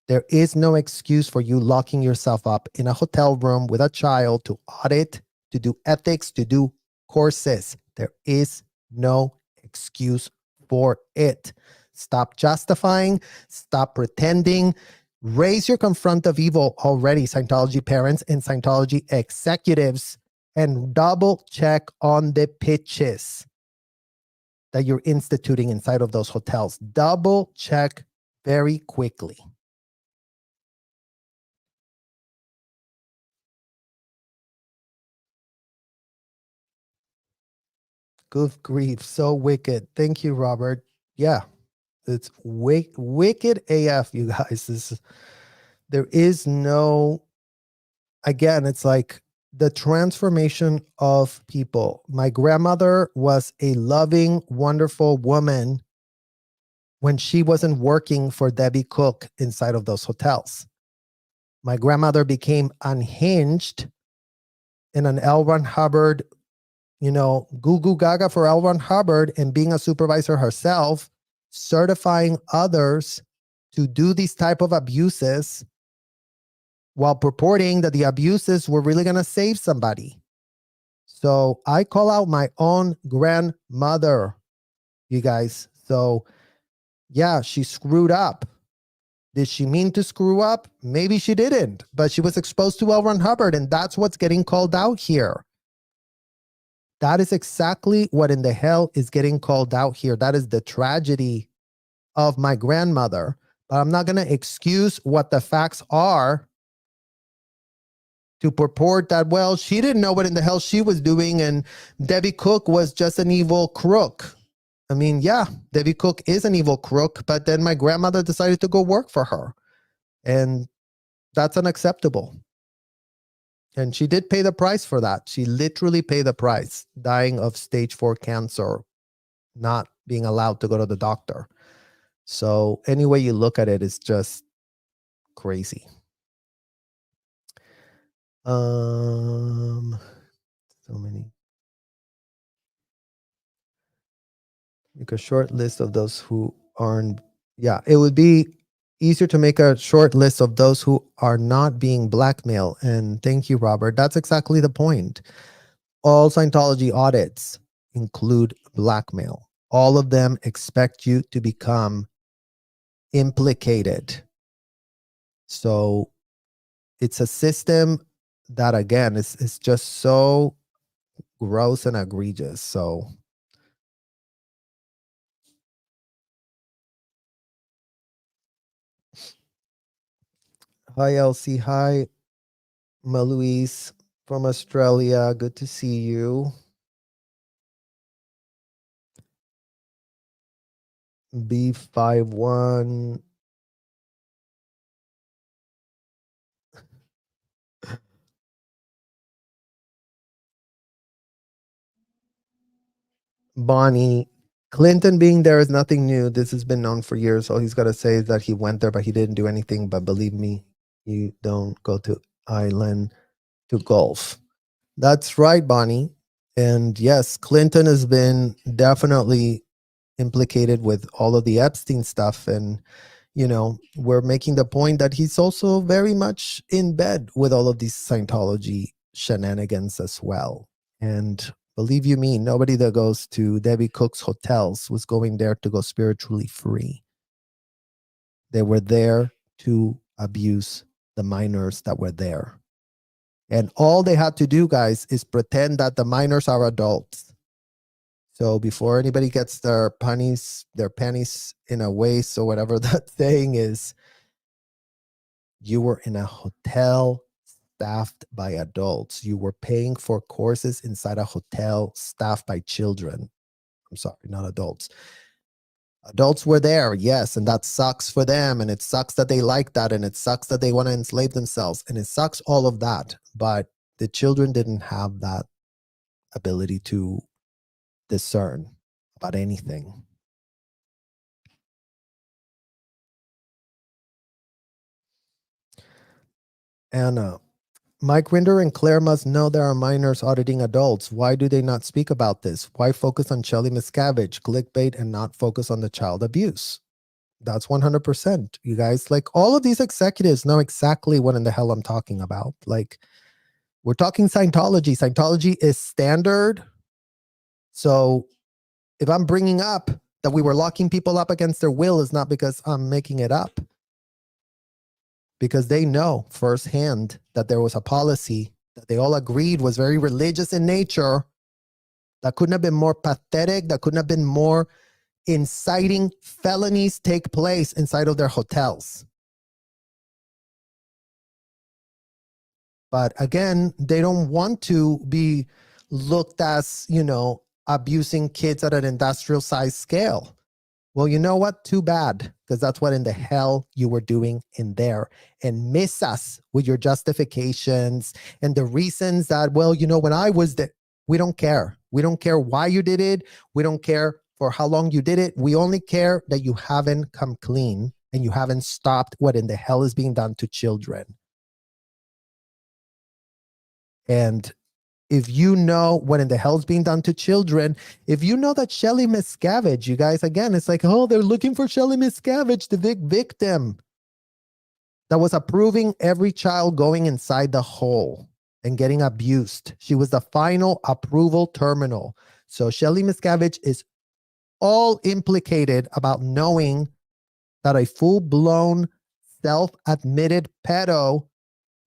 There is no excuse for you locking yourself up in a hotel room with a child to audit, to do ethics, to do courses. There is no excuse for it. Stop justifying, stop pretending. Raise your confront of evil already, Scientology parents and Scientology executives, and double check on the pitches that you're instituting inside of those hotels. Double check very quickly. Good grief, so wicked. Thank you, Robert. Yeah, it's wicked AF, you guys. There is no, again, it's like the transformation of people. My grandmother was a loving, wonderful woman when she wasn't working for Debbie Cook inside of those hotels. My grandmother became unhinged in an L. Ron Hubbard, goo goo gaga for L. Ron Hubbard, and being a supervisor herself, certifying others to do these type of abuses while purporting that the abuses were really going to save somebody. So I call out my own grandmother, you guys. So yeah, she screwed up. Did she mean to screw up? Maybe she didn't, but she was exposed to L. Ron Hubbard, and that's what's getting called out here. That is exactly what in the hell is getting called out here. That is the tragedy of my grandmother. But I'm not going to excuse what the facts are to purport that, well, she didn't know what in the hell she was doing, and Debbie Cook was just an evil crook. I mean, yeah, Debbie Cook is an evil crook, but then my grandmother decided to go work for her. And that's unacceptable. And she did pay the price for that. She literally paid the price, dying of stage 4 cancer, not being allowed to go to the doctor. So any way you look at it is just crazy. So many. Make a short list of those who aren't. Yeah, it would be easier to make a short list of those who are not being blackmailed. And thank you, Robert. That's exactly the point. All Scientology audits include blackmail. All of them expect you to become implicated. So it's a system that, again, is just so gross and egregious. So hi, Elsie. Hi, Malouise from Australia. Good to see you. B51. Bonnie. Clinton being there is nothing new. This has been known for years. All he's got to say is that he went there, but he didn't do anything. But believe me, you don't go to island to golf. That's right, Bonnie. And yes, Clinton has been definitely implicated with all of the Epstein stuff. And, you know, we're making the point that he's also very much in bed with all of these Scientology shenanigans as well. And believe you me, nobody that goes to Debbie Cook's hotels was going there to go spiritually free. They were there to abuse the minors that were there. And all they had to do, guys, is pretend that the minors are adults. So before anybody gets their panties in a waist or whatever that saying is, you were in a hotel staffed by adults. You were paying for courses inside a hotel staffed by children. I'm sorry, not adults. Adults were there, yes, and that sucks for them, and it sucks that they like that, and it sucks that they want to enslave themselves, and it sucks all of that. But the children didn't have that ability to discern about anything. Anna, Mike Rinder and Claire must know there are minors auditing adults. Why do they not speak about this? Why focus on Shelley Miscavige, clickbait, and not focus on the child abuse? That's 100%. You guys, like, all of these executives know exactly what in the hell I'm talking about. Like, we're talking Scientology. Scientology is standard. So if I'm bringing up that we were locking people up against their will, is not because I'm making it up. Because they know firsthand that there was a policy that they all agreed was very religious in nature, that couldn't have been more pathetic, that couldn't have been more inciting felonies take place inside of their hotels. But again, they don't want to be looked as, you know, abusing kids at an industrial size scale. Well, you know what? Too bad, because that's what in the hell you were doing in there. And miss us with your justifications and the reasons that, well, you know, when I was there, we don't care. We don't care why you did it. We don't care for how long you did it. We only care that you haven't come clean and you haven't stopped what in the hell is being done to children. And if you know what in the hell is being done to children, if you know that Shelley Miscavige, you guys, again, it's like, oh, they're looking for Shelley Miscavige, the big victim that was approving every child going inside the hole and getting abused. She was the final approval terminal. So Shelley Miscavige is all implicated about knowing that a full-blown, self-admitted pedo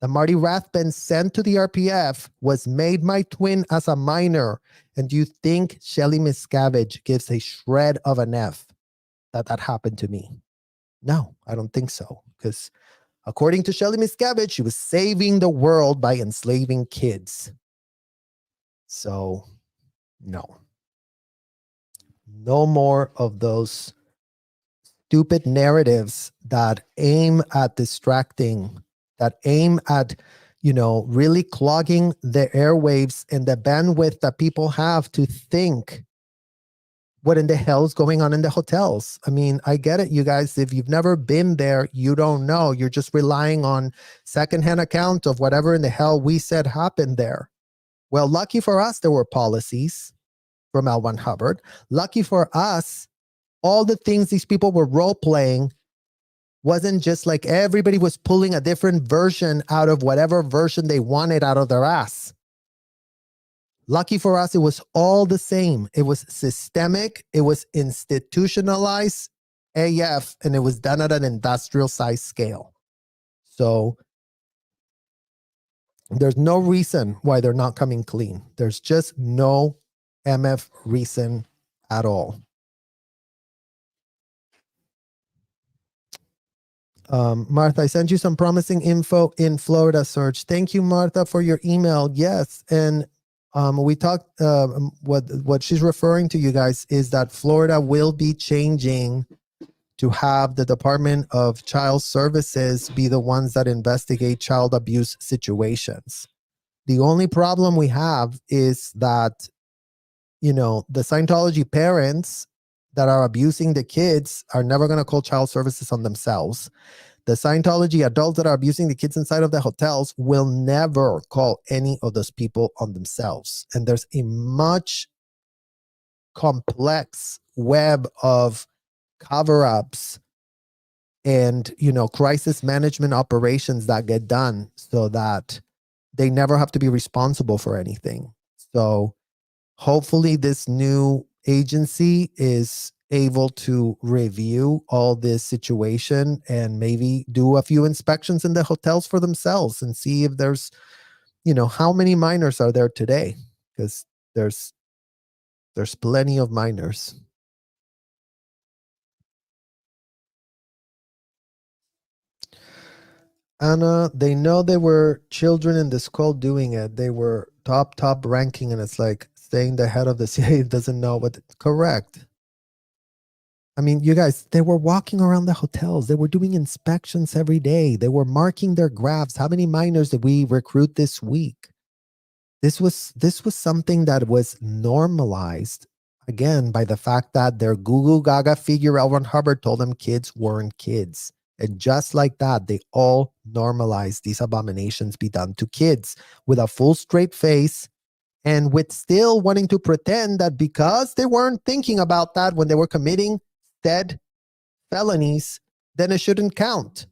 that Marty Rathbun sent to the RPF was made my twin as a minor. And do you think Shelley Miscavige gives a shred of an F that that happened to me? No, I don't think so. Because according to Shelley Miscavige, she was saving the world by enslaving kids. So, no. No more of those stupid narratives that aim at distracting, that aim at, you know, really clogging the airwaves and the bandwidth that people have to think what in the hell is going on in the hotels. I mean, I get it, you guys. If you've never been there, you don't know. You're just relying on secondhand account of whatever in the hell we said happened there. Well, lucky for us, there were policies from L. Ron Hubbard. Lucky for us, all the things these people were role playing wasn't just like everybody was pulling a different version out of whatever version they wanted out of their ass. Lucky for us, it was all the same. It was systemic, it was institutionalized AF, and it was done at an industrial size scale. So there's no reason why they're not coming clean. There's just no MF reason at all. Martha, I sent you some promising info in Florida search. Thank you, Martha, for your email. Yes, and we talked, what she's referring to, you guys, is that Florida will be changing to have the Department of Child Services be the ones that investigate child abuse situations. The only problem we have is that, you know, the Scientology parents that are abusing the kids are never going to call child services on themselves. The Scientology adults that are abusing the kids inside of the hotels will never call any of those people on themselves. And there's a much complex web of cover-ups and, you know, crisis management operations that get done so that they never have to be responsible for anything. So hopefully this new agency is able to review all this situation and maybe do a few inspections in the hotels for themselves and see if there's, you know, how many minors are there today, because there's plenty of minors. Anna, they know they were children in the school doing it. They were top ranking, and it's like staying the head of the CIA doesn't know what. Correct. I mean, you guys, they were walking around the hotels. They were doing inspections every day. They were marking their graphs. How many minors did we recruit this week? This was something that was normalized, again, by the fact that their Goo Goo Gaga figure, L. Ron Hubbard, told them kids weren't kids. And just like that, they all normalized these abominations be done to kids with a full straight face, and with still wanting to pretend that because they weren't thinking about that when they were committing said felonies, then it shouldn't count.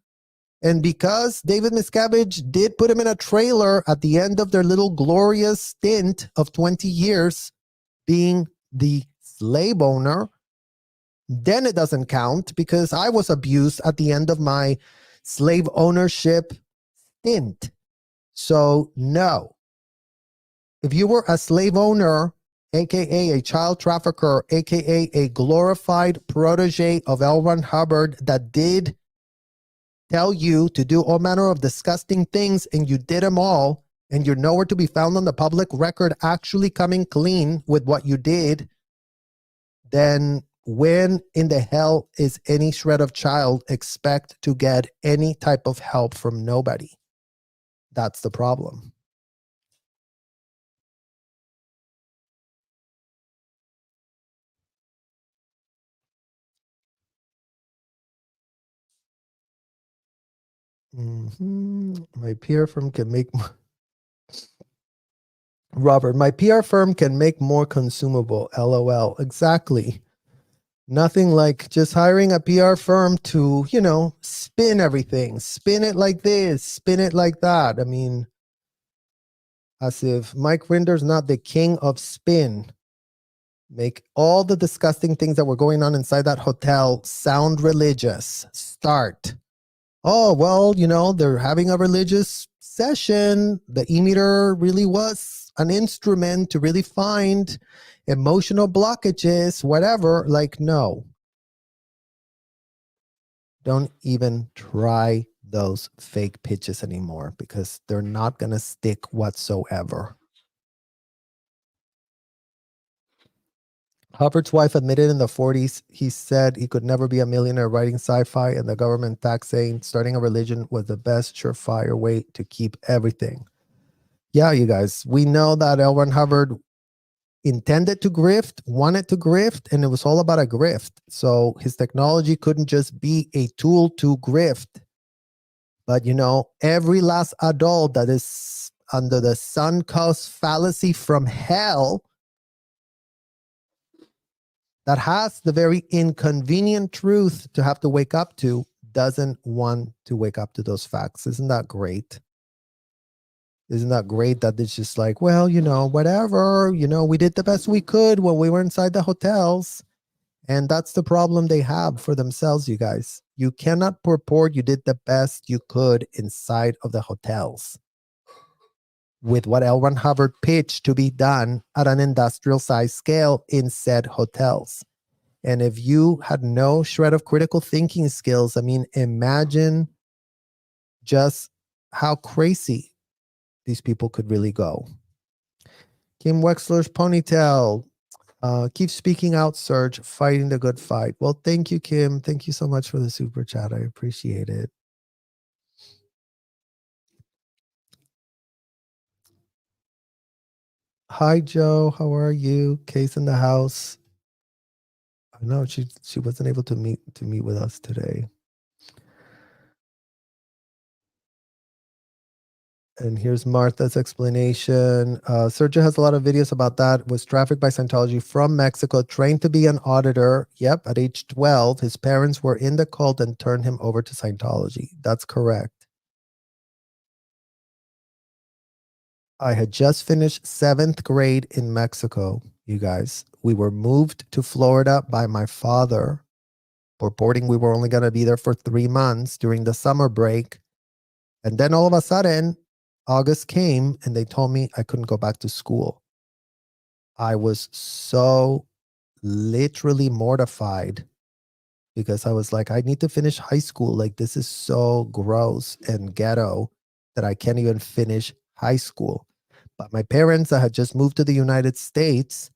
And because David Miscavige did put him in a trailer at the end of their little glorious stint of 20 years being the slave owner, then it doesn't count because I was abused at the end of my slave ownership stint. So no. If you were a slave owner, aka a child trafficker, aka a glorified protege of L. Ron Hubbard that did tell you to do all manner of disgusting things and you did them all, and you're nowhere to be found on the public record actually coming clean with what you did, then when in the hell is any shred of child expect to get any type of help from nobody? That's the problem. My PR firm can make more. Robert, my PR firm can make more consumable. LOL. Exactly. Nothing like just hiring a PR firm to, you know, spin everything. Spin it like this, spin it like that. I mean, as if Mike Rinder's not the king of spin. Make all the disgusting things that were going on inside that hotel sound religious. Start. Oh, well, you know, they're having a religious session. The e-meter really was an instrument to really find emotional blockages, whatever. Like, no. Don't even try those fake pitches anymore because they're not going to stick whatsoever. Hubbard's wife admitted in the 40s, he said he could never be a millionaire writing sci-fi, and the government tax saying starting a religion was the best surefire way to keep everything. Yeah, you guys, we know that L. Ron Hubbard intended to grift, wanted to grift, and it was all about a grift. So his technology couldn't just be a tool to grift. But every last adult that is under the sun cause fallacy from hell, that has the very inconvenient truth to have to wake up to, doesn't want to wake up to those facts. Isn't that great? Isn't that great that it's just like, well, whatever, we did the best we could when we were inside the hotels. And that's the problem they have for themselves, you guys. You cannot purport you did the best you could inside of the hotels with what L. Ron Hubbard pitched to be done at an industrial size scale in said hotels. And if you had no shred of critical thinking skills, I mean, imagine just how crazy these people could really go. Kim Wexler's ponytail. Keep speaking out, Serge, fighting the good fight. Well, thank you, Kim. Thank you so much for the super chat. I appreciate it. Hi, Joe. How are you? Case in the house. I know she wasn't able to meet with us today. And here's Martha's explanation. Sergio has a lot of videos about that. Was trafficked by Scientology from Mexico, trained to be an auditor. Yep, at age 12, his parents were in the cult and turned him over to Scientology. That's correct. I had just finished 7th grade in Mexico, you guys. We were moved to Florida by my father, purporting we were only going to be there for 3 months during the summer break. And then all of a sudden, August came and they told me I couldn't go back to school. I was so literally mortified because I was like, I need to finish high school. Like, this is so gross and ghetto that I can't even finish high school. But my parents that had just moved to the United States,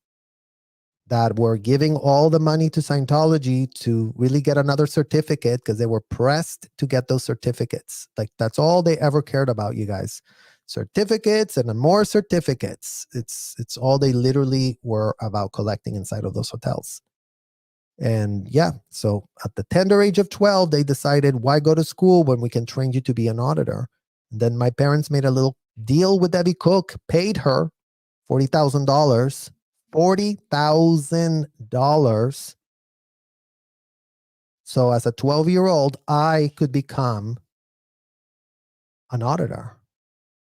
that were giving all the money to Scientology to really get another certificate because they were pressed to get those certificates. Like, that's all they ever cared about, you guys. Certificates and more certificates. It's all they literally were about collecting inside of those hotels. And yeah, so at the tender age of 12, they decided, why go to school when we can train you to be an auditor? And then my parents made a little deal with Debbie Cook, paid her $40,000. $40,000. So as a 12-year-old, I could become an auditor.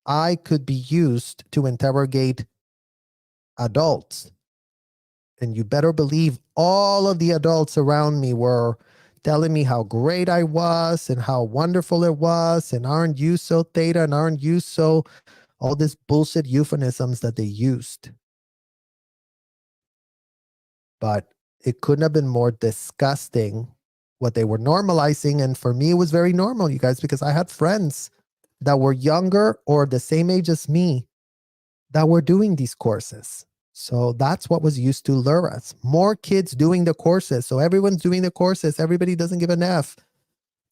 I could be used to interrogate adults. And you better believe all of the adults around me were telling me how great I was and how wonderful it was. And aren't you so theta, and aren't you so, all this bullshit euphemisms that they used. But it couldn't have been more disgusting what they were normalizing. And for me, it was very normal, you guys, because I had friends that were younger or the same age as me that were doing these courses. So that's what was used to lure us. More kids doing the courses. So everyone's doing the courses. Everybody doesn't give an F.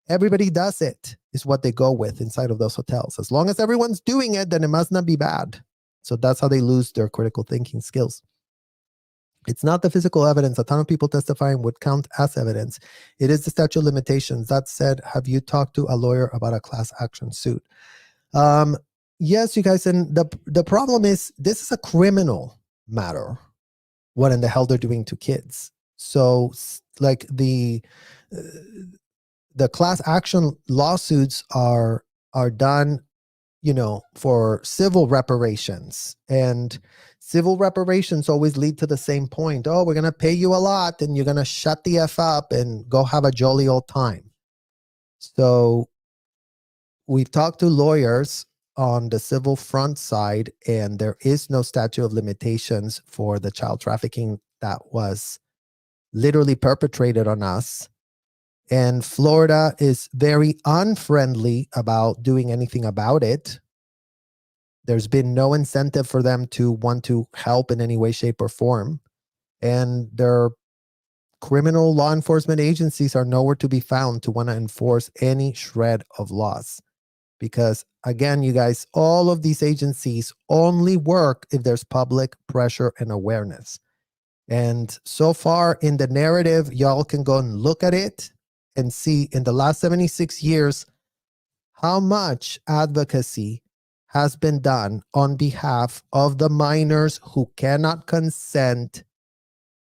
Everybody does it, is what they go with inside of those hotels. As long as everyone's doing it, then it must not be bad. So that's how they lose their critical thinking skills. It's not the physical evidence. A ton of people testifying would count as evidence. It is the statute of limitations. That said, have you talked to a lawyer about a class action suit? Yes, you guys. And the problem is, this is a criminal matter. What in the hell they're doing to kids? So like the class action lawsuits are done, for civil reparations, and civil reparations always lead to the same point. Oh, we're going to pay you a lot and you're going to shut the F up and go have a jolly old time. So we've talked to lawyers on the civil front side, and there is no statute of limitations for the child trafficking that was literally perpetrated on us. And Florida is very unfriendly about doing anything about it. There's been no incentive for them to want to help in any way, shape, or form. And their criminal law enforcement agencies are nowhere to be found to want to enforce any shred of laws. Because again, you guys, all of these agencies only work if there's public pressure and awareness. And so far in the narrative, y'all can go and look at it and see in the last 76 years how much advocacy has been done on behalf of the minors who cannot consent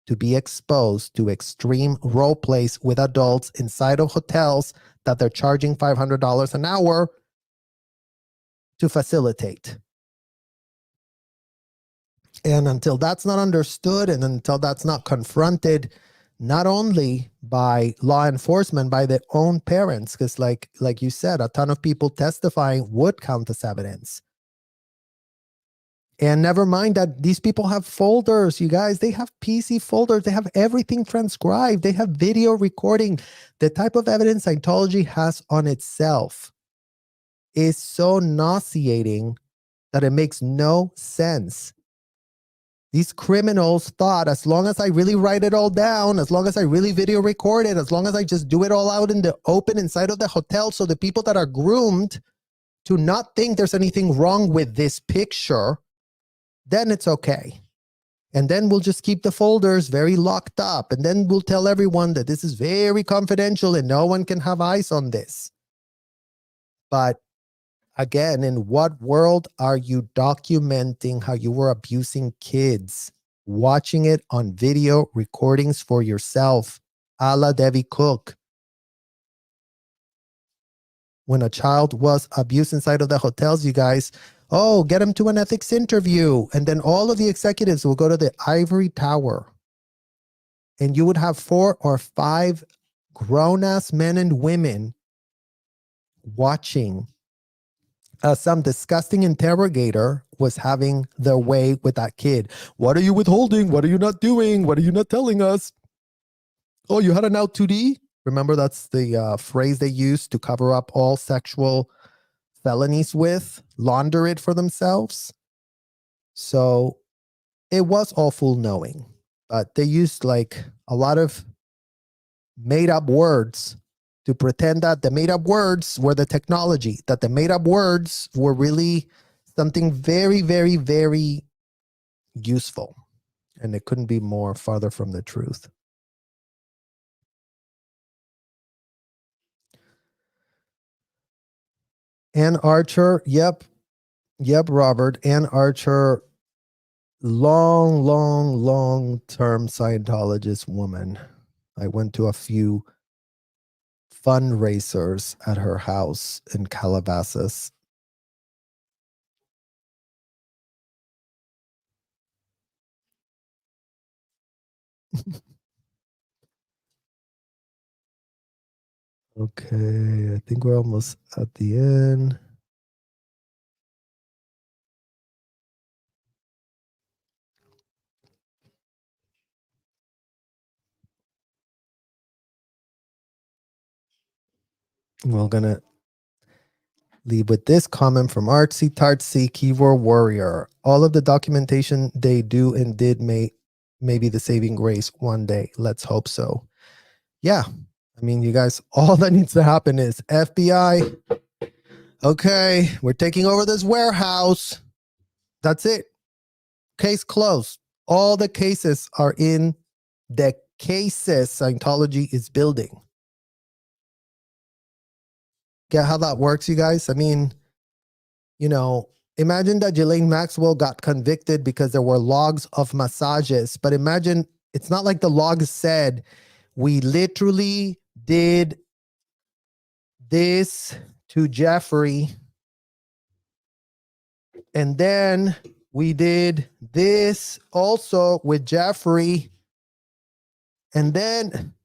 to be exposed to extreme role plays with adults inside of hotels that they're charging $500 an hour to facilitate. And until that's not understood and until that's not confronted, not only by law enforcement, by their own parents, because like you said, a ton of people testifying would count as evidence. And never mind that these people have folders, you guys. They have PC folders. They have everything transcribed. They have video recording. The type of evidence Scientology has on itself is so nauseating that it makes no sense. These criminals thought, as long as I really write it all down, as long as I really video record it, as long as I just do it all out in the open inside of the hotel, so the people that are groomed to not think there's anything wrong with this picture, then it's okay. And then we'll just keep the folders very locked up. And then we'll tell everyone that this is very confidential and no one can have eyes on this. But again, in what world are you documenting how you were abusing kids, watching it on video recordings for yourself, a la Debbie Cook? When a child was abused inside of the hotels, you guys, oh, get him to an ethics interview. And then all of the executives will go to the ivory tower. And you would have 4 or 5 grown-ass men and women watching some disgusting interrogator was having their way with that kid. What are you withholding? What are you not doing? What are you not telling us? Oh, you had an out 2D? Remember, that's the phrase they used to cover up all sexual felonies with, launder it for themselves. So it was awful knowing, but they used like a lot of made up words to pretend that the made up words were the technology, that the made up words were really something very, very, very useful. And it couldn't be more farther from the truth. Ann Archer, yep, Robert. Ann Archer, long-term Scientologist woman. I went to a few fundraisers at her house in Calabasas. Okay, I think we're almost at the end. We're gonna leave with this comment from Artsy Tartsy Keyboard Warrior. All of the documentation they do and did may be the saving grace one day. Let's hope so. Yeah, I mean, you guys, all that needs to happen is FBI. Okay, we're taking over this warehouse. That's it. Case closed. All the cases are in the cases Scientology is building. Get how that works, you guys? I mean, you know, imagine that Ghislaine Maxwell got convicted because there were logs of massages. But imagine, it's not like the logs said, we literally did this to Jeffrey. And then we did this also with Jeffrey. And then,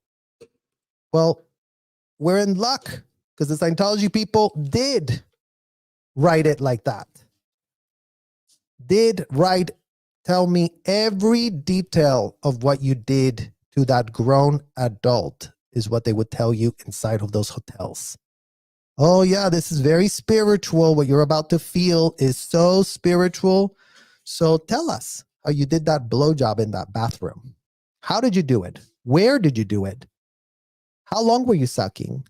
well, we're in luck because the Scientology people did write it like that. Did write, tell me every detail of what you did to that grown adult is what they would tell you inside of those hotels. Oh yeah, this is very spiritual. What you're about to feel is so spiritual. So tell us how you did that blowjob in that bathroom. How did you do it? Where did you do it? How long were you sucking?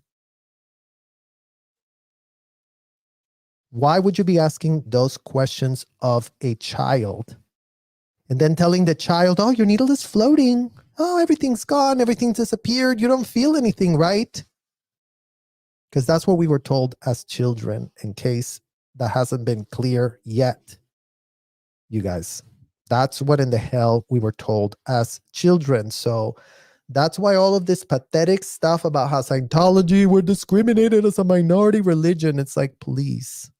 Why would you be asking those questions of a child? And then telling the child, oh, your needle is floating. Oh, everything's gone. Everything disappeared. You don't feel anything, right? Because that's what we were told as children, in case that hasn't been clear yet. You guys, that's what in the hell we were told as children. So that's why all of this pathetic stuff about how Scientology, we're discriminated as a minority religion. It's like, please.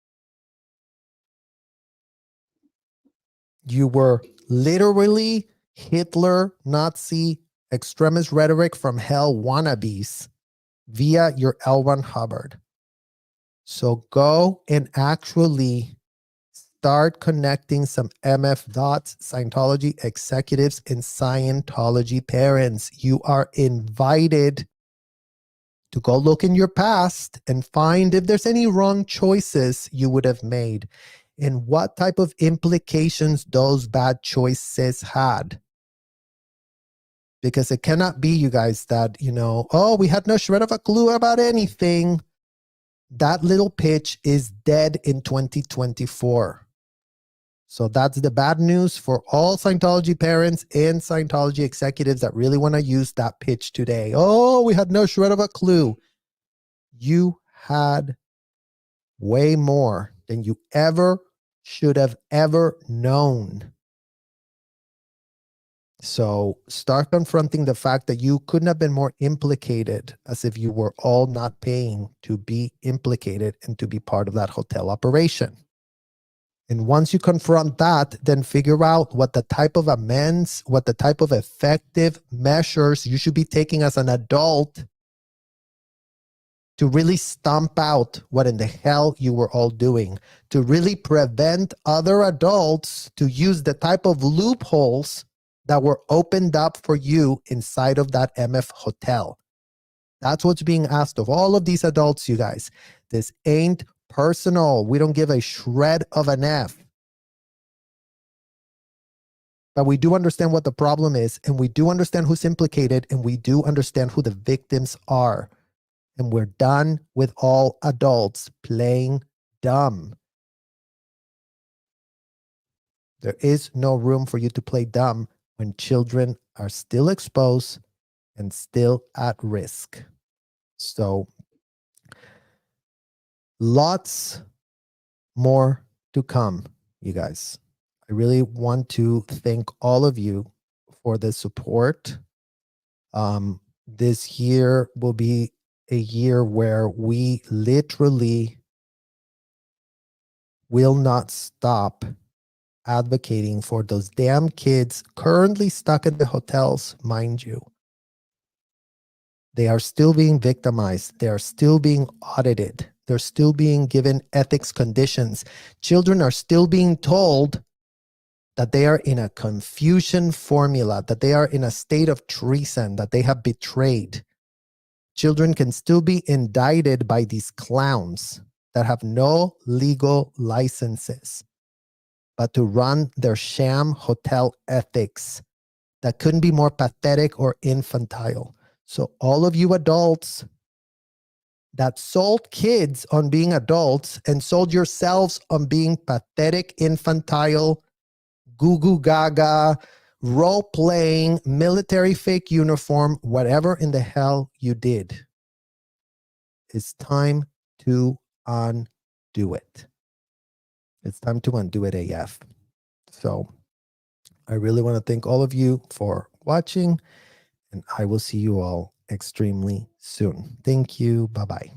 You were literally Hitler, Nazi, extremist rhetoric from hell wannabes via your L. Ron Hubbard. So go and actually start connecting some MF dots, Scientology executives and Scientology parents. You are invited to go look in your past and find if there's any wrong choices you would have made and what type of implications those bad choices had. Because it cannot be, you guys, that, oh, we had no shred of a clue about anything. That little pitch is dead in 2024. So that's the bad news for all Scientology parents and Scientology executives that really want to use that pitch today. Oh, we had no shred of a clue. You had way more than you ever should have ever known. So start confronting the fact that you couldn't have been more implicated, as if you were all not paying to be implicated and to be part of that hotel operation. And once you confront that, then figure out what the type of amends, what the type of effective measures you should be taking as an adult to really stomp out what in the hell you were all doing, to really prevent other adults to use the type of loopholes that were opened up for you inside of that MF hotel. That's what's being asked of all of these adults, you guys. This ain't personal. We don't give a shred of an F. But we do understand what the problem is, and we do understand who's implicated, and we do understand who the victims are. And we're done with all adults playing dumb. There is no room for you to play dumb when children are still exposed and still at risk. So, lots more to come, you guys. I really want to thank all of you for the support. This year will be a year where we literally will not stop advocating for those damn kids currently stuck in the hotels, mind you. They are still being victimized. They are still being audited. They're still being given ethics conditions. Children are still being told that they are in a confusion formula, that they are in a state of treason, that they have betrayed. Children can still be indicted by these clowns that have no legal licenses, but to run their sham hotel ethics that couldn't be more pathetic or infantile. So all of you adults that sold kids on being adults and sold yourselves on being pathetic, infantile, goo goo gaga, role playing, military fake uniform, whatever in the hell you did, it's time to undo it. It's time to undo it AF. So I really want to thank all of you for watching, and I will see you all extremely soon. Thank you. Bye-bye.